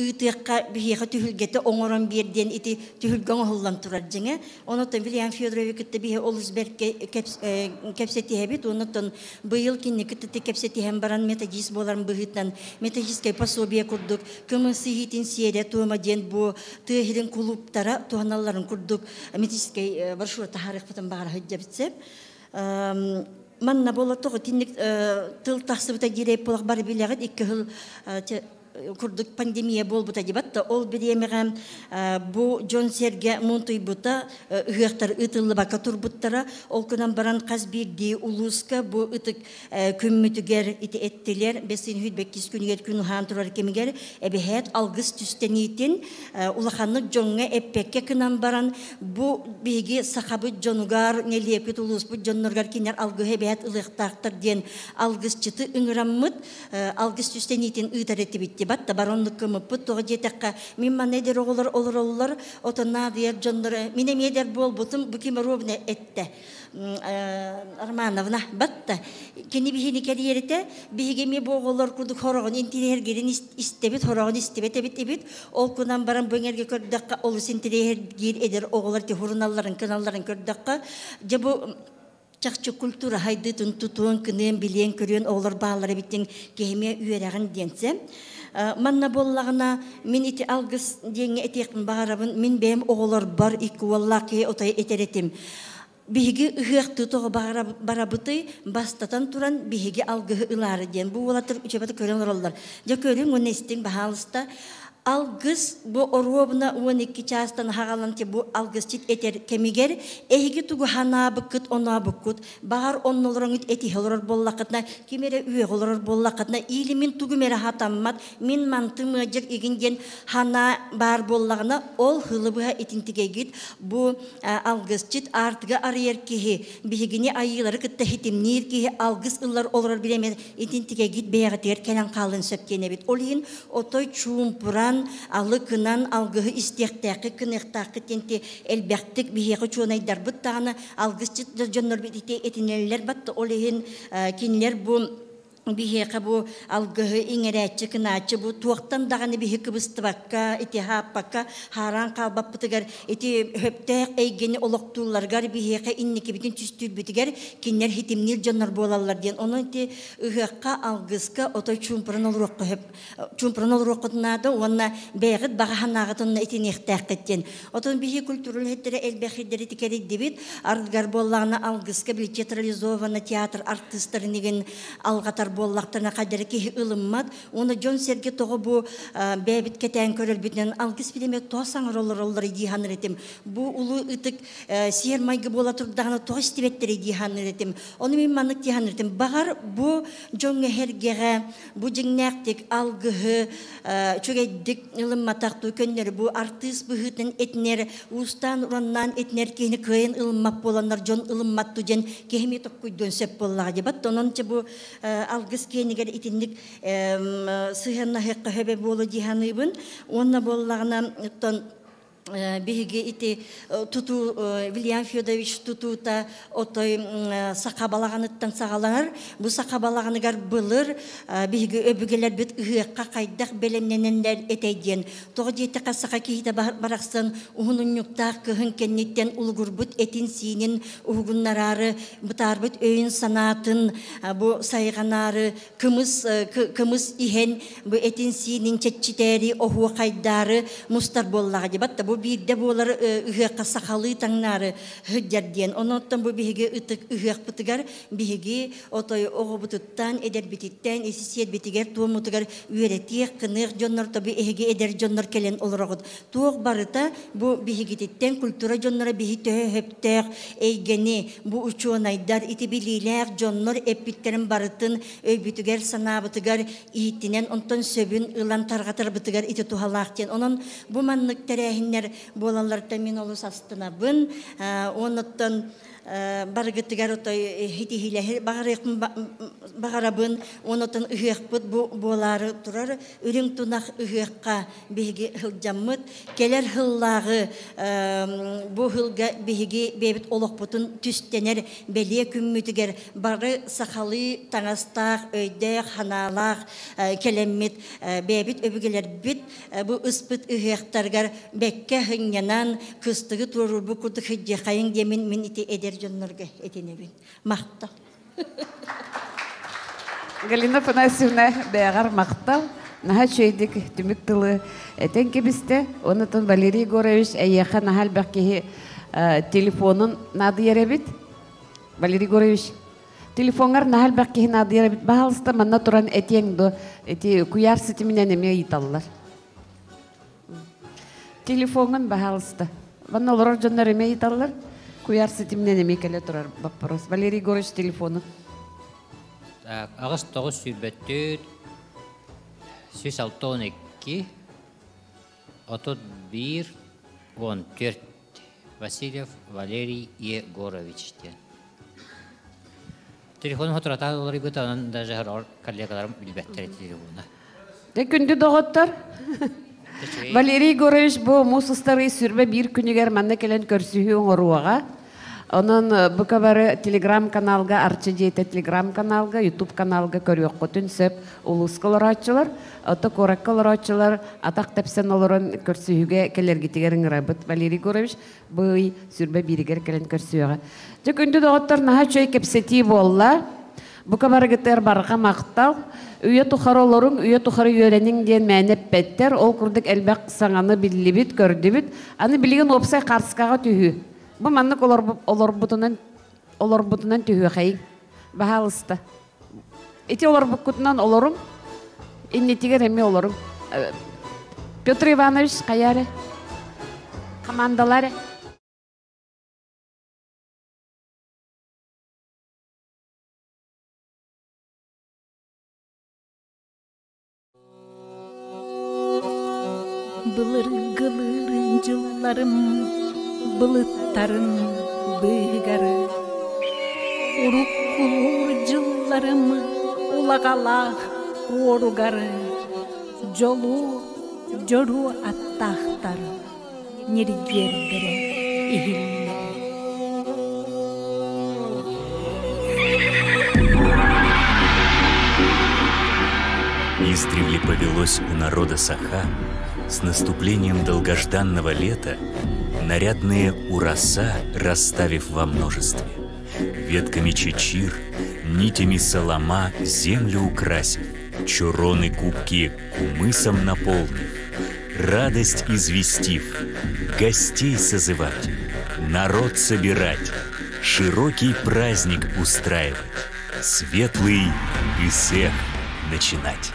ıtıqqa bihiyaqqa tühülgete oŋoron birden iti tühülgön hollan turarjıŋa onotun William Fyodorovich kitte bihe Olusberg'e kepseti hebit onotun bıyıl kinni kitte kepseti hem baran metodist bolarım bıhıtnan metodistke pasobiye kurduk kımısı hitin siyede tuğma den bu tığhirin kuluptara tuhanalların kurduk metodistke barşura taharik patan bağır hıcca bitsep manna bola toğu tinnik tıl taqsıbıta gireyip bolaq bari bileğit iki hıl kurduk pandemiya bol buta dibatta ol bilemeğem bu John Serge Montoy buta ıhıqtar ıtıllı baka turbuttara ol kunan baran qaz bir di uluska bu ıtık kümmütüger iti ettiler besin hüdbek kiskünüget künü hanturar kemiger ebehet algıs tüstenitin ulaqanlık jonga epekke kunan baran bu bigi sahabı jonugar neliyepet ulus bu jonurgar kiner algı ebehet ılıqtaqtar diyen algıs çıtı ıngırammıt algıs tüstenitin ıtar etti bitti batta baronluk kımıpıt toğa jetekka mimma nedir olur otonna diyer jonları minem yeder bol butum bu kime robne ette Armanovna batta keni bihini keriyerite bihigemi boğulur kurduk horoğun intireher girin istebit horoğun istebit ebit ol kunan baran böğerge kördakka olus intireher gir eder oğular ti hurunalların kanalların kördakka jabu Çakçı kultura haydıtın tutuğun kınığın bileyen körüyen oğlar bağları bitin kehime üyereğin dense. Manna bollağına min iti algıs diyenge eteğin bağırabın min benim oğlar bar iki vallaki otayı eteretim. Bihigi ıhıq tutuğu barabıtı bastatan turan bihigi algığı ıları diyen. Bu olatır uçabatı körüyen olurlar. Ja körüyen onu istin bahalısta Algız bu orobuna 12 çastan hağalanti bu algız çit eter kemiger ehigi tugu hana bıkıt ona bıkıt bağır onnolorun eti helor bollakatna kimere üye helor bollakatna ilimin tugu mere hatammat min mantımıcık igingen hana bar bollagına ol hılıbıha etintige git bu algız çit artığı arıyer kihi bihigini ayıları kıtta hitimnir kihi algız ıllar olur bilemez etintige git beyagatır kelen kalın söpkene bit olin otoy çumpuran alıkınan algıhı istektaki kınıktaki tenti elbektik bihiği çoğunaydar bıttağına algız çit jönler bitite etineller battı olin kinler bu bihiği bu algıhı ingeretçi kınaçı bu tuğaktan dağını bihiği kıbıstı bakka iti hapakka haran kalbap bıtıgar iti höptek eygeni oloktuğular gar bihiği inniki bitin tüstür bitigar kinler hitimnil jönler bolallar diyen onun iti ıhıqqa algızka otoy çumpuran olurukka höp çumpuran olurukka ona beğit bağıhanağıtınna iti nehtek etken oton bihiği kültürül hettere elbekhidderi tikeri dibit artgar bollağına algızka bil teatralizovana teatr artistleri nigin algatar bollaqtana kadar ki ılımmat onu John Serge toğu bu bebit keten körül biten algız filme toğsan rollar dihanır etim bu ulu ıtık siyer maygı bola turdağına toğu istivetleri dihanır etim onu mimmanlık dihanır etim bağır bu John hergege bu cinnektik algıhı çögeydik ılımmataktu könleri bu artist bıhıtın etner ustan urandan etner kehini kıyın ılımmat bolanlar John ılımmattu jen kehimi tokku dönsep bollağı debat onun için bu algız keniger itinlik sıhhanna hekka hebe bolu dihanıbın onna bollağına bihige iti tutu William Fyodorowich tututa otoy sakabalağınıttan sağalanar bu sakabalağını gar bılır bihige öbügeler bit ıhıqqa kaydak belemnenenler eteydiyen toğu jeti qasaka kihite baraksan uhunun yuktaq kıhın kennitten ulgurbut etin sinin uhugunnararı butarbut öyün sanatın bu sayğanarı kımız ihen bu etin sinin çetçiteri ohu kaydarı mustar bollağı debat da bu bir de bolar ıhıqqa sakalı tangnarı hıdjar diyen onottan bu bihige ıtık ıhıq bıtıgar bihige otoy oğu bututtan eder bititten esisiyet bitiger tuğ mutugar üretiyek kınık jonlar tabi ehige eder jonlar kelen olurağıd tuğ barıta bu bihige titten kultura jonlara bihi töhe höptek eygeni bu uçuğunaydar iti bililer jonlar epitlerin barıtın öybütüger sana bıtıgar ihtinen onton söbün ılan targatar bıtıgar iti tuhalaqten onun bu manlık terehinler bolanlar tamin olus astına bın onuttan bargıtıgar otoy hitihiyle bağırabın onuttan ıhıqpıt bu boları turar ürün tunak ıhıqqa bihigi hılcammıt keler hıllağı bu hılga bihigi bebit oloqputun tüstener beliye kümmütüger barı sakalı tanastaq öydek hanalaq kelemmit bebit öbügeler bit bu ıspıt ıhıqtargar bekke hınyanan kıstığı turur bu kutu hıcıqayın demin min iti eder jonlarga etenebin maqtal Галина Панасьевна бәғар мақтал наха чөйдік түмік тылы этен кебісті онытын Валерий Егорович әйеқа нахал бәккеге телефонын нады еребит Валерий Егорович телефонгар нахал бәккеге нады еребит бағалысты манна тұран әтеңді әте куяр сетімінен әме италылар телефонын бағалысты ванна олар жондар әме италылар куяр сетімінен әме кәлі тұрар вопрос Валерий Егорович телефонын Ағыз тоғыз сүрбеттер 162 31 14 Васильев Валерий Егорович. Телефон отырата олар бұта, оның даже коллегаларым білбәттер телефона. Күнді доғыттар. Валерий Егорович бұл мұсыстары сүрбе бір күнігер мәнне келен көрсігі оңыруаға. Onun bu kabarı Telegram kanalga, Arçı Jeyte Telegram kanalga, YouTube kanalga körüyok kutun söp ulus koloratçılar, ota korak koloratçılar, atak tepsen olurun körsühüge keler gitigerin rabıt. Valeri Егорович bu sürbe biriger kelen körsühüge. Cökündü doğutlar naha çöy kepseti bolla, bu kabarı gıtır barıqa maqtal, üye tuxarı olurun, üye tuxarı yörenin diyen mənep better, ol kurduk elbək sananı billibit, kördübit, anı bilgin opsay qarskağa tühü. Bu manlık olur butundan tühü xeyik. Bahalısты. Eti olur bukutundan olurum. İnnetiger emi olurum. Петр Иванович, қаяры? Командалары? Былыргылырын жылларым, былыттарын быгары. Уруккулур жылларым, улағалақ оругары. Жолу, жору аттақтар, нергердері игілі. Издревле повелось у народа Саха с наступлением долгожданного лета нарядные ураса, расставив во множестве, ветками чечир, нитями солома землю украсив, чуроны кубки кумысом наполнив, радость известив, гостей созывать, народ собирать, широкий праздник устраивать, светлый Исех начинать.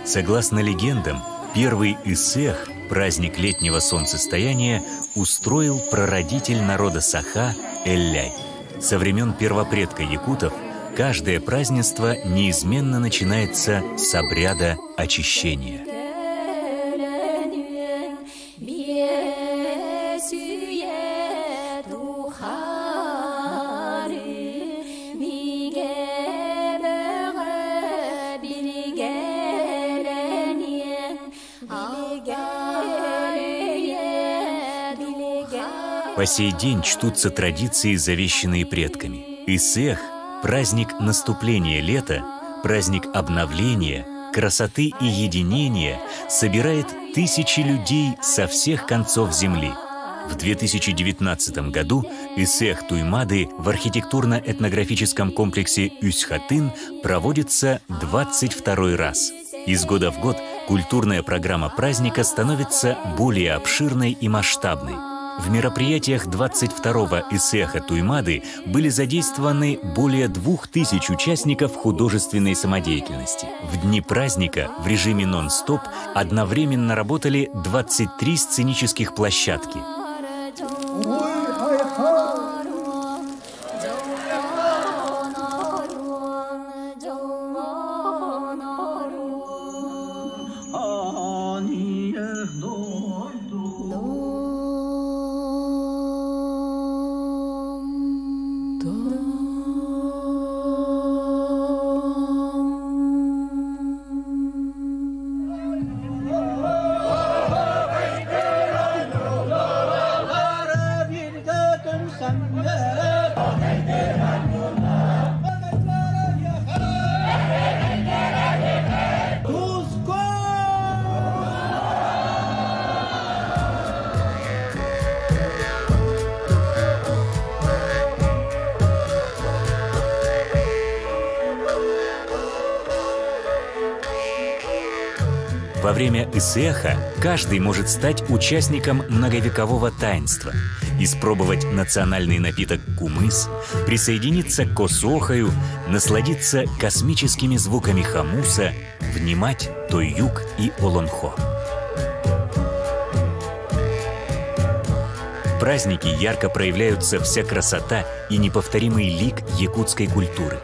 Согласно легендам, первый Исех, праздник летнего солнцестояния, устроил прародитель народа Саха Элляй. Со времен первопредка якутов каждое празднество неизменно начинается с обряда очищения. По сей день чтутся традиции, завещанные предками. Исех – праздник наступления лета, праздник обновления, красоты и единения, собирает тысячи людей со всех концов земли. В 2019 году Исех Туймады в архитектурно-этнографическом комплексе Үсьхатын проводится 22-й раз. Из года в год культурная программа праздника становится более обширной и масштабной. В мероприятиях 22-го Исеха Туймады были задействованы более 2000 участников художественной самодеятельности. В дни праздника в режиме нон-стоп одновременно работали 23 сценических площадки. Во время Исеха каждый может стать участником многовекового таинства, испробовать национальный напиток кумыс, присоединиться к косохаю, насладиться космическими звуками хамуса, внимать тойюк и олонхо. В празднике ярко проявляются вся красота и неповторимый лик якутской культуры.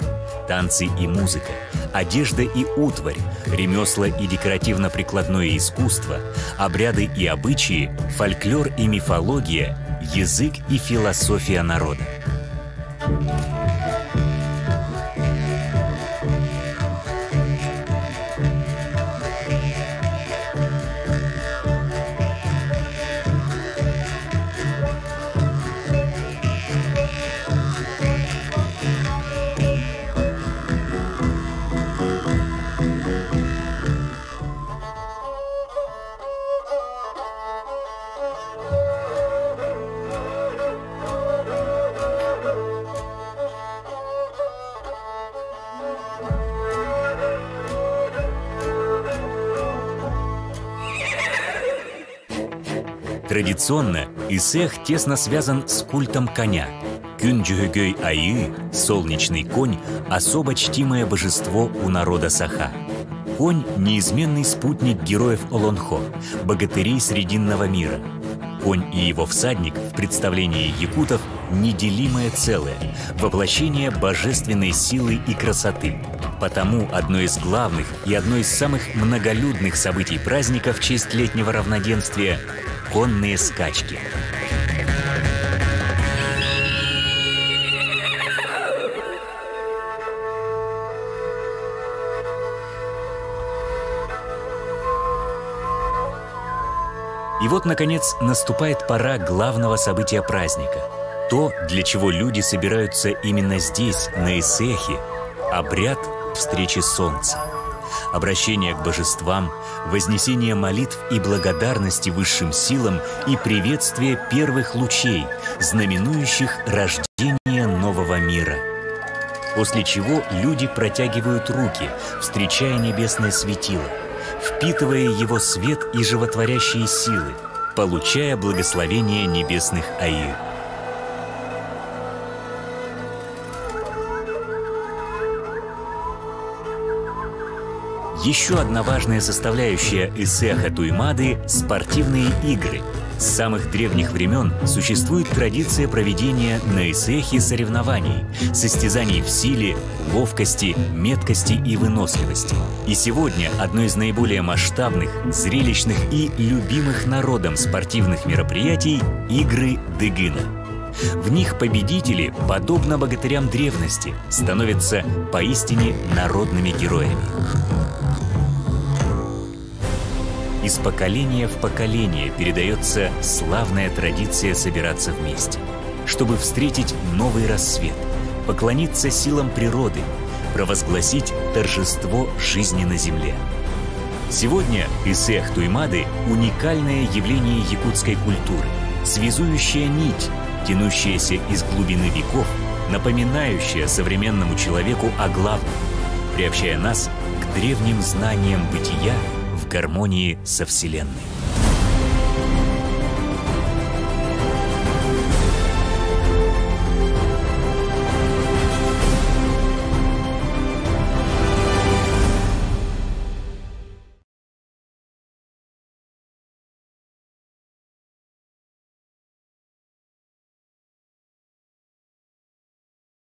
Танцы и музыка, одежда и утварь, ремесла и декоративно-прикладное искусство, обряды и обычаи, фольклор и мифология, язык и философия народа. Традиционно исех тесно связан с культом коня. Күн-жүгөгөй айы, солнечный конь, особо чтимое божество у народа саха. Конь – неизменный спутник героев Олонхо, богатырей Срединного мира. Конь и его всадник в представлении якутов – неделимое целое, воплощение божественной силы и красоты. Потому одно из главных и одно из самых многолюдных событий праздника в честь летнего равноденствия – конные скачки. И вот, наконец, наступает пора главного события праздника. То, для чего люди собираются именно здесь, на Исехе – обряд встречи солнца. Обращение к божествам, вознесение молитв и благодарности высшим силам и приветствие первых лучей, знаменующих рождение нового мира. После чего люди протягивают руки, встречая небесное светило, впитывая его свет и животворящие силы, получая благословение небесных аир. Еще одна важная составляющая Исеха Туймады – спортивные игры. С самых древних времен существует традиция проведения на Исехе соревнований, состязаний в силе, ловкости, меткости и выносливости. И сегодня одно из наиболее масштабных, зрелищных и любимых народом спортивных мероприятий – игры Дыгына. В них победители, подобно богатырям древности, становятся поистине народными героями. Из поколения в поколение передается славная традиция собираться вместе, чтобы встретить новый рассвет, поклониться силам природы, провозгласить торжество жизни на земле. Сегодня Исех Туймады – уникальное явление якутской культуры, связующая нить, тянущаяся из глубины веков, напоминающая современному человеку о главном, приобщая нас к древним знаниям бытия в гармонии со Вселенной.